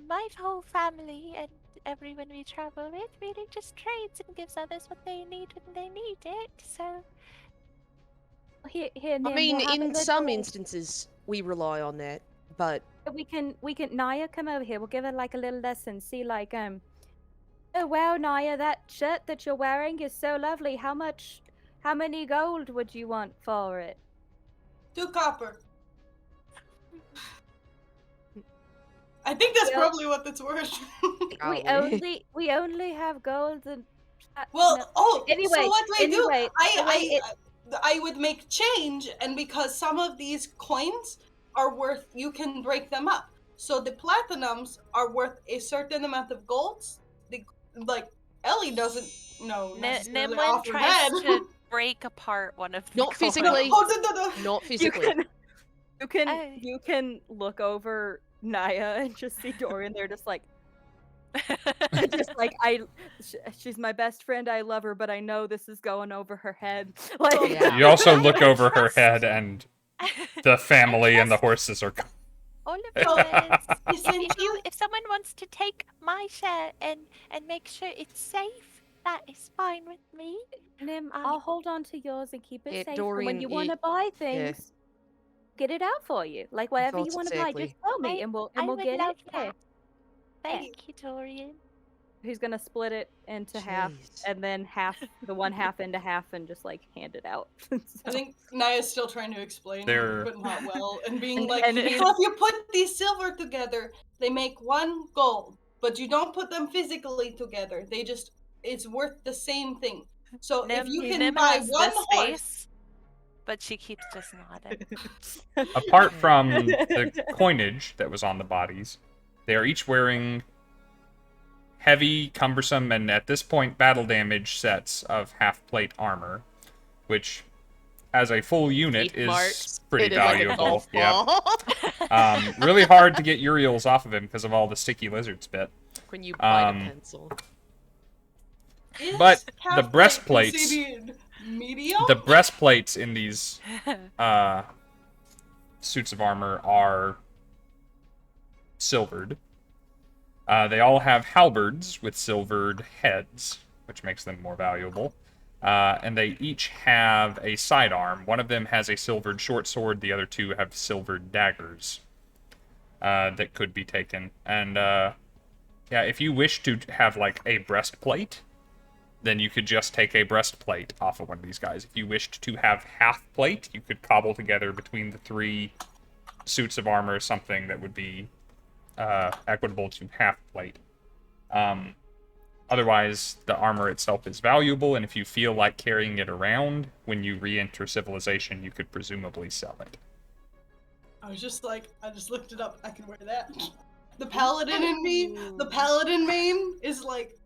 my whole family and everyone we travel with really just trades and gives others what they need when they need it. So Here, I Nim, mean, we'll have a in some little- instances, we rely on that, but we can Naya, come over here. We'll give her like a little lesson. See, like, oh wow, Naya, that shirt that you're wearing is so lovely. How many gold would you want for it? 2 copper. I think that's Well- probably what it's worth. We only have gold and Well, platinum. oh, Anyway, so what do I do? anyway, I would make change, and because some of these coins are worth, you can break them up. So the platinums are worth a certain amount of golds. Like Ellie doesn't know necessarily Nimwyn off her tries head. to break apart one of the Not coins. physically. Oh, no. not physically. You can look over Naya and just see Dorian there, just like she's my best friend. I love her, but I know this is going over her head. Like, Yeah. You also look over her head, and the family and the horses are. All of yours. Essentially, If someone wants to take my share and make sure it's safe, that is fine with me. Nim, I'll hold on to yours and keep it Yeah, safe. And Dorian, when you want to buy things, get it out for you. Like whatever you thought want to buy, exactly. just tell me, and we'll I would get love it. Yeah. that. Thank you, Dorian. He's gonna split it into half, Jeez. and then the one half into half, and just like hand it out. I think Naya's still trying to explain, They're- but not well, and being And- like, and so it- if you put these silver together, they make 1 gold, but you don't put them physically together. It's worth the same thing. So if you can Nim buy has 1 this horse, face, but she keeps just nodding. Apart from the coinage that was on the bodies, they are each wearing heavy, cumbersome, and at this point battle damage sets of half-plate armor, which, as a full unit, Teeth is marks, pretty fitted like a valuable. golf Yep. ball. Really hard to get Uriel's off of him because of all the sticky lizards bit. When you bite Um, a pencil. is But the half-plate breastplates- considered medium? The breastplates in these suits of armor are silvered. They all have halberds with silvered heads, which makes them more valuable. And they each have a sidearm. One of them has a silvered short sword. The other 2 have silvered daggers that could be taken. And yeah, if you wish to have like a breastplate, then you could just take a breastplate off of one of these guys. If you wished to have half plate, you could cobble together between the 3 suits of armor something that would be equitable to half plate. Otherwise, the armor itself is valuable, and if you feel like carrying it around when you re-enter civilization, you could presumably sell it. I was just like, I just looked it up. I can wear that. The paladin in me, the paladin main is like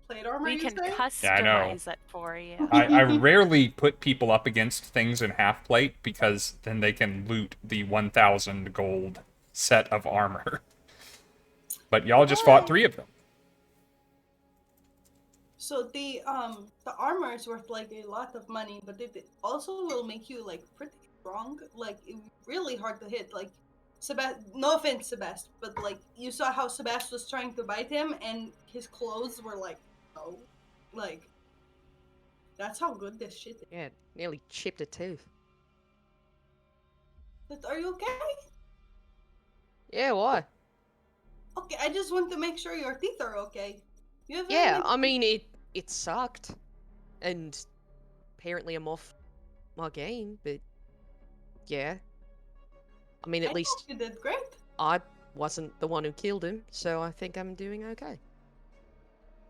plate armor. We you can say? Yeah, I know. customize it for you. I rarely put people up against things in half plate because then they can loot the 1,000 gold set of armor. But y'all just fought 3 of them. So the armor is worth like a lot of money, but it also will make you like pretty strong. Like it's really hard to hit. Like no offense, Sabbast, but like you saw how Sabbast was trying to bite him, and his clothes were like, oh, like that's how good this shit is. Yeah, nearly chipped a tooth. But are you okay? Yeah, why? Okay, I just want to make sure your teeth are okay. You have Yeah, any- I mean, it sucked. And apparently I'm off my game, but yeah. I mean, I at least thought you did great. I wasn't the one who killed him, so I think I'm doing okay.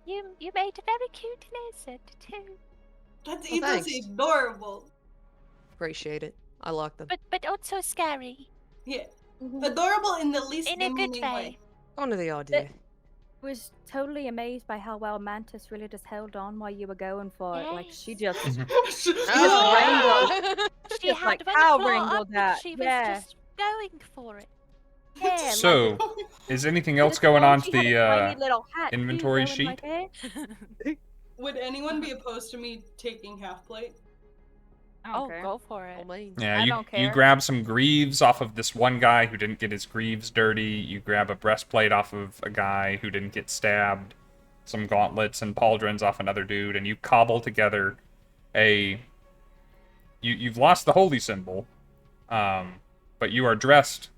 You made a very cute lizard too. That's Oh, that's thanks. adorable. Appreciate it. I like them. But also scary. Yeah, adorable in the least In a good demeaning way. On to the idea. Was totally amazed by how well Mantis really just held on while you were going for it. Like she Yes. just Ah! She Just had like one power claw wrangled up, and that, she was yeah. just going for it. yeah. So, is anything else Just going thought on she to had a the tiny little hat, too, inventory going sheet? like that. Would anyone be opposed to me taking half plate? I don't Oh, care. go for it. Oh, man. Yeah, I you don't you care. grab some greaves off of this one guy who didn't get his greaves dirty. You grab a breastplate off of a guy who didn't get stabbed. Some gauntlets and pauldrons off another dude, and you cobble together a. You've lost the holy symbol, but you are dressed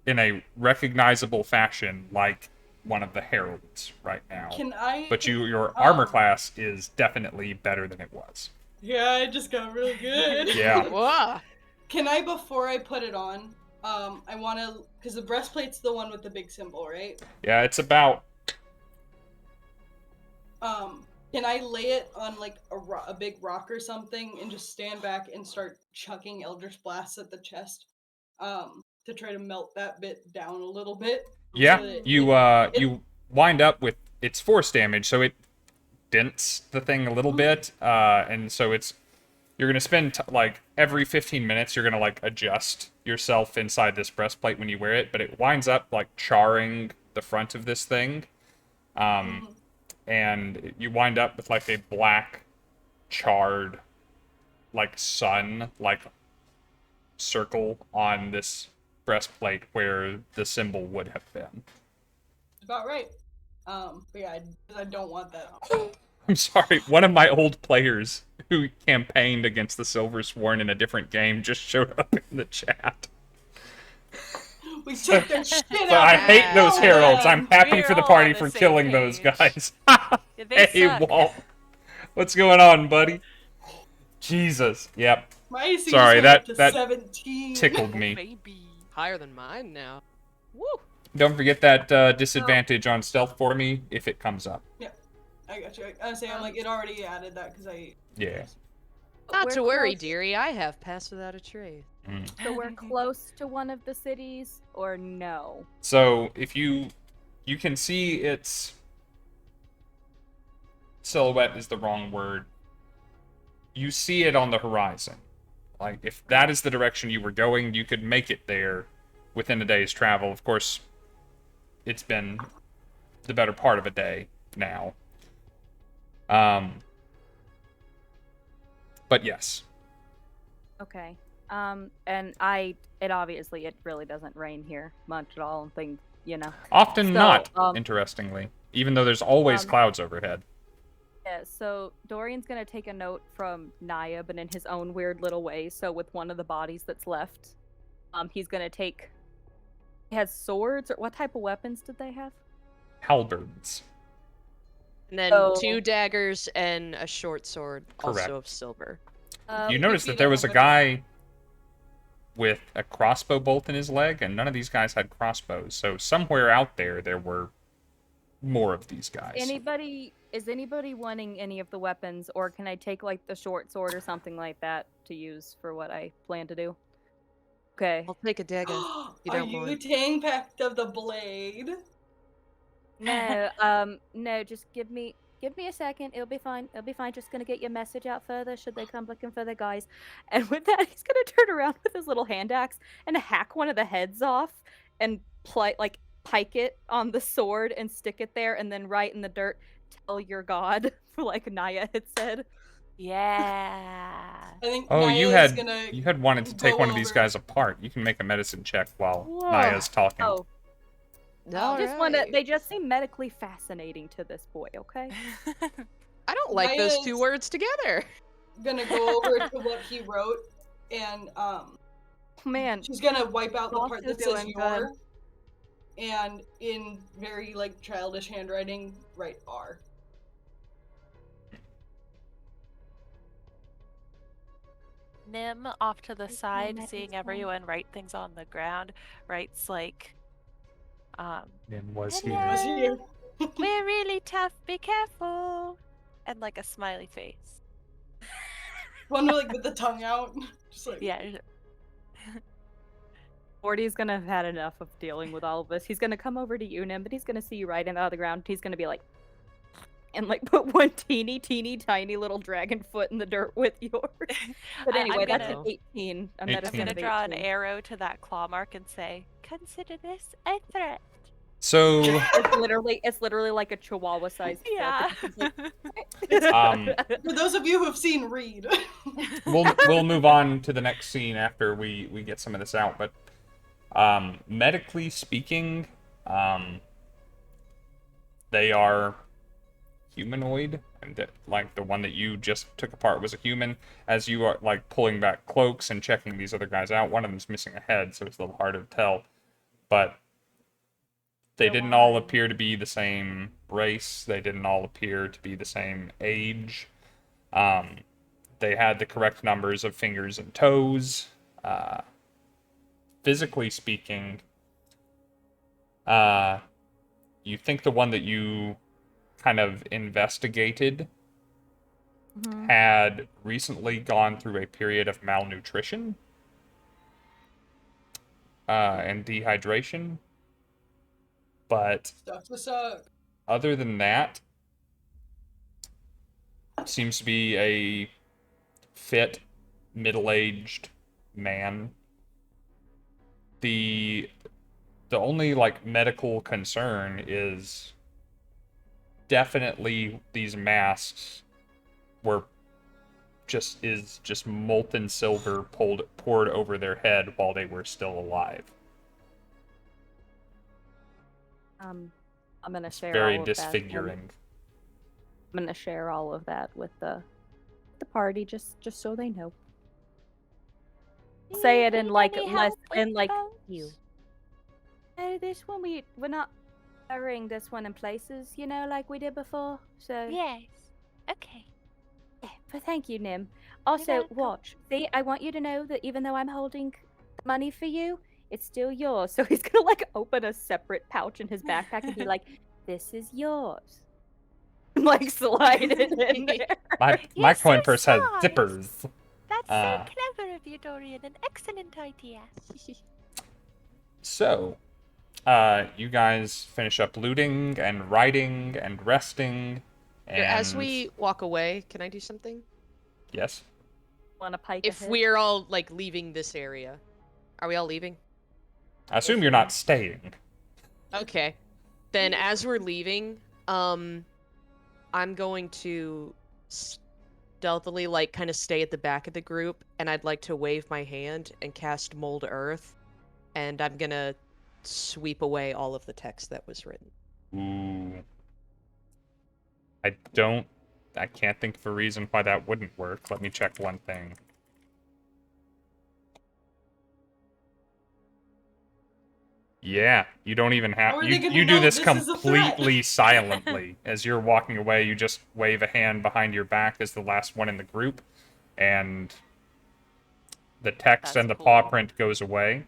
in a recognizable fashion like one of the heralds right now. Can I? But your armor class is definitely better than it was. Yeah, it just got really good. Yeah. Whoa. Can I, before I put it on, I want to, because the breastplate's the one with the big symbol, right? Yeah, it's about. Can I lay it on like a big rock or something and just stand back and start chucking Eldritch Blasts at the chest, to try to melt that bit down a little bit? Yeah, So that you wind up with its force damage, so it dents the thing a little bit, and so you're gonna spend like every 15 minutes you're gonna like adjust yourself inside this breastplate when you wear it, but it winds up like charring the front of this thing, and you wind up with like a black charred like sun like circle on this breastplate where the symbol would have been. About right. But yeah, I don't want that on. I'm sorry, one of my old players who campaigned against the Silver Sworn in a different game just showed up in the chat. We took their shit So out. I hate those Oh, heralds. man. I'm happy We're for the all party on the for same killing those page. guys. Yeah, they Hey, suck. Walt. What's going on, buddy? Jesus. Yep. My AC Sorry, just went up to that 17. tickled me. Maybe. Higher than mine now. Woo. Don't forget that disadvantage on stealth for me if it comes up. I got you. I was saying, like, it already added that because I. Yeah. Not We're to worry, close. dearie. I have passed without a trace. So we're close to one of the cities, or no? So if you can see its silhouette is the wrong word. You see it on the horizon. Like if that is the direction you were going, you could make it there within a day's travel. Of course, it's been the better part of a day now. But yes. Okay. And it really doesn't rain here much at all, and things, Often So, not, interestingly. Even though there's always um, clouds overhead. Yeah, so Dorian's gonna take a note from Naya, but in his own weird little way. So with one of the bodies that's left, he's gonna take. He has swords, or what type of weapons did they have? Halberds. And then So- 2 daggers and a short sword, Correct. also of silver. You notice that there was a guy with a crossbow bolt in his leg, and none of these guys had crossbows. So somewhere out there were more of these guys. Is anybody wanting any of the weapons, or can I take like the short sword or something like that to use for what I plan to do? Okay. I'll take a dagger. You Are don't you want. Tang Pact of the Blade? No, just give me a second. It'll be fine. It'll be fine. Just gonna get your message out further should they come looking for the guys. And with that, he's gonna turn around with his little hand axe and hack one of the heads off and pike it on the sword and stick it there, and then write in the dirt, "Tell your god," like Naya had said. Yeah. I think Oh, Naya you is had gonna wanted to take go one of these over- guys apart. You can make a medicine check while Whoa. Naya's talking. Oh, Alright. they just seem medically fascinating to this boy, okay? I don't like those 2 Naya's- words together. gonna go over to what he wrote, and Man, she's gonna wipe out the Boss part is that says doing your, and in very like childish handwriting, write R. Nim off to the It's side, not seeing his fault. everyone write things on the ground, writes like, And was Hello. here. Was here. "We're really tough, be careful," and like a smiley face. One with the tongue out, just like Yeah. Morty's gonna have had enough of dealing with all of this. He's gonna come over to you, Nim, but he's gonna see you right out of the ground. He's gonna be like, and like put one teeny tiny little dragon foot in the dirt with yours. But I'm anyway, that's gonna- an 18. A I'm medicine gonna of draw an 18. arrow to that claw mark and say, "Consider this a threat." So, It's literally like a chihuahua-sized Yeah. For those of you who've seen Reed. we'll move on to the next scene after we get some of this out. But medically speaking, they are humanoid, and like the one that you just took apart was a human. As you are like pulling back cloaks and checking these other guys out, one of them's missing a head, so it's a little harder to tell. But they didn't all appear to be the same race. They didn't all appear to be the same age. They had the correct numbers of fingers and toes. Physically speaking, you think the one that you kind of investigated had recently gone through a period of malnutrition and dehydration. But other than that, seems to be a fit, middle-aged man. The only like medical concern is definitely these masks were just molten silver poured over their head while they were still alive. I'm gonna share Very all of disfiguring. I'm gonna share all of that with the party, just so they know. Say it in like less in like you. This one we're not burying this one in places, you know, like we did before. So Yes. Okay. yeah, but thank you, Nim. Also, watch. See, I want you to know that even though I'm holding money for you, it's still yours. So he's gonna like open a separate pouch in his backpack and be like, "This is yours." Like slide it in there. My coin so purse has smart. zippers. That's so clever of you, Dorian. An excellent idea. So, you guys finish up looting and writing and resting. And As we walk away, can I do something? Yes. Want a pike? If we're all like leaving this area, are we all leaving? I assume you're not staying. Okay. Then as we're leaving, I'm going to stealthily like kind of stay at the back of the group, and I'd like to wave my hand and cast Mold Earth, and I'm gonna sweep away all of the text that was written. Ooh. I can't think of a reason why that wouldn't work. Let me check one thing. Yeah, you don't even have... You do this completely silently. As you're walking away, you just wave a hand behind your back as the last one in the group, and the text and the paw print goes away.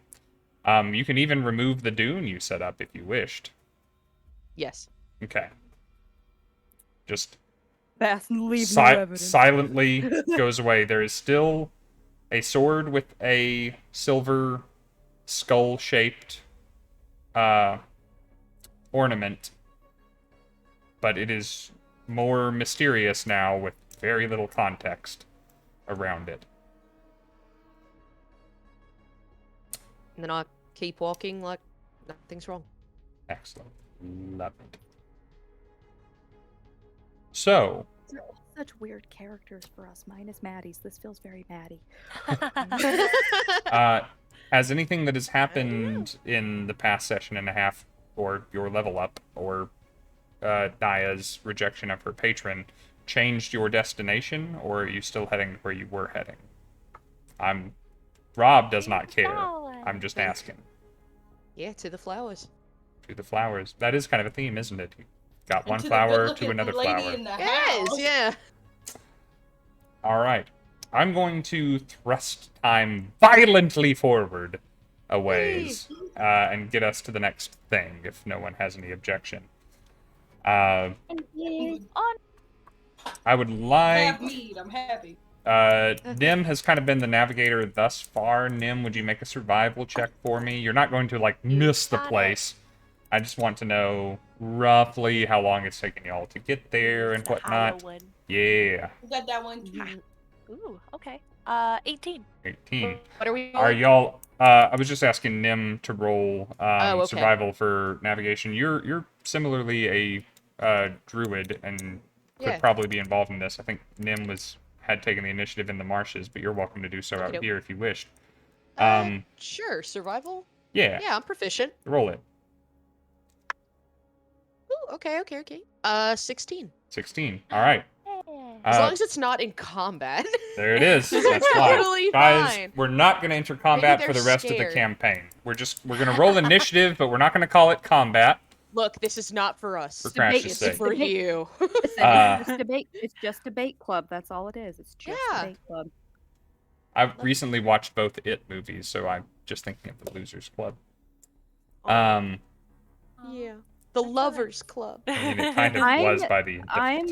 You can even remove the dune you set up if you wished. Yes. Okay. Just evidence. silently goes away. There is still a sword with a silver skull-shaped ornament, but it is more mysterious now with very little context around it. And then I'll keep walking like nothing's wrong. Excellent. Love it. So... They're all such weird characters for us. Mine is Maddie's. This feels very Maddie. Has anything that has happened in the past session and a half, or your level up, or Naya's rejection of her patron, changed your destination, or are you still heading where you were heading? Rob does not care. I'm just asking. Yeah, to the flowers. To the flowers. That is kind of a theme, isn't it? You got one flower to another flower. Yes, yeah. All right. I'm going to thrust time violently forward a ways and get us to the next thing, if no one has any objection. I would like... I'm happy. Nim has kind of been the navigator thus far. Nim, would you make a survival check for me? You're not going to, like, miss the place. I just want to know roughly how long it's taking y'all to get there and whatnot. Yeah. You got that one. Ooh, okay. 18. 18. What are we? Are y'all I was just asking Nim to roll okay. survival for navigation. You're similarly a druid and could probably be involved in this. I think Nim had taken the initiative in the marshes, but you're welcome to do so out here if you wished. Sure, survival? Yeah. Yeah, I'm proficient. Roll it. Ooh, okay. 16. 16. All right. As long as it's not in combat. There it is. That's totally Guys, fine. we're not going to enter combat for the rest of the campaign. We're going to roll initiative, but we're not going to call it combat. Look, this is not for us. For Crash's sake. It's for you. It's just a bait club. That's all it is. It's just a bait club. I've recently watched both It movies, so I'm just thinking of the Losers Club. Yeah. The Lovers Club. I mean, it kind of was by the... I'm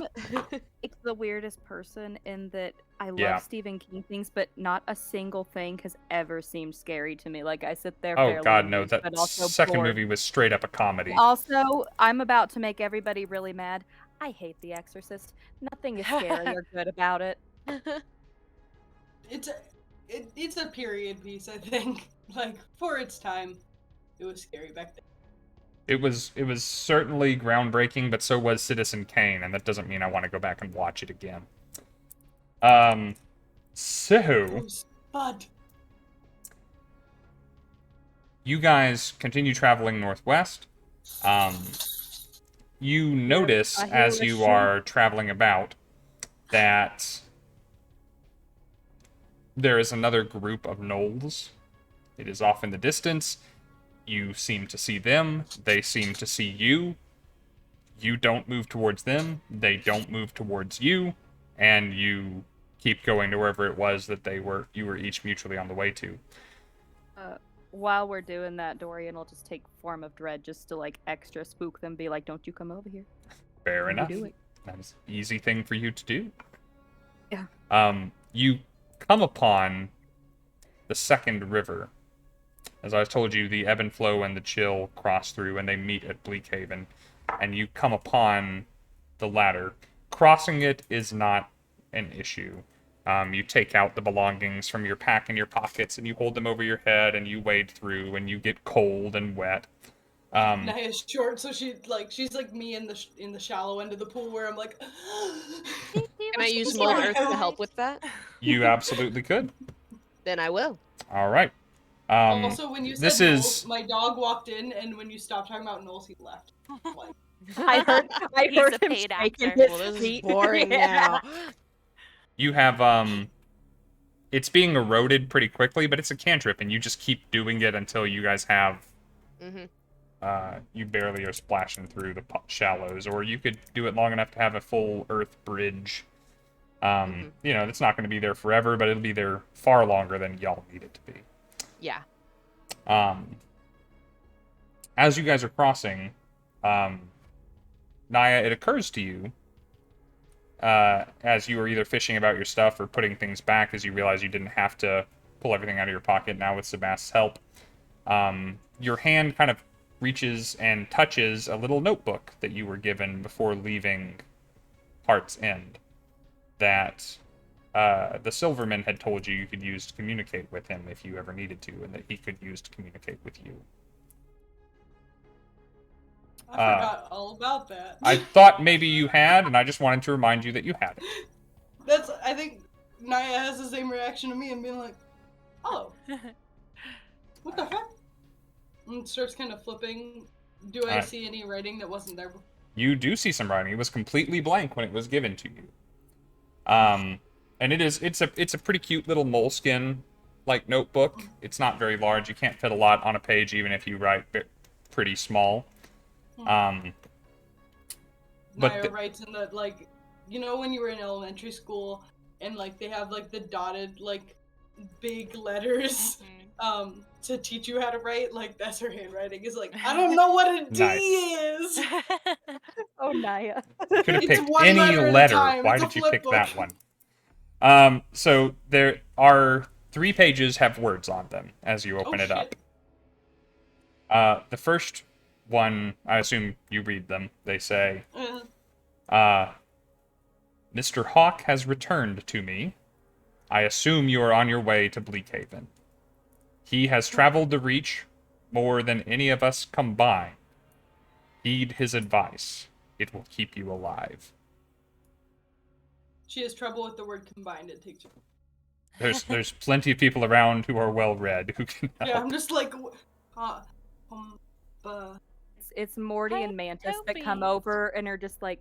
the weirdest person in that I love Stephen King things, but not a single thing has ever seemed scary to me. Like, I sit there Oh, God, no. amused, That but also second bored. movie was straight up a comedy. Also, I'm about to make everybody really mad. I hate The Exorcist. Nothing is scary or good about it. It's a period piece, I think. Like, for its time, it was scary back then. It was certainly groundbreaking, but so was Citizen Kane, and that doesn't mean I want to go back and watch it again. So Bud. You guys continue traveling northwest. You notice as you are traveling about that there is another group of gnolls. It is off in the distance. You seem to see them. They seem to see you. You don't move towards them. They don't move towards you. And you keep going to wherever it was that you were each mutually on the way to. While we're doing that, Dorian will just take form of dread just to, like, extra spook them, be like, don't you come over here. Fair enough. Do it. That's an easy thing for you to do. Yeah. You come upon the second river. As I told you, the ebb and flow and the chill cross through, and they meet at Bleakhaven. And you come upon the latter. Crossing it is not an issue. You take out the belongings from your pack in your pockets, and you hold them over your head, and you wade through, and you get cold and wet. Naya's short, so she's like me in the shallow end of the pool, where I'm like. Can I use mold earth to help with that? You absolutely could. Then I will. All right. Also, when you said Knowles, my dog walked in, and when you stopped talking about Knowles, he left. Like, I heard He's a him paid shaking actor. his Well, this is feet. boring Yeah. now. You have, it's being eroded pretty quickly, but it's a cantrip, and you just keep doing it until you guys have, you barely are splashing through the shallows, or you could do it long enough to have a full earth bridge. You know, it's not going to be there forever, but it'll be there far longer than y'all need it to be. Yeah. As you guys are crossing, Naya, it occurs to you, as you were either fishing about your stuff or putting things back, as you realize you didn't have to pull everything out of your pocket now with Sabbast's help, your hand kind of reaches and touches a little notebook that you were given before leaving Heart's End that the Silverman had told you could use to communicate with him if you ever needed to, and that he could use to communicate with you. I forgot all about that. I thought maybe you had, and I just wanted to remind you that you had it. I think Naya has the same reaction to me and being like, oh. What the heck? And starts kind of flipping. Do I see any writing that wasn't there before? You do see some writing. It was completely blank when it was given to you. And it's a pretty cute little moleskin like notebook. It's not very large. You can't fit a lot on a page even if you write pretty small. Naya writes in the, like, you know when you were in elementary school and, like, they have, like, the dotted, like, big letters to teach you how to write? Like, that's her handwriting. Is like, I don't know what a D is! Oh, Naya. You could have It's picked one any letter at a letter. time. Why It's a did you flip pick book. that one? So there are 3 pages have words on them as you open it up. The first one, I assume you read them. They say, Mr. Hawk has returned to me. I assume you are on your way to Bleakhaven. He has traveled the reach more than any of us combined. Heed his advice. It will keep you alive. She has trouble with the word combined. It takes. There's plenty of people around who are well read who can help. Yeah, I'm just like, It's Morty Hey, and Mantis that come Toby. over and are just like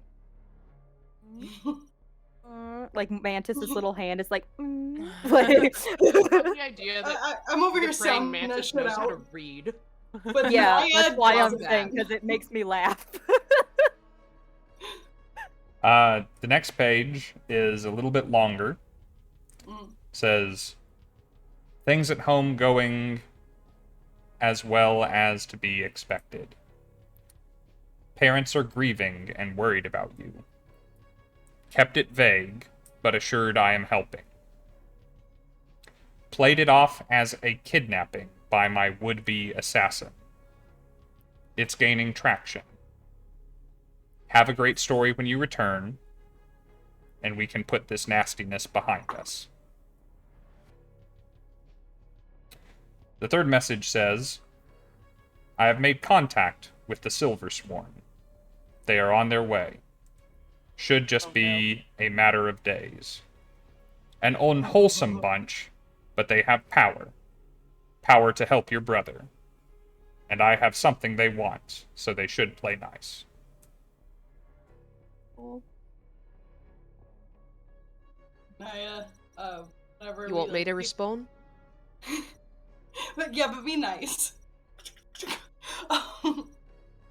Mantis's little hand is like, like The idea that I'm over here the praying sounding that mantis shit knows how to out. read. But yeah, Naya that's why I'm doesn't. saying because it makes me laugh. The next page is a little bit longer. Says, things at home going as well as to be expected. Parents are grieving and worried about you. Kept it vague, but assured I am helping. Played it off as a kidnapping by my would-be assassin. It's gaining traction. Have a great story when you return, and we can put this nastiness behind us. The third message says, I have made contact with the Silver Sworn. They are on their way. Should just be a matter of days. An unwholesome bunch, but they have power. Power to help your brother. And I have something they want, so they should play nice. Naya, whenever You we, want me like, to respond? But be nice.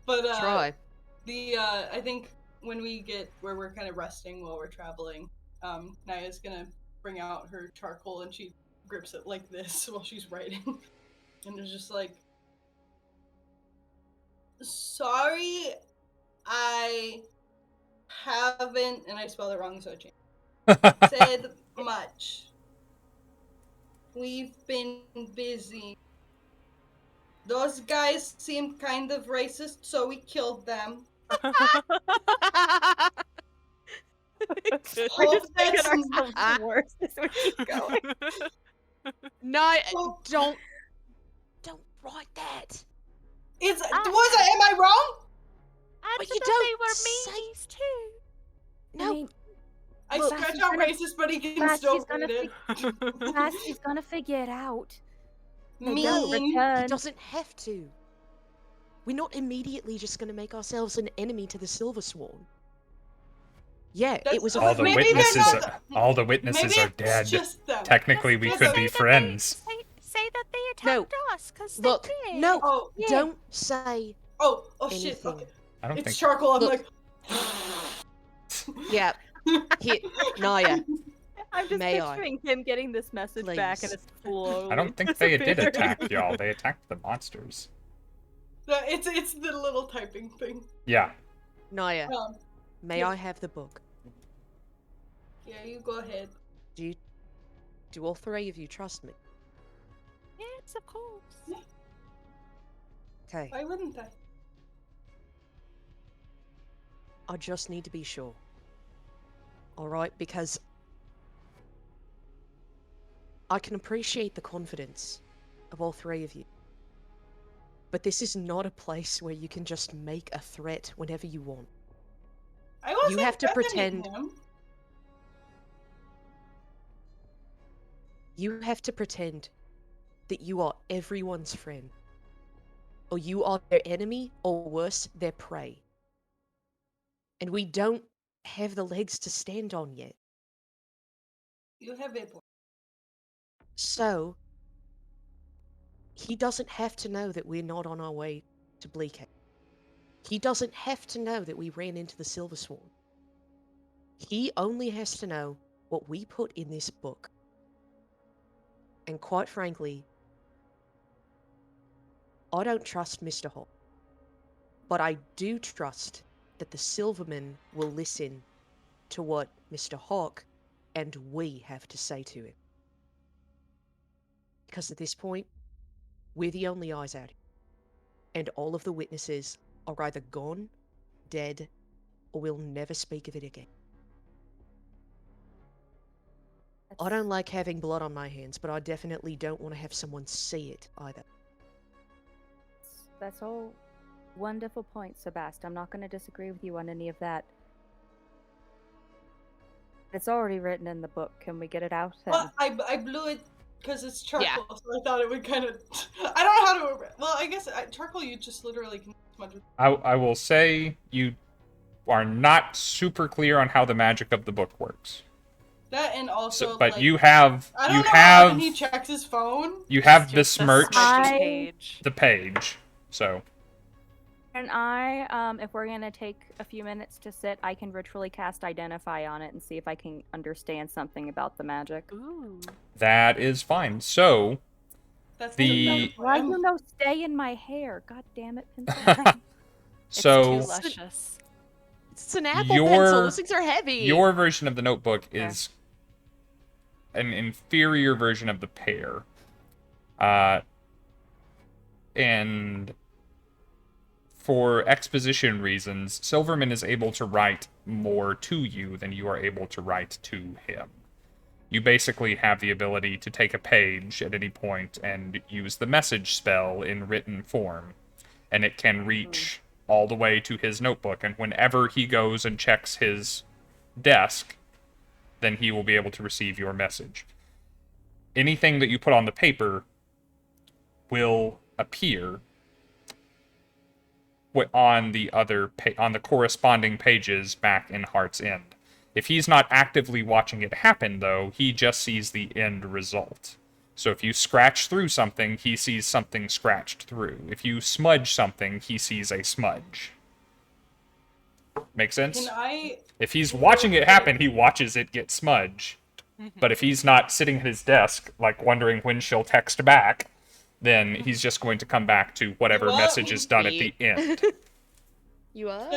But Try. I think when we get where we're kind of resting while we're traveling, Naya's gonna bring out her charcoal and she grips it like this while she's writing, and it's just like, sorry, I haven't, and I spelled it wrong, so I changed. Said much. We've been busy. Those guys seemed kind of racist, so we killed them. We're Hope just making that's ourselves worse as we keep going. No, Oh. don't write that. Am I wrong? I But thought you they don't were say- meanies too. No, I mean, I Well, scratch she's out gonna- racist, but he can Basty's still gonna read it. Basty's gonna figure it out. They Mean. don't he return. doesn't have to. We're not immediately just going to make ourselves an enemy to the Silver Sworn. Yeah, That's- it was a All the Maybe they're witnesses, not- all the witnesses Maybe are it's dead. just them. Technically, we Just could say be that friends. Say that they No. attacked us, because Look, they did. no, Oh, Yeah. don't say oh shit. anything. Okay. I don't It's think. charcoal. I'm Look. Yeah, hit Naya. I'm just May I? picturing him getting this message back and Please. it's slowly I don't think they did disappearing. attack y'all. They attacked the monsters. It's the little typing thing. Yeah. Naya, may Yeah. I have the book? Yeah, you go ahead. Do all three of you trust me? Yes, of course. Okay, Why wouldn't I? I just need to be sure. Alright, because I can appreciate the confidence of all three of you. But this is not a place where you can just make a threat whenever you want. I wasn't You have to threatening pretend- him. You have to pretend that you are everyone's friend. Or you are their enemy, or worse, their prey. And we don't have the legs to stand on yet. You have a point. So, he doesn't have to know that we're not on our way to Bleakhaven. He doesn't have to know that we ran into the Silver Sworn. He only has to know what we put in this book. And quite frankly, I don't trust Mr. Hawk. But I do trust that the Silvermen will listen to what Mr. Hawk and we have to say to him. Because at this point, we're the only eyes out here. And all of the witnesses are either gone, dead, or will never speak of it again. I don't like having blood on my hands, but I definitely don't want to have someone see it either. That's all wonderful point, Sabbast. I'm not going to disagree with you on any of that. It's already written in the book. Can we get it out then? Well, I blew it because it's charcoal, so I thought it would kind of. I don't know how to. Well, I guess charcoal you just literally can smudge with. I will say you are not super clear on how the magic of the book works. That and also. So, but like, you have I don't know have when he checks his phone. you have the Just smirch, page. the page. So And I, if we're gonna take a few minutes to sit, I can ritually cast Identify on it and see if I can understand something about the magic. Ooh. that is fine. So That's the- Why you no stay in my hair? God damn it, pencil. It's so too luscious. It's an apple Your- pencil. Those things are heavy. your version of the notebook Yeah. is an inferior version of the pear. And for exposition reasons, Silverman is able to write more to you than you are able to write to him. You basically have the ability to take a page at any point and use the message spell in written form, and it can reach all the way to his notebook, and whenever he goes and checks his desk, then he will be able to receive your message. Anything that you put on the paper will appear on the other on the corresponding pages back in Heart's End. If he's not actively watching it happen, though, he just sees the end result. So if you scratch through something, he sees something scratched through. If you smudge something, he sees a smudge. Make sense? Can I? If he's watching it happen, he watches it get smudged. But if he's not sitting at his desk, like wondering when she'll text back, then he's just going to come back to whatever What? message is done at the end. You are?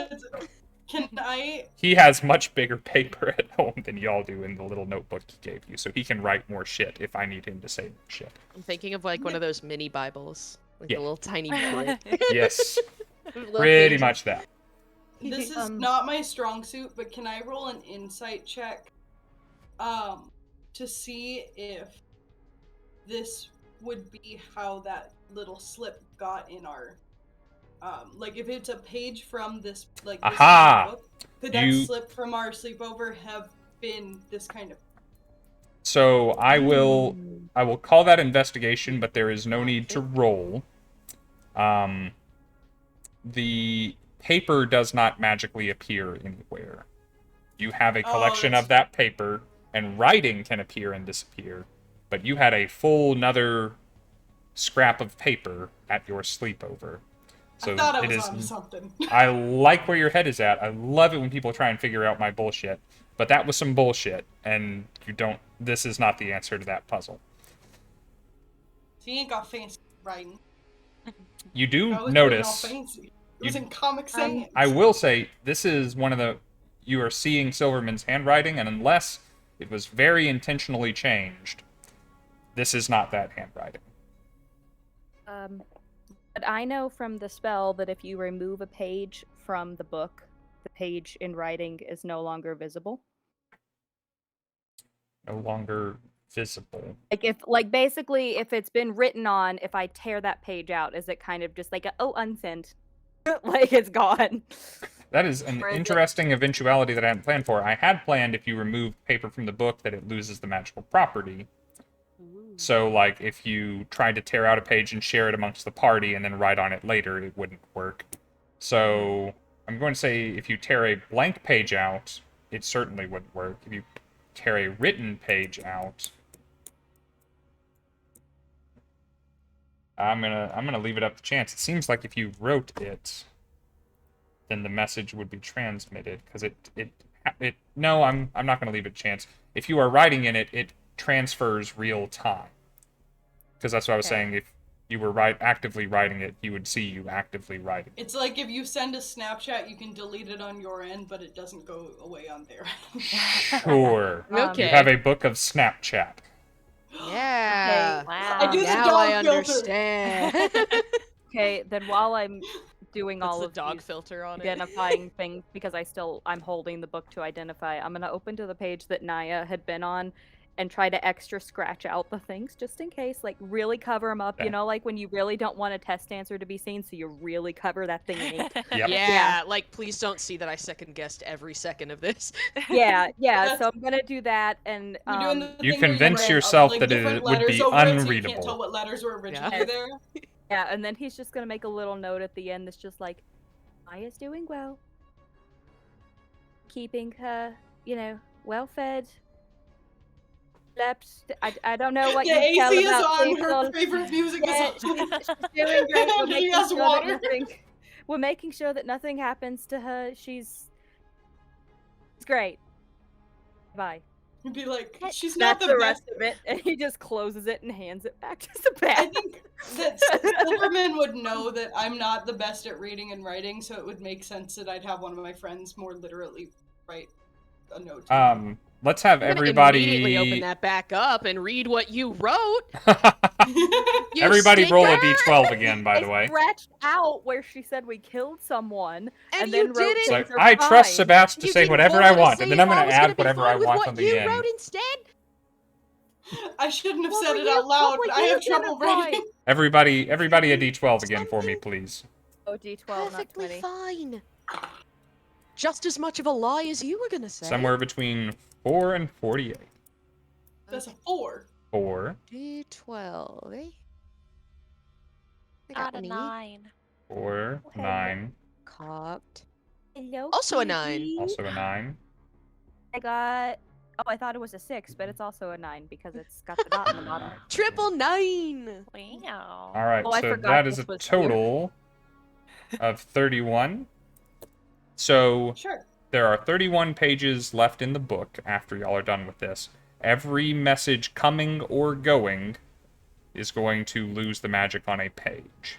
Can I? He has much bigger paper at home than y'all do in the little notebook he gave you, so he can write more shit if I need him to say more shit. I'm thinking of like one of those mini Bibles. Like Yeah. a little tiny book. Yes, Little pretty pages. much that. This is not my strong suit, but can I roll an insight check, to see if this would be how that little slip got in our, like if it's a page from this, like this Aha! book, could that You- slip from our sleepover have been this kind of? So I will call that investigation, but there is no need to roll. The paper does not magically appear anywhere. You have a collection of that paper, and writing can appear and disappear, but you had a full another scrap of paper at your sleepover. So I thought I it was is. onto something. I like where your head is at. I love it when people try and figure out my bullshit. But that was some bullshit, and you don't. This is not the answer to that puzzle. He ain't got fancy writing. You I do was doing notice. all fancy. It was in Comic Sans. I will say this is one of the. You are seeing Silverman's handwriting, and unless it was very intentionally changed, this is not that handwriting. But I know from the spell that if you remove a page from the book, the page in writing is no longer visible. No longer visible. Basically if it's been written on, if I tear that page out, is it kind of just like unsent? Like it's gone. That is an Or is it- interesting eventuality that I hadn't planned for. I had planned if you remove paper from the book that it loses the magical property. So, like, if you tried to tear out a page and share it amongst the party and then write on it later, it wouldn't work. So, I'm going to say if you tear a blank page out, it certainly wouldn't work. If you tear a written page out, I'm gonna leave it up to chance. It seems like if you wrote it, then the message would be transmitted because no, I'm not gonna leave it to chance. If you are writing in it, it transfers real time. Because that's what I was saying. If you were actively writing it, you would see you actively writing. It's like if you send a Snapchat, you can delete it on your end, but it doesn't go away on their end. Sure. Okay. You have a book of Snapchat. Yeah. Wow. I do the Now dog I filter. understand. Okay, then while I'm doing That's all the of dog these filter on it. identifying things, because I'm holding the book to identify, I'm gonna open to the page that Naya had been on, and try to extra scratch out the things just in case. Like, really cover them up. Yeah. You know, like when you really don't want a test answer to be seen, so you really cover that thing in ink. Yep. Yeah, like please don't see that I second guessed every second of this. Yeah. That's- So I'm gonna do that, and You're doing the You thing where convince read, yourself like, that different it would be letters over it, so you unreadable. can't tell what letters were originally Yeah. there. yeah, and then he's just gonna make a little note at the end that's just like, Maya's doing well, keeping her, well fed. Slept. I don't know what The you tell AC is about on. people. Her favorite music Yeah, is on. she's doing great. We're She making, has sure water. that we're making sure that nothing happens to her. She's great. Bye. You'd be like, she's not That's the the best. rest of it, and he just closes it and hands it back to I Sabbast. think that Silverman would know that I'm not the best at reading and writing, so it would make sense that I'd have one of my friends more literally write a note. to me. Let's have I'm gonna everybody. immediately open that back up and read what you wrote. You Everybody roll a stinker! d12 again, by the I way. scratched out where she said we killed someone, And then you wrote didn't. It's things like, are I trust fine. Sabbast to You say didn't whatever I wanna want, say and then I'm if I going to was gonna add be whatever I fine with want what on the you end. wrote instead. I shouldn't have What said were it you- out loud. what were I you have trouble gonna write? writing. Everybody a d12 again for me, please. Oh, D12, not Perfectly 20. fine. Just as much of a lie as you were gonna say. Somewhere between 4 and 48. That's a 4. 4, D12, eh? I Not got a me 9. 4, Okay. 9, cocked. Hello, Also a 9. Phoebe. also a 9. I got. Oh, I thought it was a 6, but it's also a 9 because it's got the dot in the bottom. Triple 9. Wow. All right, Oh, I so forgot that is a this was you. total of 31. So Sure. there are 31 pages left in the book after y'all are done with this. Every message coming or going is going to lose the magic on a page.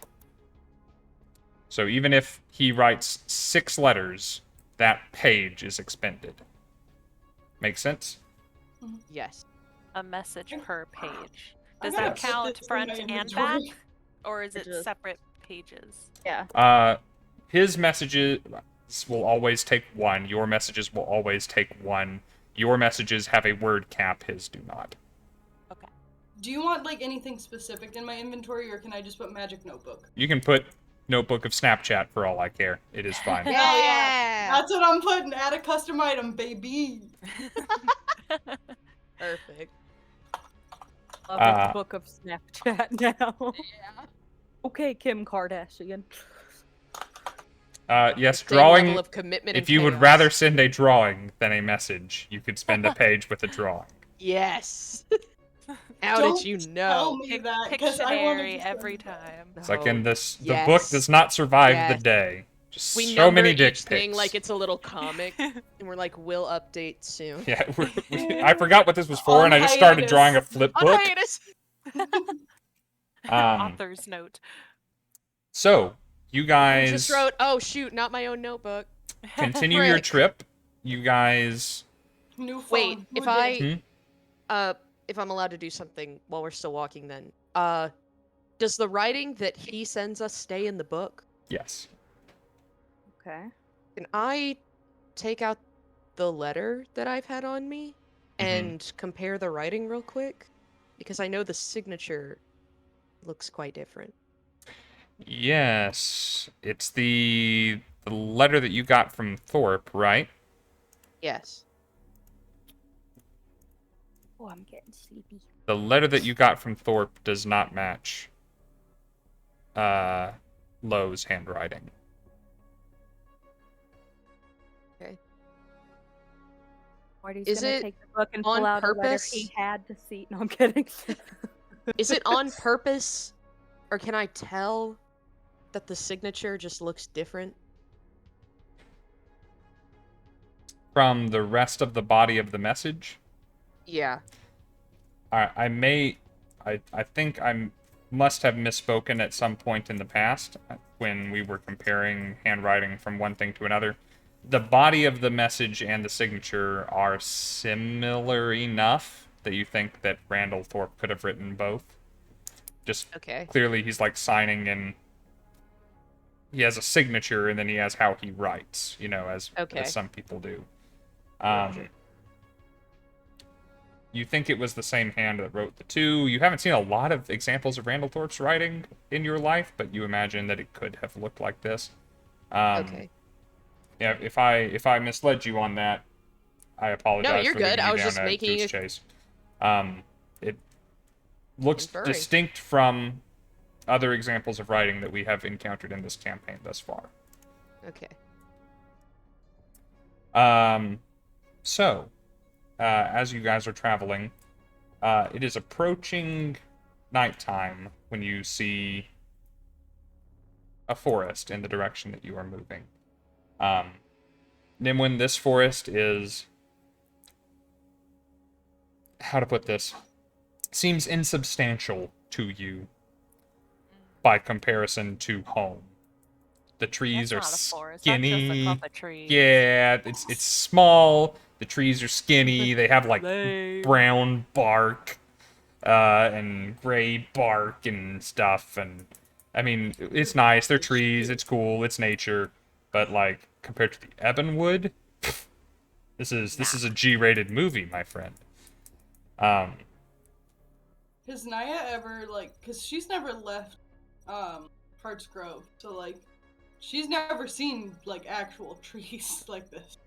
So even if he writes 6 letters, that page is expended. Make sense? Yes. A message per page. I Does gotta that put count this in front my and inventory. back? Or is It it does. separate pages? Yeah. His messages will always take 1. Your messages will always take 1. Your messages have a word cap. His do not. Do you want like anything specific in my inventory, or can I just put magic notebook? You can put notebook of Snapchat for all I care. It is fine. Yeah. Yeah. That's what I'm putting. Add a custom item, baby. Perfect. Love Uh, a book of Snapchat now. Yeah. Okay, Kim Kardashian. Yes, Same drawing. level of commitment If and you would chaos. rather send a drawing than a message, you could spend a page with a drawing. Yes. How Don't did you Tell know? me that, because I want Pictionary to every time. It's like in this, the yes. book does not survive Yes. the day. Just We so many number dick each pics. thing like it's a little comic, and we're like, we'll update soon. Yeah, I forgot what this was for, and I just started hiatus. drawing a flip On book. hiatus. Author's note. So, you I guys just wrote, oh shoot, not my own notebook. continue your Frick. trip. You guys, New phone. Wait, Who if did? if I'm allowed to do something while we're still walking, then does the writing that he sends us stay in the book? yes. Okay. Can I take out the letter that I've had on me and compare the writing real quick? Because I know the signature looks quite different. Yes. It's the letter that you got from Thorpe, right? Yes. Oh, I'm getting sleepy. The letter that you got from Thorpe does not match Lowe's handwriting. Marty's Is gonna it take the book and on pull out a letter purpose? he had to see. No, I'm kidding. Is it on purpose, or can I tell that the signature just looks different? From the rest of the body of the message? Yeah. I think I must have misspoken at some point in the past when we were comparing handwriting from one thing to another. The body of the message and the signature are similar enough that you think that Randall Thorpe could have written both. Just Okay. clearly he's like signing in. He has a signature and then he has how he writes, as Okay. some people do. You think it was the same hand that wrote the 2. You haven't seen a lot of examples of Randallthorpe's writing in your life, but you imagine that it could have looked like this. Okay. Yeah, if I misled you on that, I apologize. No, you're for good. leading I you was down just a making goose it. chase. It looks Inferring. distinct from other examples of writing that we have encountered in this campaign thus far. Okay. So, as you guys are traveling, it is approaching nighttime when you see a forest in the direction that you are moving. Nimwyn, this forest is... how to put this? Seems insubstantial to you by comparison to home. The trees That's are not a forest. skinny. That's just a clump of trees. Yeah, it's small. The trees are skinny. They have like Lame. brown bark and gray bark and stuff. And I mean, it's nice. They're trees. It's cool. It's nature. But like compared to the Ebonwood, this is a G-rated movie, my friend. Has Naya ever, like, because she's never left Hart's Grove, so, like, she's never seen, like, actual trees like this.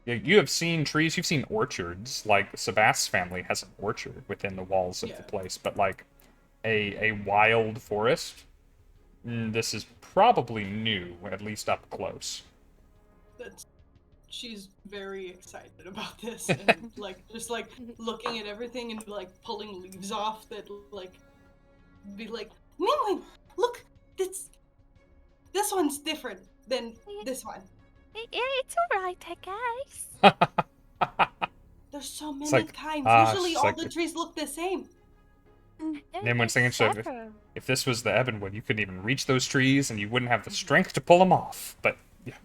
Yeah, you have seen trees, you've seen orchards. Like, Sabbast's family has an orchard within the walls of the place, but, like, a wild forest, this is probably new, at least up close. She's very excited about this, and, like, just, like, looking at everything and, like, pulling leaves off that, like, be like, Nimwyn, look, this one's different than this one. It's alright, I guess. There's so many like, kinds. Usually it's all like the it- trees look the same. Nimwyn's thinking, so Several. if this was the Ebonwood, you couldn't even reach those trees, and you wouldn't have the strength to pull them off. But, yeah.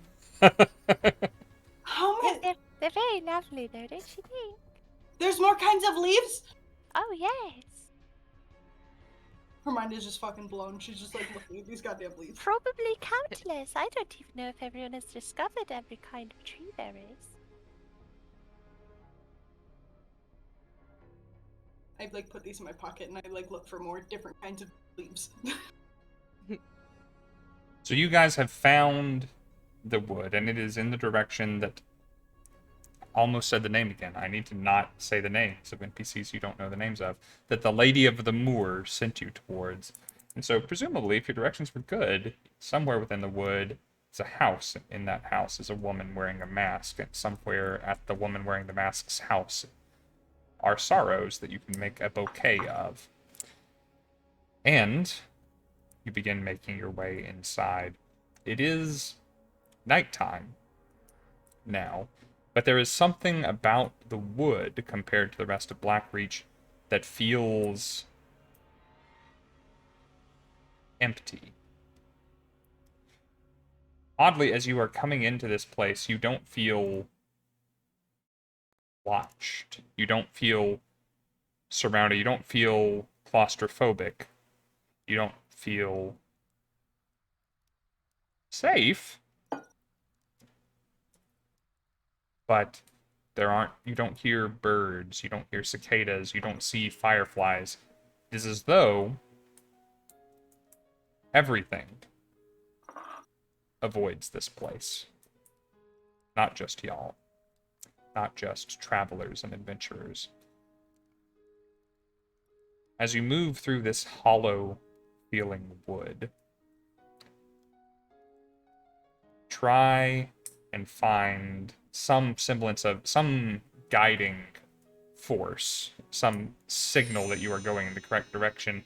How many? They're very lovely though, don't you think? There's more kinds of leaves? Oh, yes. Her mind is just fucking blown. She's just like looking at these goddamn leaves. Probably countless. I don't even know if everyone has discovered every kind of tree there is. I like put these in my pocket and I like look for more different kinds of leaves. So you guys have found the wood, and it is in the direction that... almost said the name again. I need to not say the names of NPCs you don't know the names of. That the Lady of the Moor sent you towards. And so presumably, if your directions were good, somewhere within the wood is a house. In that house is a woman wearing a mask. And somewhere at the woman wearing the mask's house are sorrows that you can make a bouquet of. And you begin making your way inside. It is nighttime now, but there is something about the wood compared to the rest of Blackreach that feels empty. Oddly, as you are coming into this place, you don't feel watched. You don't feel surrounded. You don't feel claustrophobic. You don't feel safe. But you don't hear birds, you don't hear cicadas, you don't see fireflies. It is as though everything avoids this place. Not just y'all. Not just travelers and adventurers. As you move through this hollow feeling wood, try and find some semblance of some guiding force, some signal that you are going in the correct direction.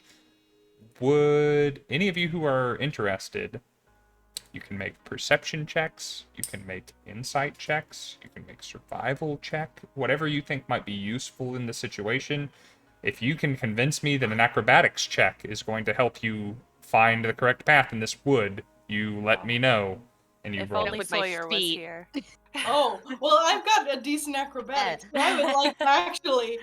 Would any of you who are interested, you can make perception checks, you can make insight checks, you can make survival check, whatever you think might be useful in the situation. If you can convince me that an acrobatics check is going to help you find the correct path in this wood, you let me know. And you If roll. only with my Sawyer was feet. here. Oh, well, I've got a decent acrobatics. So I would like to actually,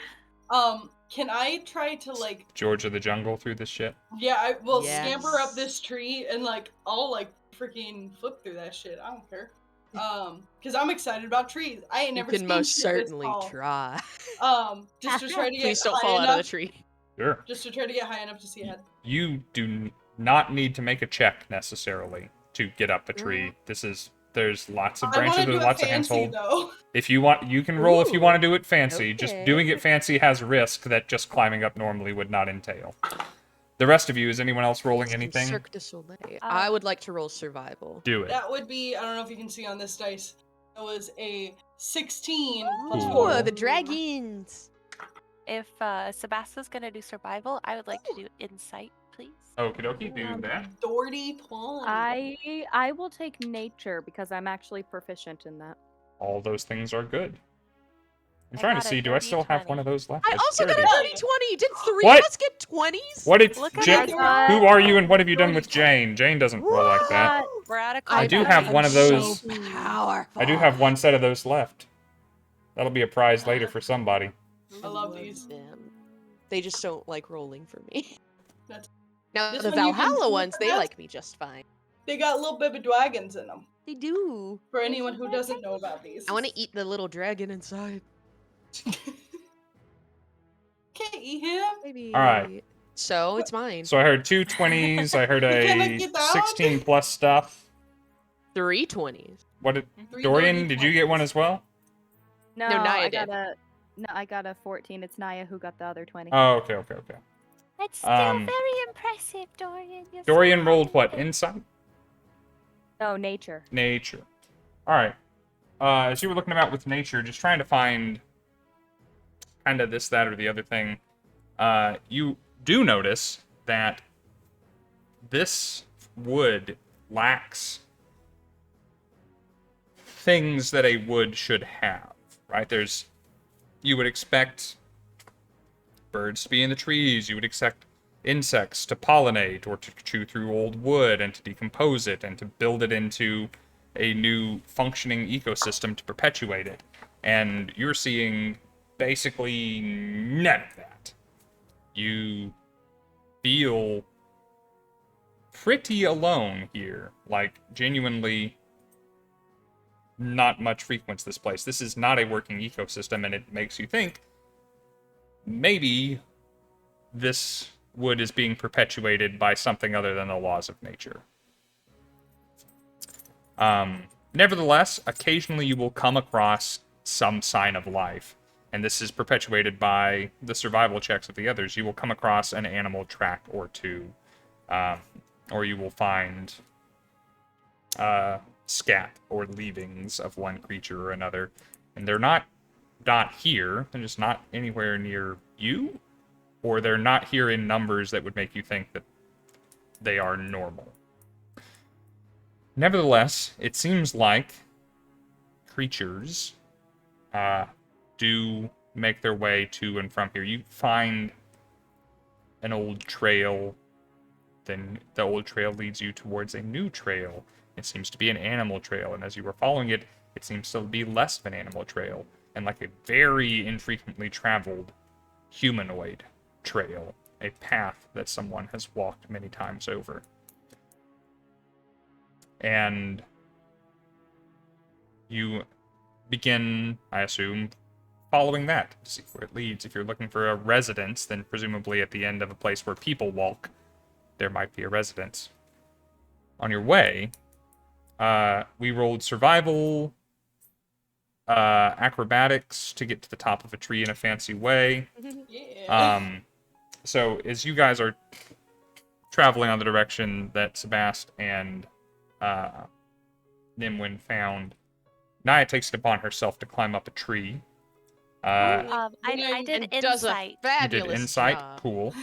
can I try to like, George of the Jungle through this shit. yeah, I will Yes. scamper up this tree and like, I'll like freaking flip through that shit. I don't care. Because I'm excited about trees. I ain't You never can seen most shit this certainly tall. try. Just to try to get Please don't high fall enough. out of the tree. Sure. Just to try to get high enough to see ahead. You do not need to make a check necessarily to get up a tree. There's lots of I want branches, to do there's it lots of fancy handhold. though. If you want, you can roll if you want to do it fancy. Just Okay. doing it fancy has risk that just climbing up normally would not entail. The rest of you, is anyone else rolling Some anything? Cirque du Soleil. I would like to roll survival. Do it. That would be, I don't know if you can see on this dice. That was a 16 plus Ooh. 4. Oh, the dragons. If Sabbast is gonna do survival, I would like to do insight, please. Okie dokie, do that. Doherty Plum. I will take nature because I'm actually proficient in that. All those things are good. I'm I trying to got a see, do I still have 30-20. one of those left? I also got a dirty. 30-20. Did 3 What? of us get 20s? What did Look at Jane? us. Who are you and what have you done with Jane? Jane doesn't roll like that. We're at a I do combat. have one of those. So powerful. I do have one set of those left. That'll be a prize later for somebody. I love these. them. They just don't like rolling for me. That's- Now This the one you can Valhalla do ones, they that. like me just fine. They got little baby dragons in them. They do. For anyone who doesn't know about these. I want to eat the little dragon inside. Can't eat him. Maybe. All right. So it's mine. So I heard 2 20s. I heard Can I a get that? 16 plus stuff. 3 20s. What did 3 Dorian? dirty Did you get one as well? No, Naya I did. got a 14. It's Naya who got the other 20. Oh, okay. That's still Um, very impressive, Dorian. You're so Dorian rolled what? talented. Insight? Oh, nature. Nature. All right. As you were looking about with nature, just trying to find kind of this, that, or the other thing, you do notice that this wood lacks things that a wood should have, right? You would expect birds to be in the trees, you would expect insects to pollinate or to chew through old wood and to decompose it and to build it into a new functioning ecosystem to perpetuate it. And you're seeing basically none of that. You feel pretty alone here, like genuinely not much frequents this place. This is not a working ecosystem, and it makes you think maybe this wood is being perpetuated by something other than the laws of nature. Nevertheless, occasionally you will come across some sign of life, and this is perpetuated by the survival checks of the others. You will come across an animal track or two, or you will find scat or leavings of one creature or another, and they're not here. They're just not anywhere near you, or they're not here in numbers that would make you think that they are normal. Nevertheless, it seems like creatures do make their way to and from here. You find an old trail, then the old trail leads you towards a new trail. It seems to be an animal trail, and as you were following it, it seems to be less of an animal trail, and like a very infrequently traveled humanoid trail, a path that someone has walked many times over. And you begin, I assume, following that to see where it leads. If you're looking for a residence, then presumably at the end of a place where people walk, there might be a residence. On your way, we rolled survival, acrobatics to get to the top of a tree in a fancy way. Yeah. So as you guys are traveling on the direction that Sabbast and Nimwyn found, Naya takes it upon herself to climb up a tree. I did And does a insight. You fabulous did insight, job. cool.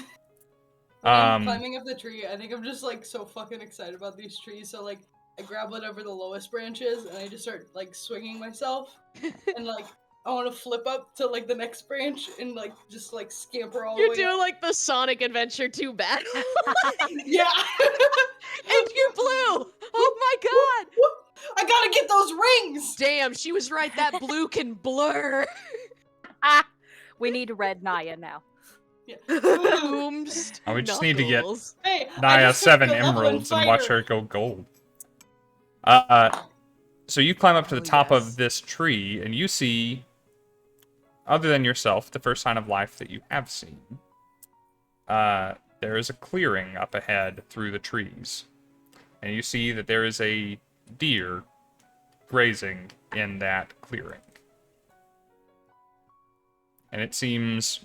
When I'm climbing up the tree, I think I'm just like so fucking excited about these trees. So like I grab whatever the lowest branch is and I just start like swinging myself and like I want to flip up to like the next branch and like just like scamper all the You're way doing up. like the Sonic Adventure 2 battle. Yeah. And you're blue. Oh my god. I gotta get those rings. Damn, she was right. That blue can blur. We need red Naya now. Yeah. Booms. Oh, we just need to get knuckles. Hey, I Naya just took 7 the level in emeralds and watch fighter. her go gold. So you climb up to the Oh, top yes. of this tree, and you see, other than yourself, the first sign of life that you have seen. There is a clearing up ahead through the trees. And you see that there is a deer grazing in that clearing. And it seems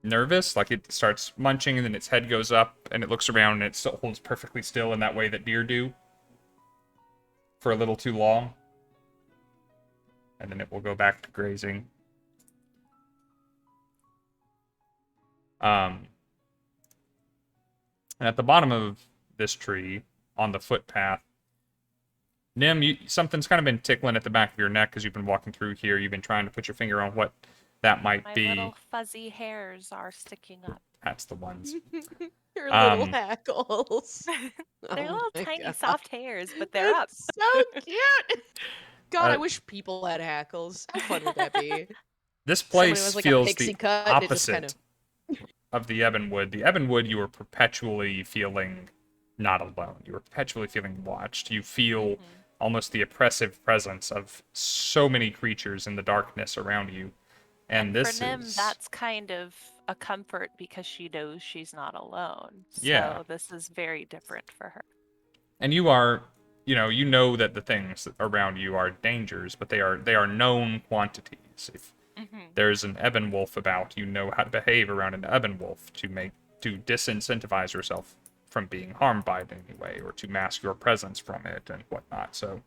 nervous, like it starts munching and then its head goes up and it looks around and it still holds perfectly still in that way that deer do for a little too long. And then it will go back to grazing. And at the bottom of this tree, on the footpath, Nim, something's kind of been tickling at the back of your neck because you've been walking through here. You've been trying to put your finger on what that might My be. little fuzzy hairs are sticking up. That's the ones. Your little hackles. They're Oh little my tiny God. soft hairs, but they're up. It's so cute. God, I Uh, wish people had hackles. How fun would that be? This Someone who place has, like, a feels pixie the cut and it just opposite of the Ebonwood. The Ebonwood, you are perpetually feeling not alone. You are perpetually feeling watched. You feel almost the oppressive presence of so many creatures in the darkness around you. And this for Nim, is... that's kind of a comfort because she knows she's not alone. So Yeah. this is very different for her. And you are, you know that the things around you are dangers, but they are known quantities. If there's an ebon wolf about, you know how to behave around an ebon wolf to disincentivize yourself from being harmed by it in any way, or to mask your presence from it and whatnot. So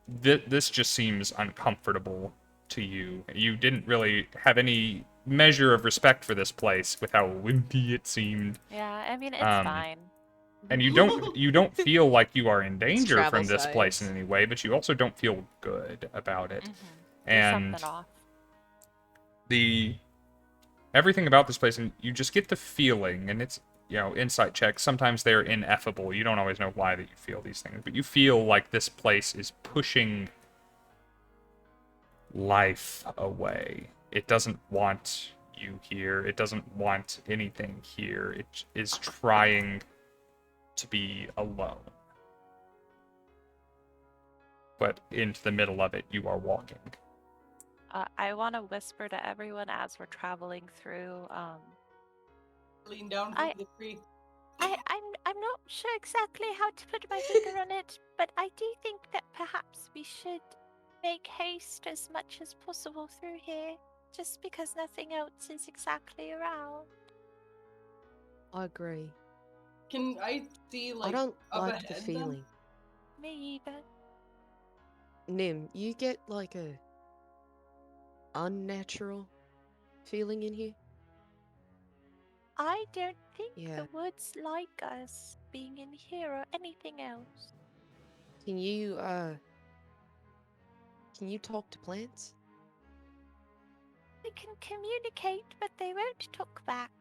this just seems uncomfortable to you. You didn't really have any measure of respect for this place with how wimpy it seemed. Yeah, I mean, it's fine. And you don't feel like you are in danger travel from this place in size. any way, but you also don't feel good about it. There's And something off. everything about this place, and you just get the feeling, and it's, insight checks, sometimes they're ineffable. You don't always know why that you feel these things, but you feel like this place is pushing life away. It doesn't want you here. It doesn't want anything here. It is trying to be alone. But into the middle of it, you are walking. I want to whisper to everyone as we're traveling through. Lean down I- from the tree. I'm not sure exactly how to put my finger on it, but I do think that perhaps we should make haste as much as possible through here, just because nothing else is exactly around. I agree. Can I see, like, I don't up like the ahead, then? feeling. Me either. Nim, you get like a unnatural feeling in here? I don't think Yeah. the woods like us being in here or anything else. Can you talk to plants? I can communicate, but they won't talk back.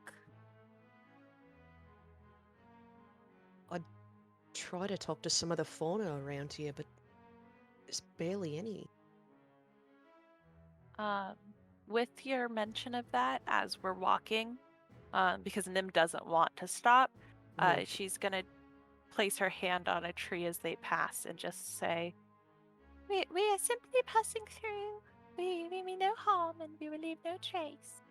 Try to talk to some of the fauna around here, but there's barely any. With your mention of that, as we're walking, because Nim doesn't want to stop, Mhm. she's gonna place her hand on a tree as they pass and just say, We are simply passing through. We mean no harm and we will leave no trace.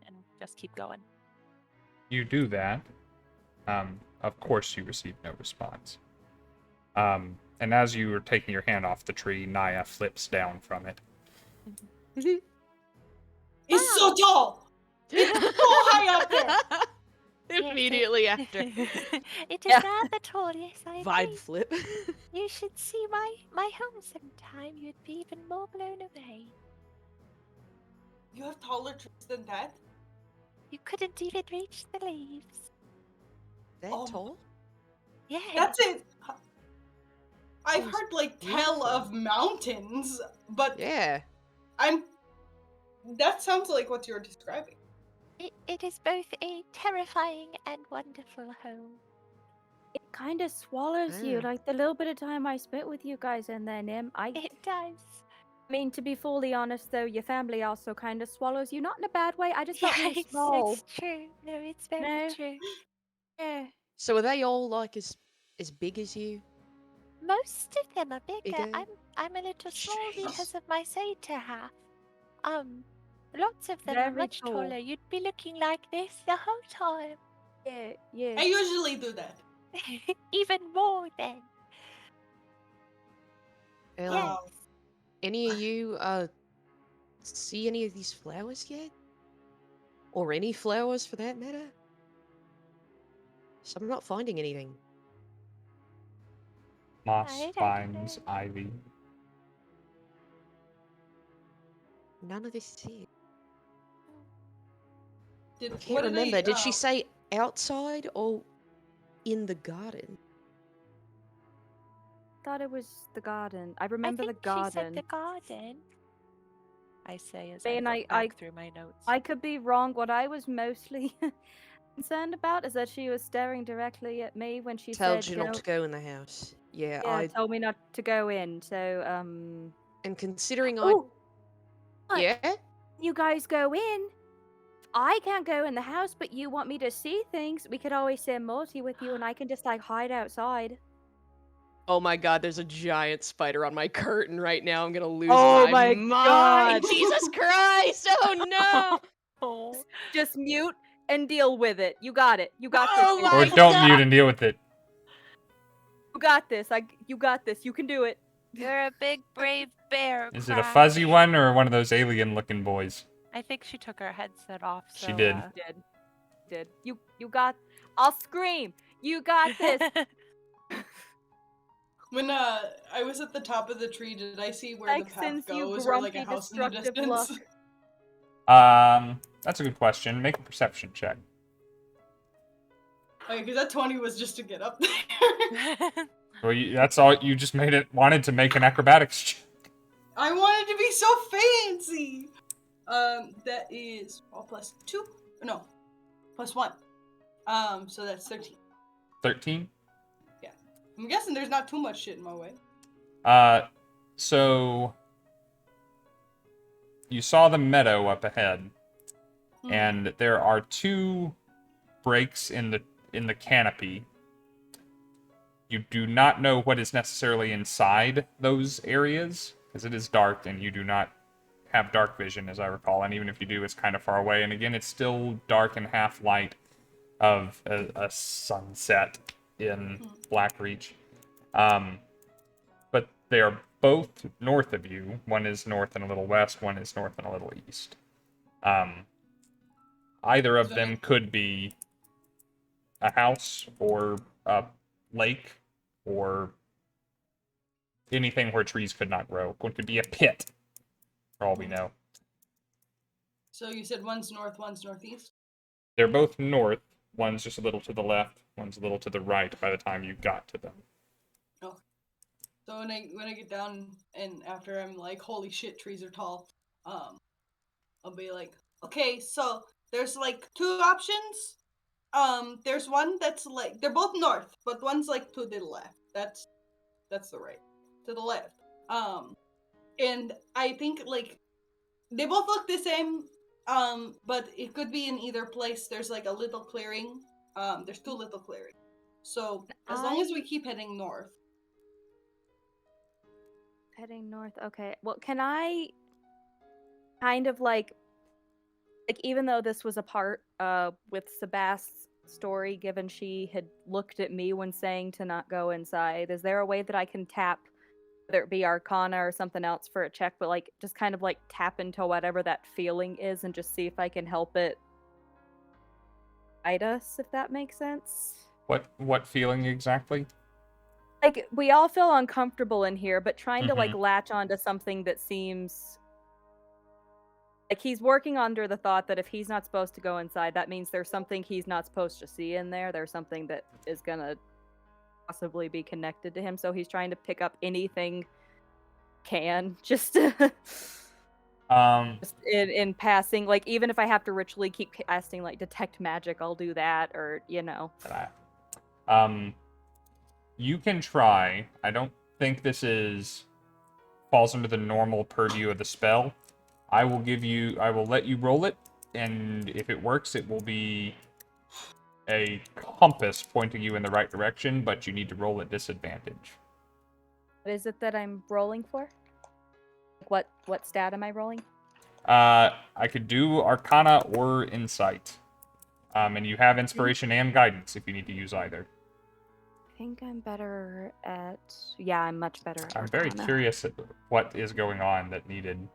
And just keep going. You do that. Of course you receive no response. And as you are taking your hand off the tree, Naya flips down from it. It's so tall! It's so high up there! Immediately after. It is Yeah. rather tall, yes, I Vibe agree. flip. You should see my home sometime. You'd be even more blown away. You have taller trees than that? You couldn't even reach the leaves. That Oh. tall? Yeah. That's it! I've Sounds heard, like, tell beautiful. of mountains, but Yeah. that sounds like what you're describing. It is both a terrifying and wonderful home. It kind of swallows you, Ah. like the little bit of time I spent with you guys and then I It does. mean, to be fully honest though, your family also kind of swallows you, not in a bad way, I just felt really Yes, small. it's true. No, it's very No. true. Yeah. So are they all like as big as you? Most of them are bigger. Bigger? I'm a little small Jeez. because of my satyr half. Lots of them are Very much cool. taller. You'd be looking like this the whole time. Yeah, yeah. I usually do that. Even more then. Ellie, Wow. any of you see any of these flowers yet? Or any flowers for that matter? So I'm not finding anything. Moss, I don't vines, know. ivy. None of this is here. I What can't did remember. I, Did she say outside or in the garden? Thought it was the garden. I I remember think the garden. she said the garden. I say as And I look back through my notes. I could be wrong. What I was mostly concerned about is that she was staring directly at me when she Told said, you not to go in the house. Yeah, yeah, told me not to go in. So, and considering Oh! What? yeah, you guys go in. I can't go in the house, but you want me to see things. We could always send Morty with you, and I can just like hide outside. oh my god, there's a giant spider on my curtain right now. I'm gonna lose Oh my my mind. God. Jesus Christ! Oh no! Oh. Just mute and deal with it. You got it. You got Oh this. my Or Izzy. don't God. mute and deal with it. You got this. You got this. You can do it. You're a big brave bear. Is it a Crash. fuzzy one or one of those alien-looking boys? I think she took her headset off. She so, did. Did. You got. I'll scream. You got this. When I was at the top of the tree, did I see where the Texans, path you goes, or like a grumpy, house in the destructive distance? luck. That's a good question. Make a perception check. Okay, because that 20 was just to get up there. Well, that's all. You just wanted to make an acrobatics check. I wanted to be so fancy. That is +2. No, +1. So that's 13. 13. I'm guessing there's not too much shit in my way. So you saw the meadow up ahead, and there are 2 breaks in the canopy. You do not know what is necessarily inside those areas, because it is dark, and you do not have dark vision, as I recall. And even if you do, it's kind of far away. And again, it's still dark and half light of a sunset in Blackreach. But they are both north of you. One is north and a little west, one is north and a little east. Either of them could be a house or a lake or anything where trees could not grow. It could be a pit, for all we know. So you said one's north, one's northeast? They're both north. One's just a little to the left, one's a little to the right by the time you got to them. Oh. So when I get down and after I'm like, holy shit, trees are tall, I'll be like, okay, so there's like 2 options. There's one that's like, they're both north, but one's like to the left. That's the right. To the left. And I think like they both look the same, but it could be in either place. There's like a little clearing. There's 2 little clearings. So as long as we keep heading north. Heading north. Okay. Well, can I kind of like even though this was a part with Sabbast's story, given she had looked at me when saying to not go inside, is there a way that I can tap, whether it be Arcana or something else for a check, but like just kind of like tap into whatever that feeling is and just see if I can help it guide us, if that makes sense? What feeling exactly? Like, we all feel uncomfortable in here, but trying to like latch onto something that seems like he's working under the thought that if he's not supposed to go inside, that means there's something he's not supposed to see in there. There's something that is gonna possibly be connected to him. So he's trying to pick up anything just in passing. Like, even if I have to ritually keep casting like detect magic, I'll do that, or You can try. I don't think this falls under the normal purview of the spell. I will let you roll it, and if it works, it will be a compass pointing you in the right direction, but you need to roll at disadvantage. What is it that I'm rolling for? What stat am I rolling? I could do Arcana or Insight. And you have Inspiration and Guidance if you need to use either. I think I'm better at. Yeah, I'm much better at. I'm very Arcana. curious at what is going on that needed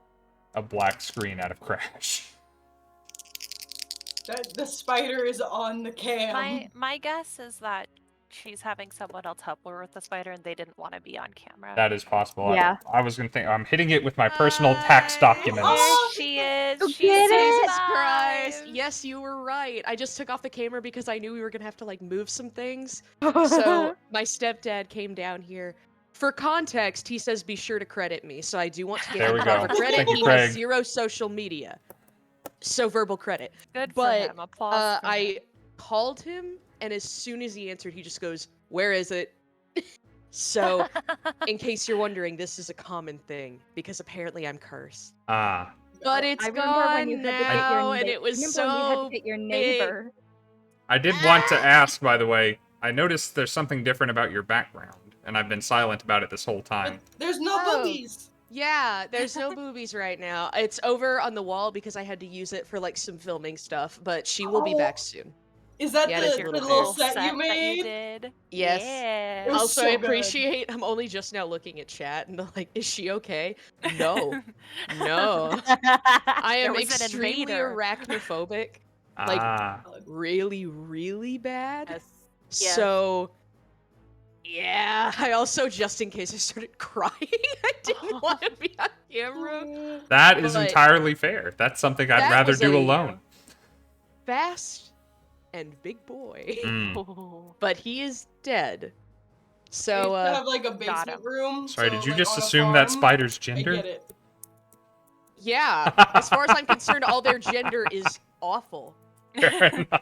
a black screen out of Crash. The spider is on the cam. My guess is that she's having someone else help her with the spider, and they didn't want to be on camera. That is possible. Yeah. I was gonna think I'm hitting it with my personal tax documents. Oh, There she is. Oh, She's get it? Jesus alive. Christ! Yes, you were right. I just took off the camera because I knew we were gonna have to like move some things. So my stepdad came down here. For context, he says be sure to credit me, so I do want to give There him we proper go. credit. Thank you, He Craig. has 0 social media, so verbal credit. Good But, for him. Applause. for him. I called him, and as soon as he answered, he just goes, "Where is it?" So, in case you're wondering, this is a common thing because apparently I'm cursed. Ah, But it's I remember when gone you had to get your now, and na- it was remember when you had so to get your big. neighbor. I did want to ask, by the way. I noticed there's something different about your background, and I've been silent about it this whole time. There's no Oh. boobies. Yeah, there's no boobies right now. It's over on the wall because I had to use it for like some filming stuff, but she will be Oh. back soon. Is that Yeah, the, that's the your little bear. set you that you made? did. Yes. Yeah. It was Also, so I good. appreciate I'm only just now looking at chat and they're like, is she okay? No. No. I am There was an extremely invader. arachnophobic. Like, Ah, really, really bad. Yes. So, yeah. I also, just in case I started crying, I didn't want to be on camera. that is But entirely fair. That's something I'd that rather was do a alone. Fast and big boy. Mm. But he is dead. I So, used to have like a got basement him. room. Sorry, so, did you like, just on a assume that farm. spider's I gender? get it. yeah. As far as I'm concerned, all their gender is awful. Fair enough.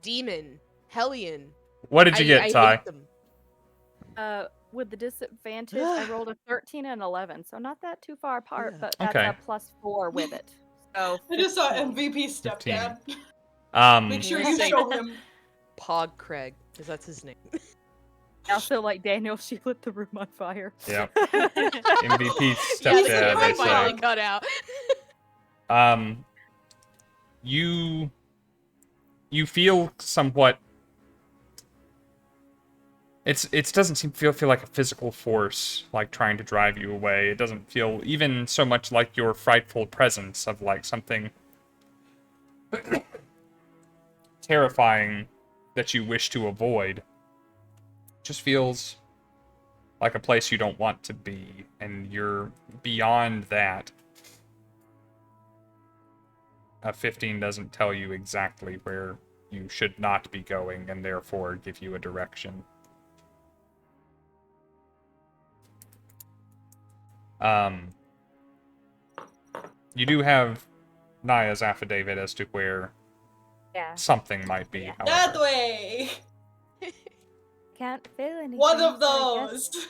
Demon, Hellion. What did you get, I Ty? hate them. With the disadvantage, I rolled a 13 and 11, so not that too far apart, Yeah. but that's Okay. a +4 with it. So I just saw 15. MVP stepdad. 15. Make sure Yeah. you Say- show him. Pog Craig, because that's his name. Also, like Daniel, she lit the room on fire. Yeah. MVP Yes, stepdad, I I finally say. cut out. You feel somewhat. It doesn't feel like a physical force like trying to drive you away. It doesn't feel even so much like your frightful presence of like something terrifying that you wish to avoid. It just feels like a place you don't want to be, and you're beyond that. A 15 doesn't tell you exactly where you should not be going, and therefore give you a direction. You do have Naya's affidavit as to where Yeah. something might be, however. That way. Can't feel anything. One of so I those.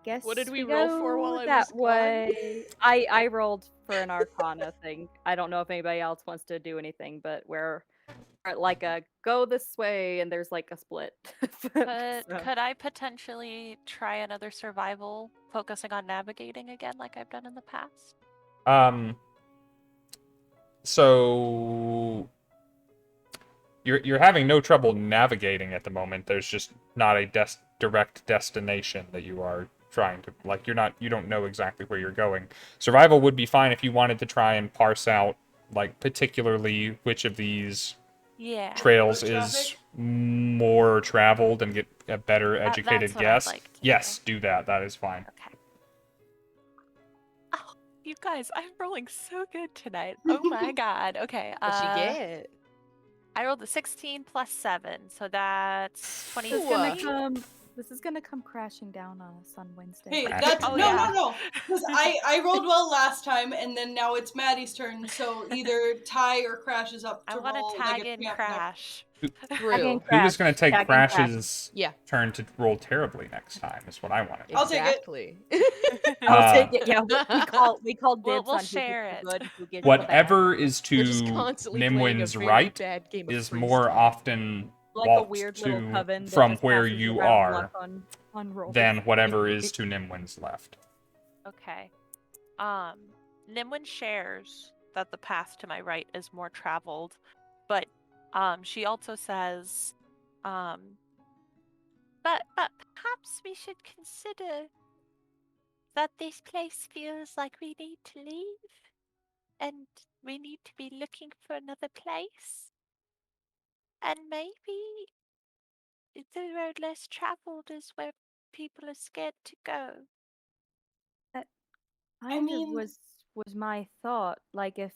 guess What did we we roll for go while I that was gone? way. I rolled for an Arcana thing. I don't know if anybody else wants to do anything, but we're at like a go this way and there's like a split. But So- could I potentially try another survival, focusing on navigating again, like I've done in the past? So you're having no trouble navigating at the moment. There's just not a direct destination that you are trying to, like, you don't know exactly where you're going. Survival would be fine if you wanted to try and parse out, like, particularly which of these Yeah. trails Foot is traffic? more traveled and get a better educated that's what I'd guess. like to Yes, do that. That is fine. Okay. Oh, you guys, I'm rolling so good tonight. Oh my god. Okay. What you get? I rolled a 16 plus 7, so that's 20. This is gonna come crashing down on us on Wednesday. Hey, Crash. that's Oh, no, yeah. no. Because I rolled well last time, and then now it's Maddie's turn. So either Ty or Crash is up to I want roll. to like tag a in champ Crash. True. Who is Crash. going to take Tag and Crash. Crash's Yeah. turn to roll terribly next time? Is what I want to do. I'll take it. Exactly. I'll take it. Yeah, we call dibs We'll on who share gets it. the good, who gets the bad. Whatever is to We're just constantly playing a Nimwyn's very right bad game of is freeze more tag. often Like a walked weird little to coven that from just where passes you around are luck on rolls. than whatever is to Nimwyn's left. Okay. Nimwyn shares that the path to my right is more traveled, but she also says, but perhaps we should consider that this place feels like we need to leave, and we need to be looking for another place, and maybe the road less traveled is where people are scared to go. Kind of mean- was my thought. Like if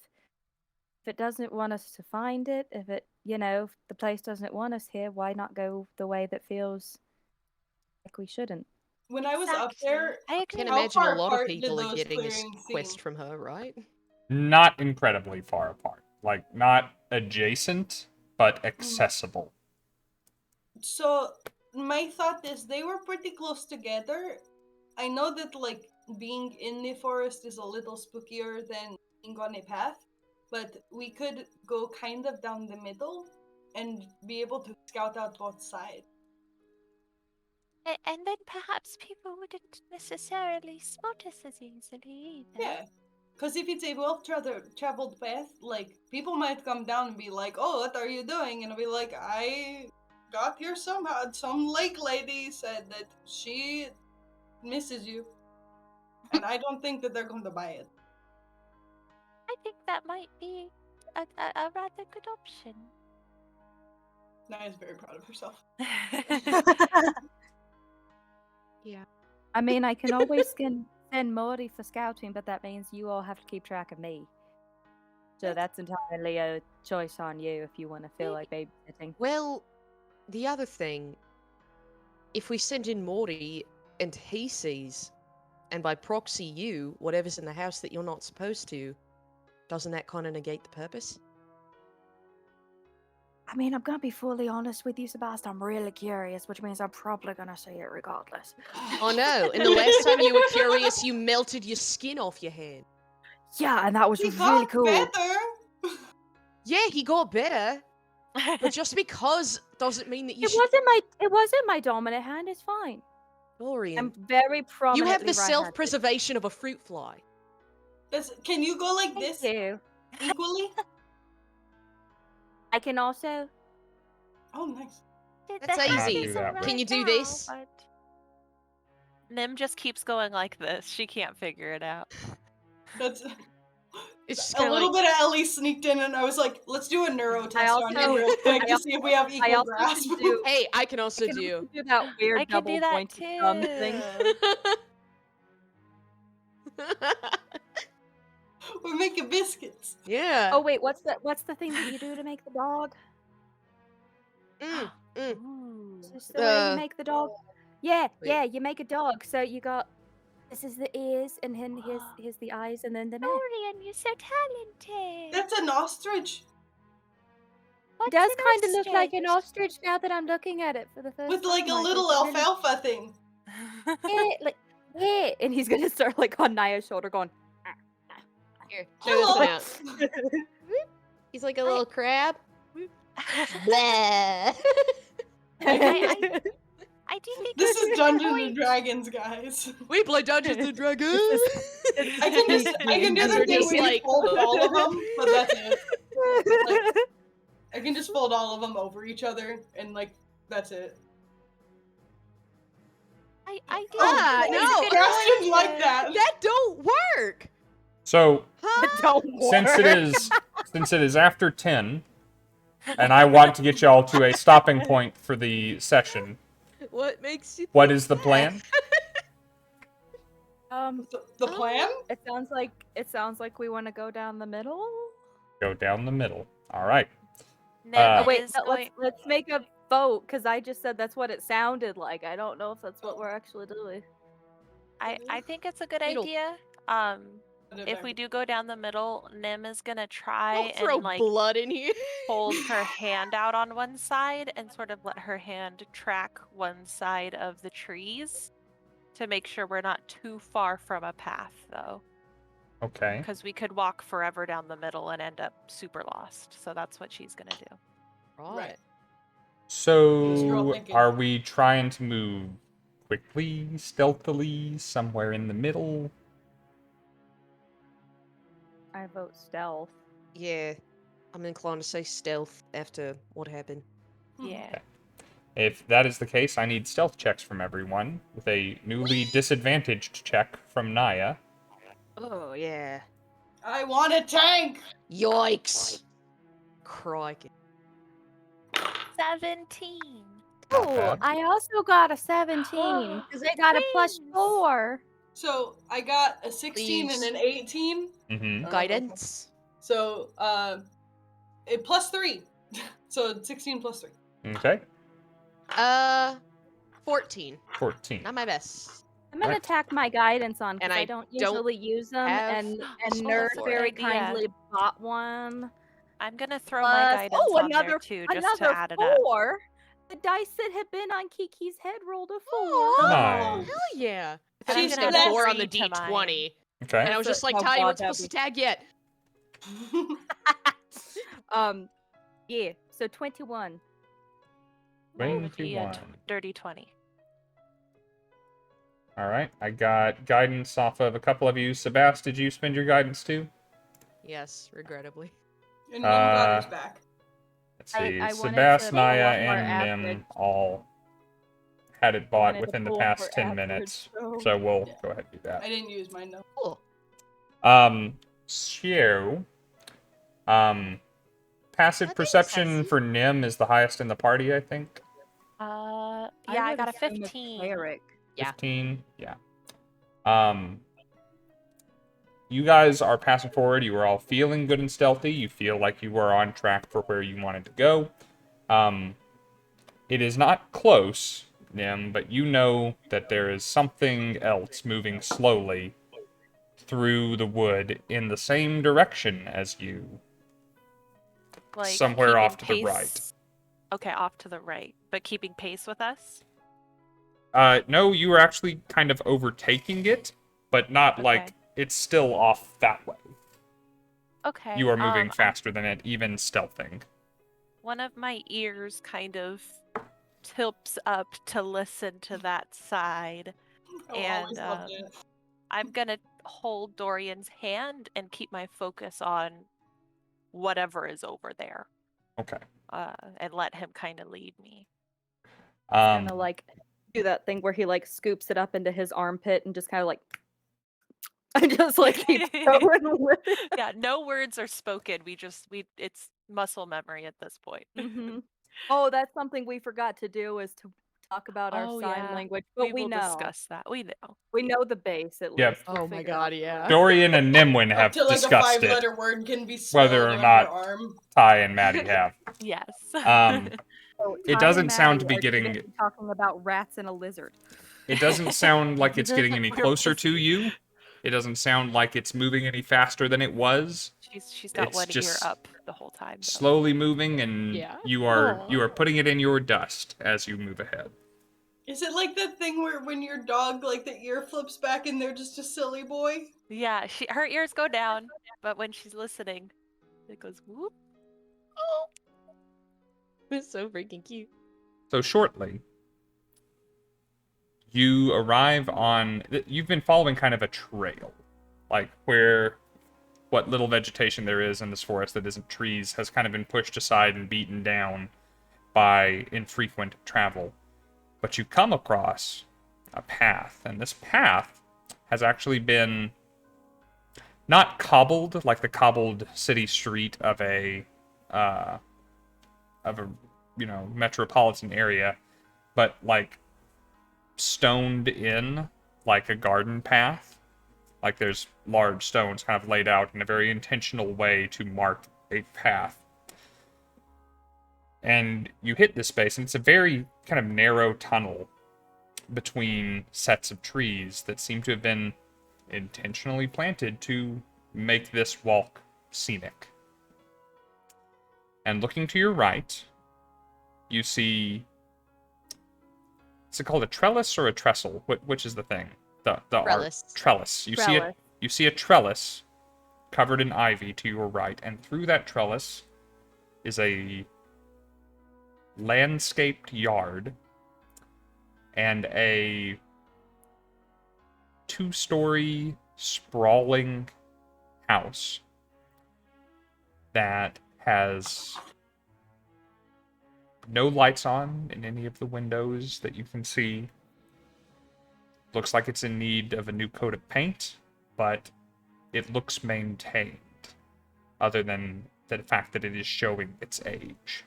it doesn't want us to find it, if it if the place doesn't want us here, why not go the way that feels like we shouldn't? When I was up there, I I agree. can How imagine a far lot of apart did people are those getting a clearings quest seem? from her, right? Not incredibly far apart. Like, not adjacent, but accessible. So my thought is they were pretty close together. I know that like being in the forest is a little spookier than being on a path, but we could go kind of down the middle and be able to scout out both sides. And then perhaps people wouldn't necessarily spot us as easily either. Yeah. Because if it's a well-traveled path, like, people might come down and be like, oh, what are you doing? And I'll be like, I got here somehow. Some lake lady said that she misses you. And I don't think that they're going to buy it. I think that might be a rather good option. Naya's very proud of herself. Yeah. I mean, I can always send Morty for scouting, but that means you all have to keep track of me. So that's entirely a choice on you if you want to feel like babysitting. Well, the other thing, if we send in Morty and he sees, and by proxy you, whatever's in the house that you're not supposed to, doesn't that kind of negate the purpose? I mean, I'm gonna be fully honest with you, Sabbast. I'm really curious, which means I'm probably gonna say it regardless. Oh no, and the last time you were curious, you melted your skin off your hand. Yeah, and that was He really got cool. better! Yeah, he got better, but just because doesn't mean that you It should... wasn't my dominant hand. It's fine. Dorian, I'm very you prominently have the right-handed. self-preservation of a fruit fly. Can you go like Thank this you. equally? I can also. Oh, nice. That's The hand easy. is Do that alright Can you do now, this? but Nim just keeps going like this. She can't figure it out. That's It's just a kind of little like... bit of Ellie sneaked in, and I was like, let's do a neuro test on you also- real quick I to see if we have I equal also grasp. can do. Hey, I can also I can do... also do that weird I can do double that pointed thumb thing. We're making biscuits. Yeah. Oh wait, what's the thing that you do to make the dog? Mm. Ooh. Is this the way you make the dog? Yeah, Wait. yeah, you make a dog. So you got this is the ears, and then here's the eyes, and then the neck. Dorian, you're so talented. That's an ostrich It does What's an kind of look like an ostrich? ostrich now that I'm looking at it for the first with time. like a Like, little it's really- alfalfa thing. Yeah, like yeah, and he's gonna start like on Naya's shoulder, going. Here, check this one out. Hello. He's like a little crab. Blah. I do think This that's a is good Dungeons point. and Dragons, guys. We play Dungeons and Dragons. I can do And the they're thing just where you like- fold all of them, but that's it. Like, I can just fold all of them over each other, and like that's it. I do. Ah, think that's a no. good Grass point, didn't like Jen. that. That don't work. So, Huh? Don't since it is after 10, and I want to get y'all to a stopping point for the session, What makes you? what think is the that? plan? The plan? It sounds like we want to go down the middle. Go down the middle. All right. Nim Oh, Wait, is no, going- let's make a vote because I just said that's what it sounded like. I don't know if that's what we're actually doing. I think it's a good Middle. idea. If we do go down the middle, Nim is gonna try Don't throw and like blood in here. hold her hand out on one side and sort of let her hand track one side of the trees to make sure we're not too far from a path, though, Okay. because we could walk forever down the middle and end up super lost. So that's what she's gonna do. Right. So, thinking. are we trying to move quickly, stealthily, somewhere in the middle? I vote stealth. Yeah, I'm inclined to say stealth after what happened. Yeah. If that is the case, I need stealth checks from everyone, with a newly disadvantaged check from Naya. Oh, yeah. I want a tank. Yikes. Crikey. 17. Not Oh, bad. I also got a 17 because I got a +4. So I got a 16 and Please. an 18. Mm-hmm. Guidance. So it plus 3. So 16 plus 3. Okay. 14. 14. Not my best. I'm gonna Right. tack my guidance on And because I I don't don't usually use them, have and a Nerd sword. very Idea. kindly bought one. I'm gonna throw my Plus, guidance on there too, just to another add it up. 4. The dice that had been on Kiki's head rolled a 4. Oh, Nice. hell yeah. And She's I'm I'm gonna gonna get blessed. 4 on the 3 to mine. D20. Okay. And I was That's just like, oh Ty, you God, weren't that'd supposed to tag yet. Yeah. So 21. That would be a 21. dirty 20. All right. I got guidance off of a couple of you. Sabbast, did you spend your guidance too? Yes, regrettably. And Nim got hers back. Let's see. I wanted Sabbast, to pull Naya, up our and Nim average. all had it bought wanted to within the pull up past our 10 average, minutes. so- So we'll Yeah. go ahead and do that. I didn't use mine though. Cool. So, passive think perception sassy. for Nim is the highest in the party, I think. Yeah, I got a 15. Cleric. Yeah. 15, yeah. You guys are passing forward. You are all feeling good and stealthy. You feel like you are on track for where you wanted to go. It is not close, Nim, but you know that there is something else moving slowly through the wood in the same direction as you. Like Somewhere keeping off to the right. pace- Okay, off to the right, but keeping pace with us. No, you were actually kind of overtaking it, but not like Okay. it's still off that way. Okay. You are moving faster than it, even stealthing. One of my ears kind of tilts up to listen to that side. I always And, loved it. I'm gonna hold Dorian's hand and keep my focus on whatever is over there. Okay. And let him kind of lead me. Kind of like do that thing where he like scoops it up into his armpit and just kind of like I just like keep going with it. Yeah, no words are spoken. It's muscle memory at this point. Mhm. Oh, that's something we forgot to do is to talk about our Oh, sign yeah. language. But we will know. discuss that. We know. We know the base at Yep. least. We'll Oh my figure god, out yeah. Dorian and Nimwyn Up have to like a discussed it. 5-letter word can be spelled Whether or on not- your arm. Ty and Maddie have. Yes. So It Ty doesn't and sound to Maddie be are getting- gonna be talking about rats and a lizard. It doesn't sound like it's getting any We're closer to you. It doesn't sound like it's moving any faster than it was. She's got It's one ear just up the whole time. though. Slowly moving, and Yeah. you are putting it in your dust as you move ahead. Is it like that thing where when your dog, like the ear flips back and they're just a silly boy? Yeah, her ears go down, but when she's listening, it goes whoop. It's so freaking cute. So shortly, you arrive on. You've been following kind of a trail, like where what little vegetation there is in this forest that isn't trees has kind of been pushed aside and beaten down by infrequent travel. But you come across a path, and this path has actually been not cobbled like the cobbled city street of a metropolitan area, but like stoned in like a garden path. Like there's large stones kind of laid out in a very intentional way to mark a path. And you hit this space, and it's a very kind of narrow tunnel between sets of trees that seem to have been intentionally planted to make this walk scenic. And looking to your right, you see... Is it called a trellis or a trestle? Which is the thing? The Trellis. Trellis. You see a trellis covered in ivy to your right, and through that trellis is a landscaped yard and a 2-story sprawling house that has no lights on in any of the windows that you can see. Looks like it's in need of a new coat of paint, but it looks maintained, other than the fact that it is showing its age.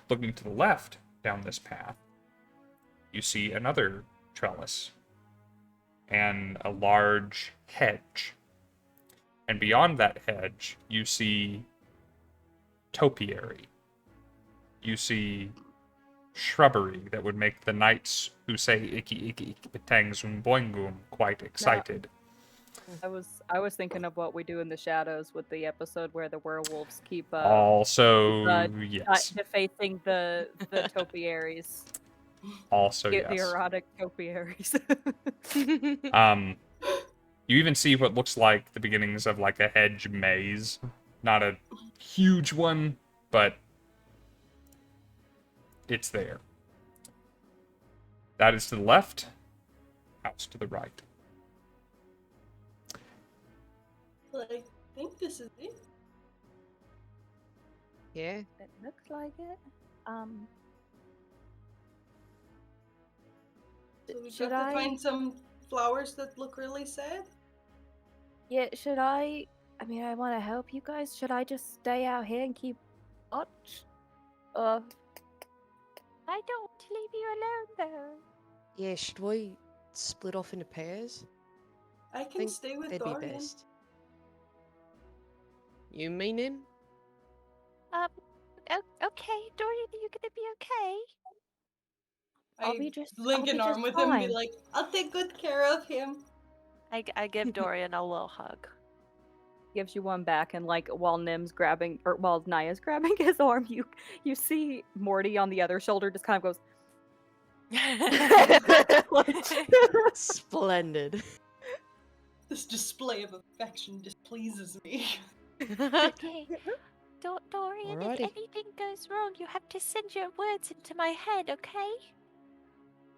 Looking to the left down this path, you see another trellis and a large hedge. And beyond that hedge, you see topiary. You see shrubbery that would make the knights who say icky icky icky betang zoom boingum quite excited. I was thinking of what we do in the shadows with the episode where the werewolves keep Also, yes. defacing the topiaries. Also, The yes. erotic topiaries. You even see what looks like the beginnings of like a hedge maze. Not a huge one, but it's there. That is to the left. House to the right. Well, I think this is it. Yeah. It looks like it. So we Should have to I? find some flowers that look really sad. Yeah, should I? I mean, I want to help you guys. Should I just stay out here and keep watch? I don't want to leave you alone, though. Yeah, should we split off into pairs? I can Think stay with that'd be Dorian. best. You mean him? Okay, Dorian, are you gonna be okay? I'll be link an arm with him and be fine. like, I'll take good care of him. I give Dorian a little hug. Gives you one back, and like while while Naya's grabbing his arm, you see Morty on the other shoulder just kind of goes. Splendid. This display of affection displeases me. Okay. Dorian, Alrighty. if anything goes wrong, you have to send your words into my head, okay?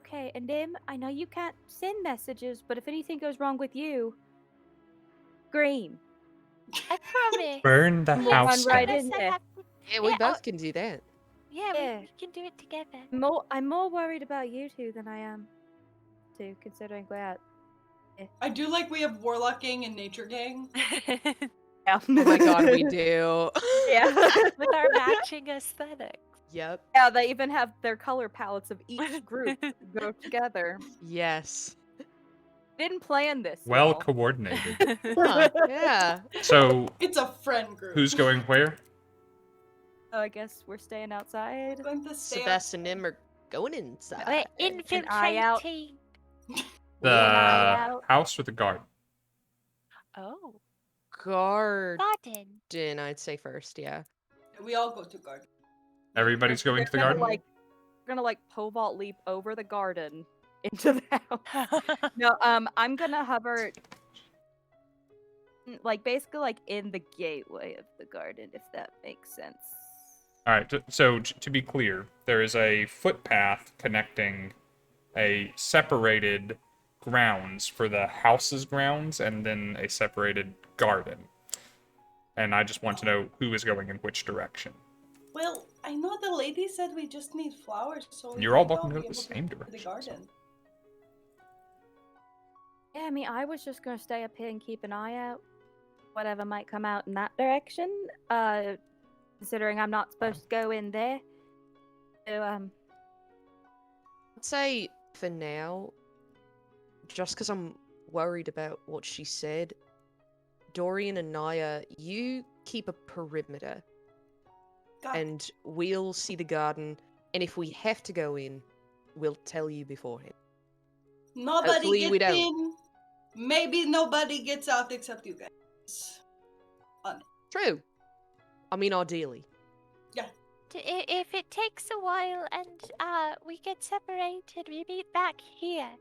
Okay, and Nim, I know you can't send messages, but if anything goes wrong with you, scream. I promise. Burn the We'll house run right down. in there. Yeah, we Yeah, both can do that. Yeah, we can do it together. I'm more worried about you two than I am too, considering we're out. I do like we have Warlock Gang and Nature Gang. Yeah. Oh my god, we do. Yeah. With our matching aesthetic. Yep. Yeah, they even have their color palettes of each group go together. Yes. Didn't plan this. Well y'all. coordinated. Huh, yeah. So, It's a friend group. who's going where? Oh, I guess we're staying outside. going to stay Sebastian and him are going inside. We're an eye out. infiltrating. The out. house or the garden? Oh. Garden. Garden, I'd say first, yeah. We all go to garden. Everybody's going to the We're gonna, garden? we're gonna pole vault leap over the garden into the house. No, I'm gonna hover, basically in the gateway of the garden, if that makes sense. All right, so to be clear, there is a footpath connecting a separated grounds for the house's grounds and then a separated garden. And I just want to know who is going in which direction. Well, I know the lady said we just need flowers, so You're all might welcome to be go the able same go to the direction, garden. Yeah, I mean, I was just gonna stay up here and keep an eye out, whatever might come out in that direction. Considering I'm not supposed to go in there. So, I'd say for now, just because I'm worried about what she said, Dorian and Naya, you keep a perimeter. Got it. And we'll see the garden, and if we have to go in, we'll tell you beforehand. Nobody hopefully we gets don't. in. Maybe nobody gets out except you guys. True. I mean, ideally. if it takes a while and we get separated, we meet back here.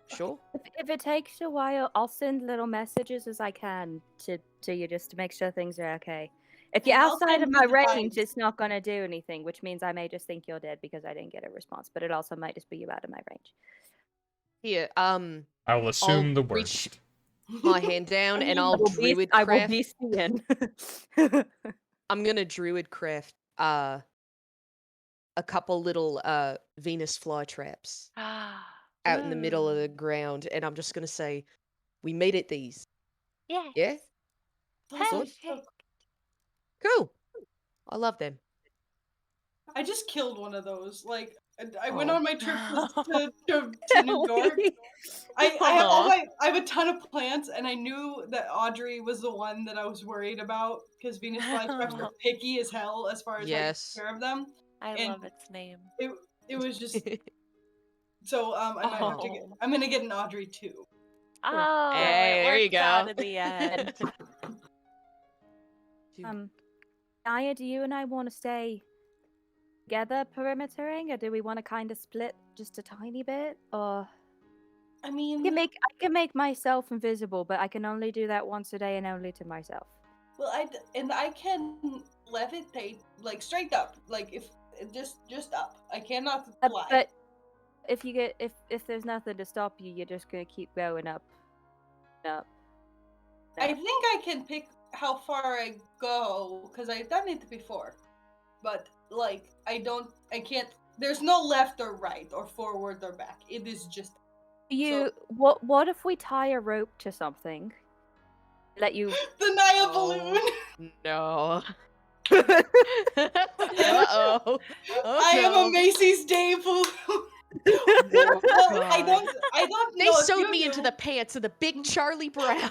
Sure. If it takes a while, I'll send little messages as I can to you just to make sure things are okay. If you're I'll outside send of you my the range, vibes. it's not gonna do anything, which means I may just think you're dead because I didn't get a response. But it also might just be you out of my range. Here, I will assume I'll the reach worst. my hand down and I'll druid I will craft. be seeing. I'm gonna druid craft a couple little Venus flytraps out in the middle of the ground, and I'm just gonna say, we meet at these. Yes. Yeah? Those are Perfect. so- Cool. I love them. I just killed one of those. Like I went Oh. on my trip to New York. Ellie. I have Aw. I have a ton of plants, and I knew that Audrey was the one that I was worried about because Venus flytraps are picky as hell as far as Yes. taking care of them. I And love its name. it was just so I might have to get. I'm gonna get an Audrey too. Oh, Hey, it there you worked out go. in the end. Naya, do you and I want to stay together perimetering, or do we want to kind of split just a tiny bit? Or I mean, I can make myself invisible, but I can only do that once a day and only to myself. well, I can levitate like straight up, like if just up. I cannot fly. But if you get if there's nothing to stop you, you're just gonna keep going up, up. I think I can pick how far I go because I've done it before, but like I can't. There's no left or right or forward or back. It is just What if we tie a rope to something? Let you. the Naya balloon. No. Uh-oh. I am a Macy's Day balloon. Well, I don't They know. if sewed you me into do. the pants of the big Charlie Brown.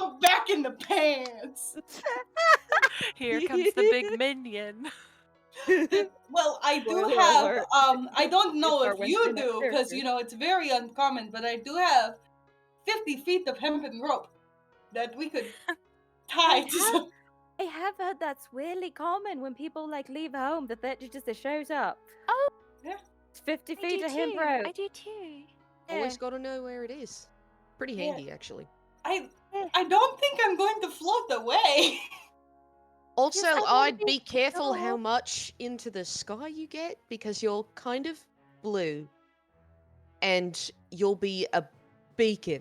I'm back in the pants. Here comes the big minion. Well, I do Spoiler have alert. I don't know It's if our you Wednesday night do because character. it's very uncommon, but I do have 50 feet of hempen rope that we could tie to some. I have heard that's weirdly common when people like leave home that just shows up. Oh, Yeah. It's 50 I feet do of him, too. bro. I do too. Always gotta know where it is. Pretty Yeah. handy, actually. I don't think I'm going to float away. Also, I wanna I'd be careful how sure. much into the sky you get because you're kind of blue, and you'll be a beacon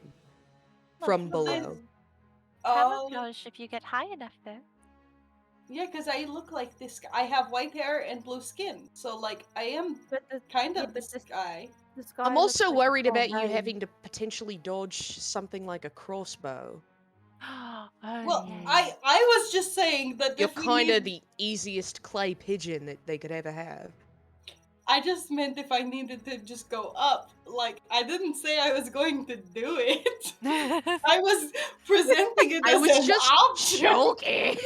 from Well, below. camouflage if you get high enough there. Yeah, because I look like this. I have white hair and blue skin, so like I am kind of this guy. The sky I'm looks also like worried it's all about you rain. having to potentially dodge something like a crossbow. Oh, Well, yes. I was just saying that You're if we kind of need, the easiest clay pigeon that they could ever have. I just meant if I needed to just go up. Like I didn't say I was going to do it. I was presenting it I as was an just option. joking.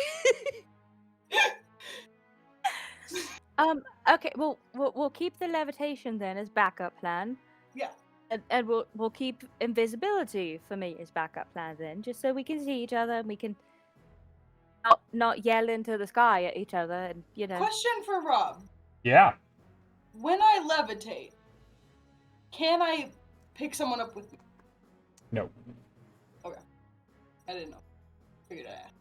Okay, well, we'll keep the levitation then as backup plan. Yeah. And we'll keep invisibility for me as backup plan then, just so we can see each other and we can not yell into the sky at each other and Question for Rob. Yeah. When I levitate, can I pick someone up with me? No. Okay. I didn't know. Figured I asked.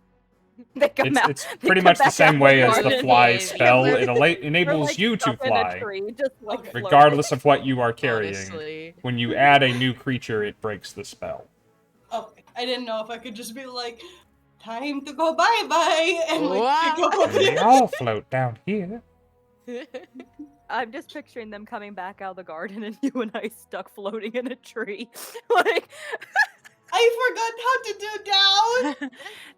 They come out. It's they pretty come much the back same out way the as the garden. fly Yeah, spell. we're- It enables like you to stuck in a fly, tree, just like Okay. floating. regardless of what you are carrying. Honestly. When you add a new creature, it breaks the spell. Okay. I didn't know if I could just be like, time to go bye-bye, and like Wow. pick up And we all float down here. I'm just picturing them coming back out of the garden and you and I stuck floating in a tree. Like I forgot how to do down.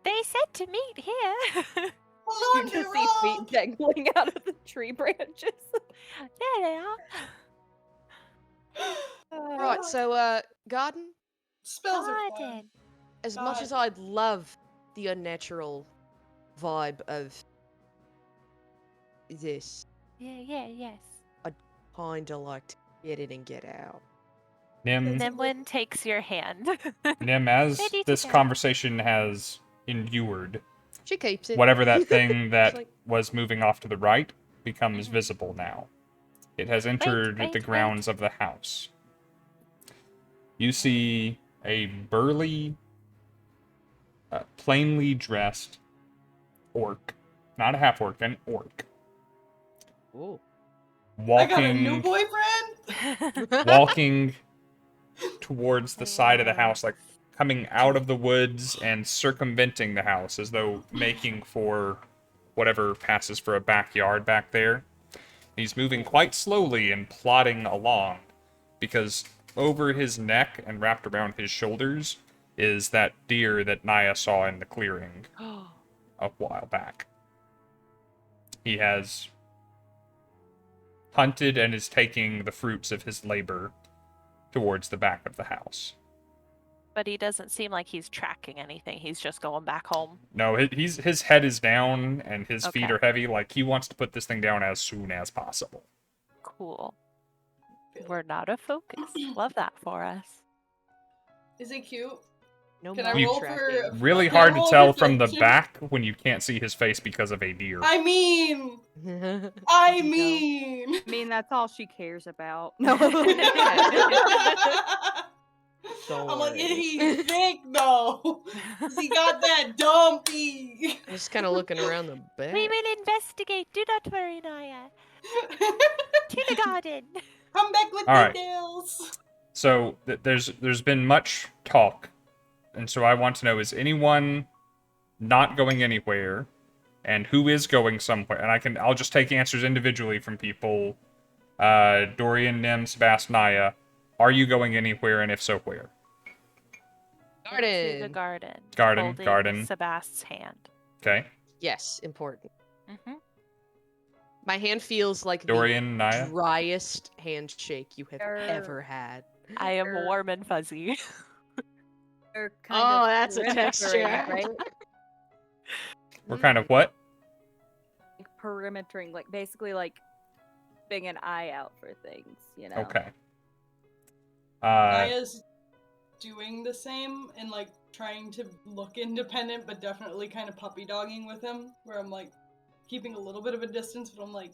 They said to meet here. you Hello, just see feet dangling out of the tree branches. There they are. Right, so, garden, spells are fun. Garden. as much as I'd love the unnatural vibe of this, Yes. kinda like to get in and get out. Nim, Nimwyn takes your hand. Nim, as Ready to this go. conversation has endured, She keeps it. whatever that thing It's that like- was moving off to the right becomes Mhm. visible now. It has entered wait, the wait. grounds of the house. You see a burly plainly dressed orc. Not a half-orc, an orc. Ooh. I got a new boyfriend. Walking towards the side of the house, like coming out of the woods and circumventing the house, as though making for whatever passes for a backyard back there. He's moving quite slowly and plodding along, because over his neck and wrapped around his shoulders is that deer that Naya saw in the clearing a while back. He has hunted and is taking the fruits of his labor towards the back of the house. But he doesn't seem like he's tracking anything. He's just going back home. No, his head is down and his feet Okay. are heavy. Like, he wants to put this thing down as soon as possible. Cool. We're not a focus. Love that for us. Is he cute? No Can I more roll tracking. for? Really Can I hard to roll tell from the reflection? back when you can't see his face because of a deer. I mean, No. I mean, that's all she cares about. No. I'm like, worry. he's thick though. 'Cause he got that dumpy. I'm just kind of looking around the back. We will investigate. Do not worry, Naya. To the garden. Come back with All right. details. So there's been much talk, and so I want to know, is anyone not going anywhere, and who is going somewhere? And I'll just take answers individually from people. Dorian, Nim, Sabbast, Naya, are you going anywhere, and if so, where? To the Garden. garden. Garden, Holding garden. Sabast's hand. Okay, Yes, important. Mm-hmm. My hand feels like Dorian, the Naya. driest handshake you have Err. ever had. I am warm and fuzzy. They're kind Oh, of that's a perimetering, texture. right? We're kind of what? Like perimetering, like basically like being an eye out for things, you know. Okay. Naya's doing the same and like trying to look independent, but definitely kind of puppy dogging with him. Where I'm like keeping a little bit of a distance, but I'm like,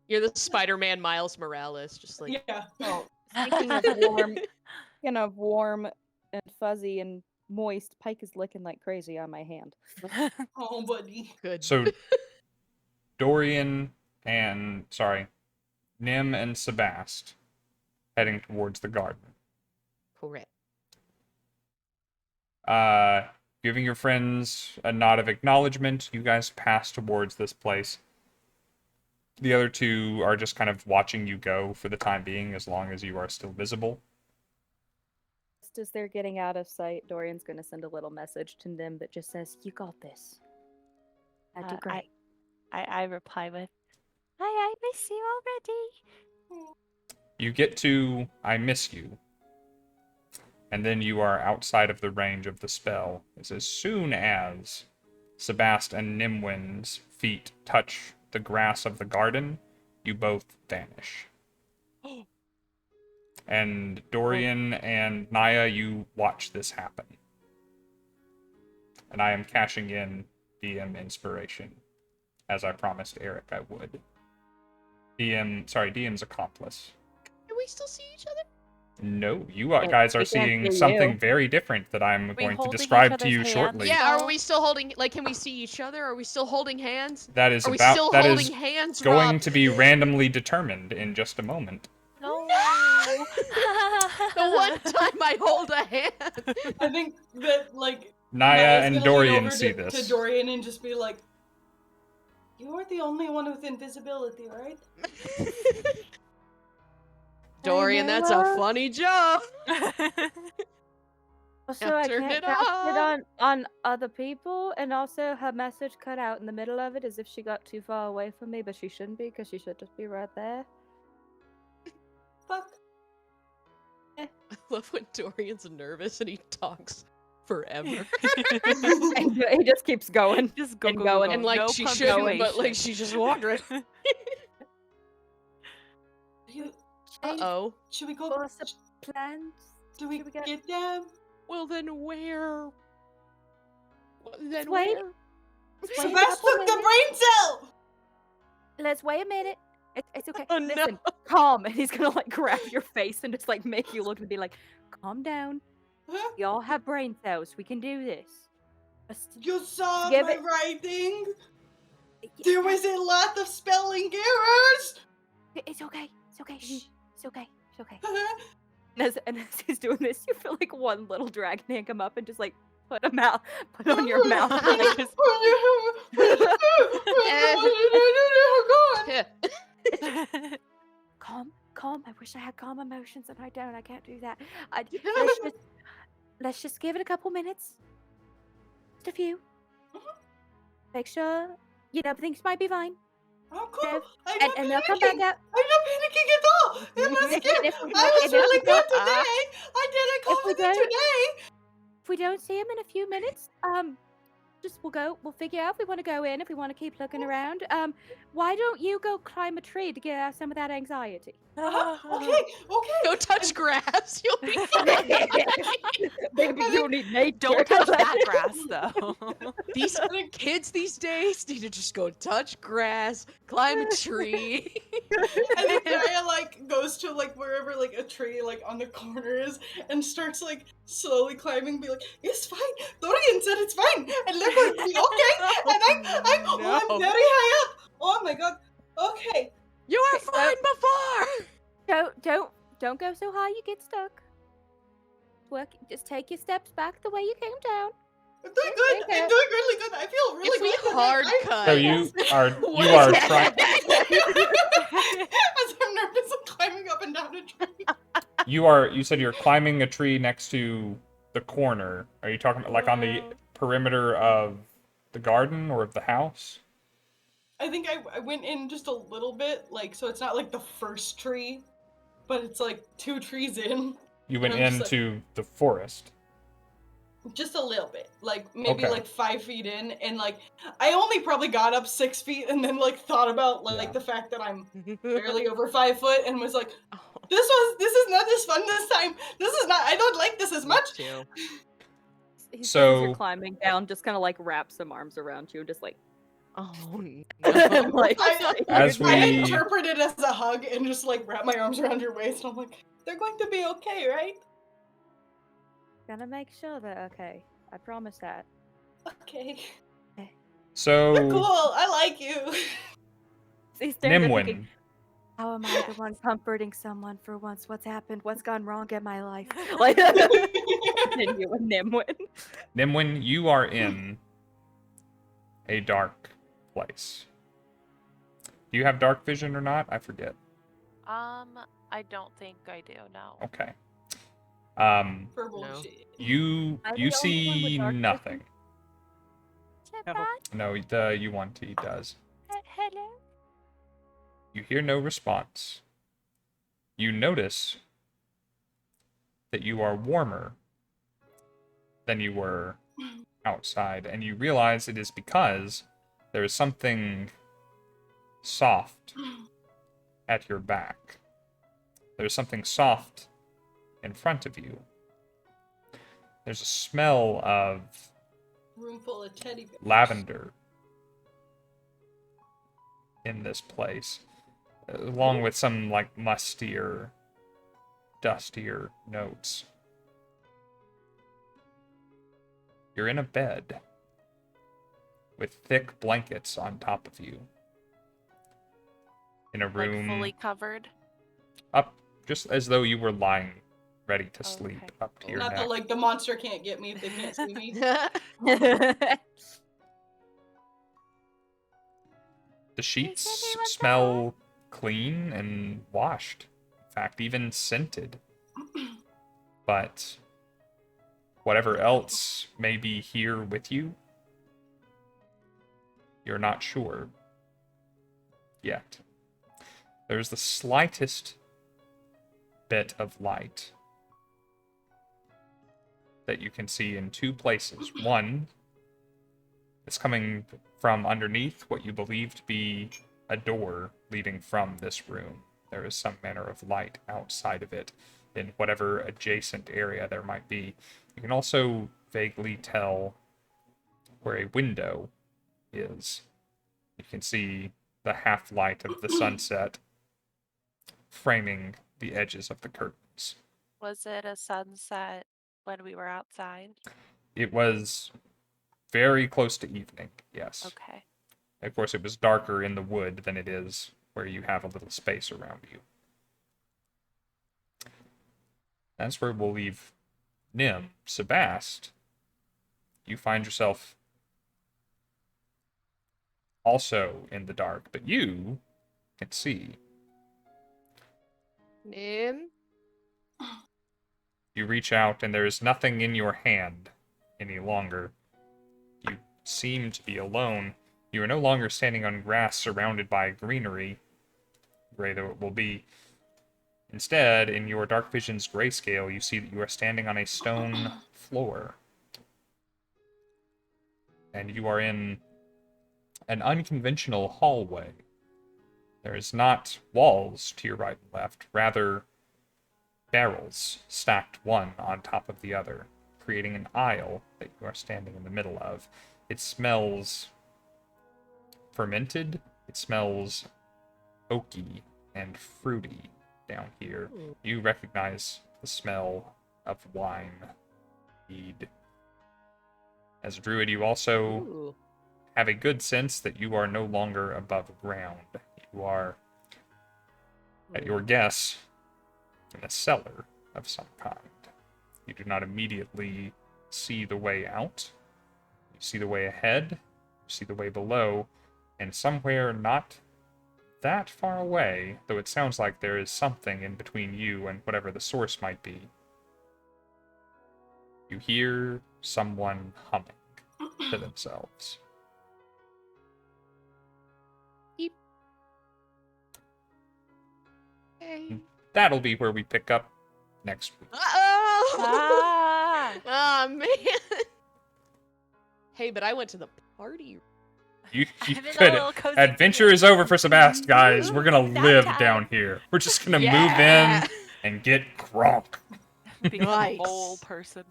You're the Spider-Man Miles Morales, just like yeah. Oh, speaking of warm and fuzzy and moist, Pike is licking like crazy on my hand. Oh, buddy. good. So Dorian and Nim and Sabbast heading towards the garden. Correct. Giving your friends a nod of acknowledgement, you guys pass towards this place. The other two are just kind of watching you go for the time being, as long as you are still visible. Just as they're getting out of sight, Dorian's gonna send a little message to them that just says, "You got this." That'd be great. I reply with, I miss you already. You get to I miss you, and then you are outside of the range of the spell. As soon as Sabbast and Nimwyn's feet touch the grass of the garden, you both vanish. And Dorian and Naya, you watch this happen. And I am cashing in DM inspiration, as I promised Eric I would. DM's accomplice. Can we still see each other? No, you Can't- guys are we can't seeing see something you. very different that I'm going to holding describe each to you other's shortly. hands? Yeah, are No. we still holding, like, can we see each other? Are we still holding hands? That is Are we about still that holding is hands, going Rob? to be randomly determined in just a moment. No. The one time I hold a hand. I think that like Naya Naya's and gonna lean Dorian over see to this. Dorian and just be like, "You're the only one with invisibility, right?" Dorian, that's a funny joke. Also, Now I turn can't it cast it on. on other people, and also her message cut out in the middle of it as if she got too far away from me, but she shouldn't be because she should just be right there. Fuck. I love when Dorian's nervous and he talks forever. And he just keeps going. Just go, And go, going. go, go. And like No she shouldn't, but like punctuation. she's just wandering. You, Uh-oh. should we go? What's the plans? Do we Should we get- get them? Well then where? Then Wait. where? Sabbast took the brain cell. Let's wait a minute. It's okay. Oh, Listen, no. calm. And he's gonna like grab your face and just like make you look and be like, calm down. Huh? Y'all have brain cells. We can do this. You saw Give my it- writing? Yeah, There was a lot of spelling errors! It's okay. It's okay. Shh. It's okay. It's okay. And as he's doing this, you feel like one little dragon hand come up and just like put on your mouth. And, like, just... calm. I wish I had calm emotions, and I don't. I can't do that. Let's just give it a couple minutes. Just a few. Make sure things might be fine. Oh, cool. Dev, I'm and not they'll come panicking. back out. I'm not panicking at all. I'm not And scared. if we I don't- was and if really we good don't- today. I did a coffee don't- today. If we don't see him in a few minutes, we'll figure out if we want to go in, if we want to keep looking around. Why don't you go climb a tree to get out some of that anxiety? Okay. Go touch grass. You'll be Maybe you'll need nature. Don't touch that grass, though. These kids these days need to just go touch grass, climb a tree. And then Gaia like goes to like wherever like a tree like on the corner is and starts like slowly climbing, be like, it's fine. Dorian said it's fine, and they're going to be okay. And I'm very high up. Oh my god. Okay. You were fine before. Don't go so high you get stuck. Just take your steps back the way you came down. I'm doing good. I'm doing really good. I feel really If we good. hard cut. So you are trying. As I'm nervous, I'm climbing up and down a tree. You said you're climbing a tree next to the corner. Are you talking about like on the perimeter of the garden or of the house? I think I went in just a little bit, like, so it's not like the first tree, but it's like 2 trees in. You went And I'm just into the forest. Just a little bit, like maybe Okay. like 5 feet in, and like I only probably got up 6 feet, and then like thought about like Yeah. the fact that I'm barely over 5 foot, and was like, this is not as fun this time. This is not. I don't like this as much. He So- you're climbing down, just kind of like wraps some arms around you, and just like, Oh no. like, As I we- interpret it as a hug and just like wrap my arms around your waist. And I'm like, they're going to be okay, right? gonna make sure they're okay. I promise that. Okay. So You're cool. I like you. He's staring there thinking, Nimwyn, how am I the one comforting someone for once? What's happened? What's gone wrong in my life? Like, continue with Nimwyn. You are in a dark place. Do you have dark vision or not? I forget. I don't think I do. No. Okay. For bullshit. You I'm the only one see with dark vision? nothing. Hello. No, the Yuan-Ti does. Hello. You hear no response. You notice that you are warmer than you were outside, and you realize it is because there is something soft at your back. There's something soft in front of you. There's a smell of Room full of teddy bears. lavender in this place, along with some like mustier, dustier notes. You're in a bed with thick blankets on top of you. In a room Like fully covered. up, just as though you were lying ready to sleep, Okay. up to your Not neck. that like the monster can't get me if they can't see me. The sheets anyone smell clean and washed. In fact, even scented. But whatever else may be here with you, you're not sure yet. There's the slightest bit of light that you can see in 2 places. One, it's coming from underneath what you believe to be a door leading from this room. There is some manner of light outside of it in whatever adjacent area there might be. You can also vaguely tell where a window is. You can see the half-light of the sunset framing the edges of the curtains. Was it a sunset when we were outside? It was very close to evening, yes. Okay. Of course, it was darker in the wood than it is where you have a little space around you. That's where we'll leave Nim. Sabbast, you find yourself also in the dark, but you can see. Nim? You reach out, and there is nothing in your hand any longer. You seem to be alone. You are no longer standing on grass surrounded by greenery, gray though it will be. Instead, in your dark vision's grayscale, you see that you are standing on a stone floor. And you are in an unconventional hallway. There is not walls to your right and left, rather barrels stacked one on top of the other, creating an aisle that you are standing in the middle of. It smells fermented, it smells oaky and fruity down here. You recognize the smell of wine, mead. As a druid, you also have a good sense that you are no longer above ground. You are, at your guess, in a cellar of some kind. You do not immediately see the way out. You see the way ahead, you see the way below, and somewhere not that far away, though it sounds like there is something in between you and whatever the source might be, you hear someone humming to themselves. That'll be where we pick up next week. Oh man. Hey, but I went to the party. You I'm in a could. little cozy Adventure theater. is over for Sabbast, guys. We're gonna live Downtime. down here. We're just gonna Yeah. move in and get crunk. Become Nice. a mole person.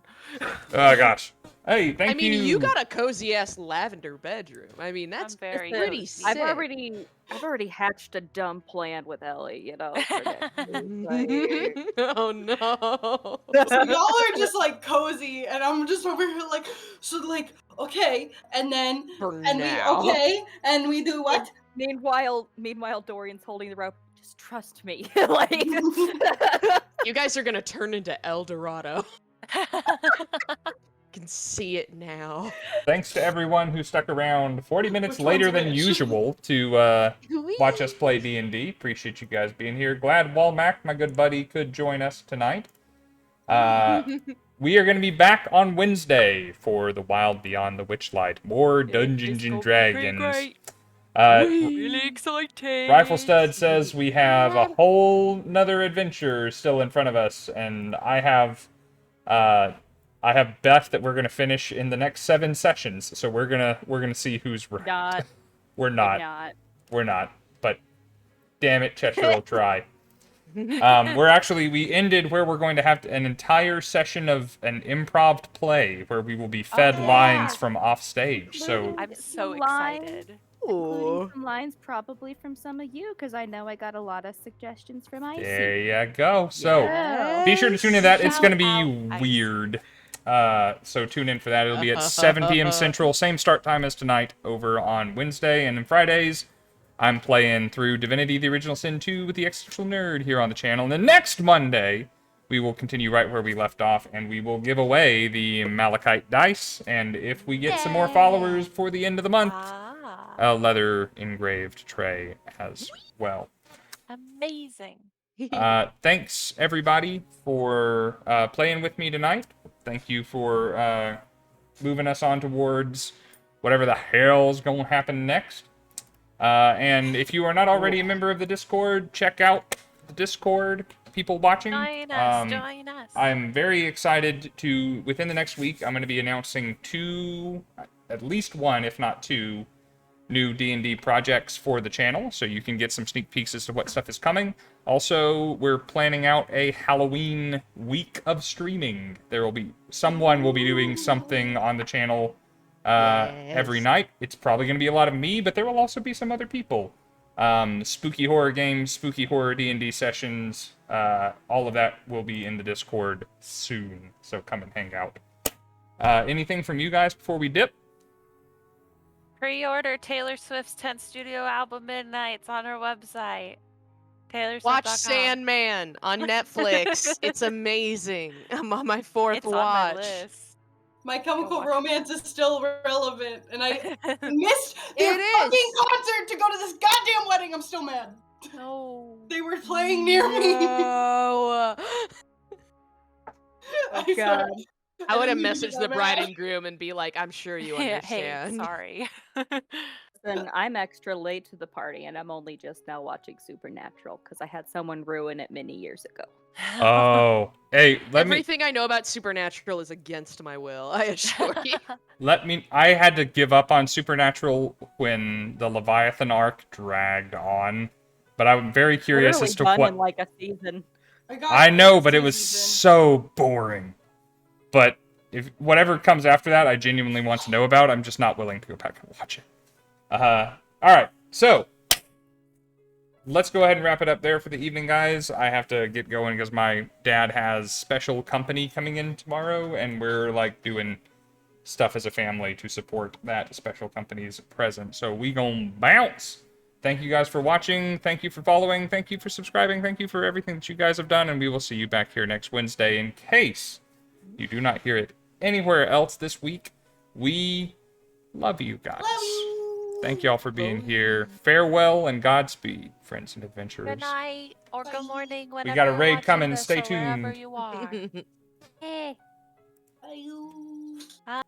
Oh gosh. Hey, thank I mean, you. you got a cozy ass lavender bedroom. I mean, that's very pretty cozy. sick. I've already hatched a dumb plan with Ellie, you know. For next week. Oh no. So y'all are just like cozy, and I'm just over here like, so like, okay, and then, For and now. we, okay, and we do what? Meanwhile, Dorian's holding the rope. Just trust me. Like You guys are gonna turn into El Dorado. Can see it now. Thanks to everyone who stuck around 40 minutes Which later one's than which? usual to watch us play D&D. Appreciate you guys being here. Glad Walmac, my good buddy, could join us tonight. We are going to be back on Wednesday for The Wild Beyond the Witchlight. More Dungeons and Dragons. Really exciting. Rifle Stud says we have a whole nother adventure still in front of us, and I have Beth that we're gonna finish in the next 7 sessions. So we're gonna see who's right. not. We're not. Not. We're not. But damn it, Cheshire will try. We ended where we're going to have an entire session of an improv play where we will be fed lines from off stage. So I'm so Some lines. excited. Including some lines probably from some of you, because I know I got a lot of suggestions from Icy. there you go. So Yeah. be sure to tune in to that. It's going to be Shout out, weird. So tune in for that. It'll be at 7 p.m. Central, same start time as tonight over on Wednesday. And then Fridays, I'm playing through Divinity: The Original Sin 2 with the Existential Nerd here on the channel. And then next Monday, we will continue right where we left off, and we will give away the Malachite dice. And if we get some more followers for the end of the month, a leather engraved tray as well. Amazing. Thanks everybody for playing with me tonight. Thank you for moving us on towards whatever the hell's gonna happen next. And if you are not already a member of the Discord, check out the Discord. People watching, Join us. Join us. I'm very excited to, within the next week, I'm going to be announcing 2, at least 1, if not 2, new D&D projects for the channel, so you can get some sneak peeks as to what stuff is coming. Also, we're planning out a Halloween week of streaming. Someone will be doing something on the channel every night. It's probably going to be a lot of me, but there will also be some other people. Spooky horror games, spooky horror D&D sessions, all of that will be in the Discord soon, so come and hang out. Anything from you guys before we dip? Pre-order Taylor Swift's 10th studio album Midnights on her website. Watch TaylorSwift.com. Sandman on Netflix. It's amazing. I'm on my fourth It's watch. on my list. My Chemical watch Romance is still relevant, and I missed their It fucking is. concert to go to this goddamn wedding. I'm still mad. No. They were playing near me. No. I God. swear. I would have didn't mean to be messaged that the bride mad. and groom and be like, I'm sure you Hey, understand. sorry. Then I'm extra late to the party, and I'm only just now watching Supernatural because I had someone ruin it many years ago. Oh, hey, Everything I know about Supernatural is against my will, I assure you. I had to give up on Supernatural when the Leviathan arc dragged on, but I'm very curious Literally as to done what. in like a season. I know, but it two was seasons. so boring. But if whatever comes after that, I genuinely want to know about. I'm just not willing to go back and watch it. All right, so let's go ahead and wrap it up there for the evening, guys. I have to get going because my dad has special company coming in tomorrow, and we're like doing stuff as a family to support that special company's present. So we gon' bounce. Thank you guys for watching. Thank you for following. Thank you for subscribing. Thank you for everything that you guys have done, and we will see you back here next Wednesday. In case you do not hear it anywhere else this week, we love you guys. Thank y'all for being here. Farewell and Godspeed, friends and adventurers. Good night or good morning. We got a whenever you're raid watching coming. this, Stay or wherever tuned. you are. Hey. Bye.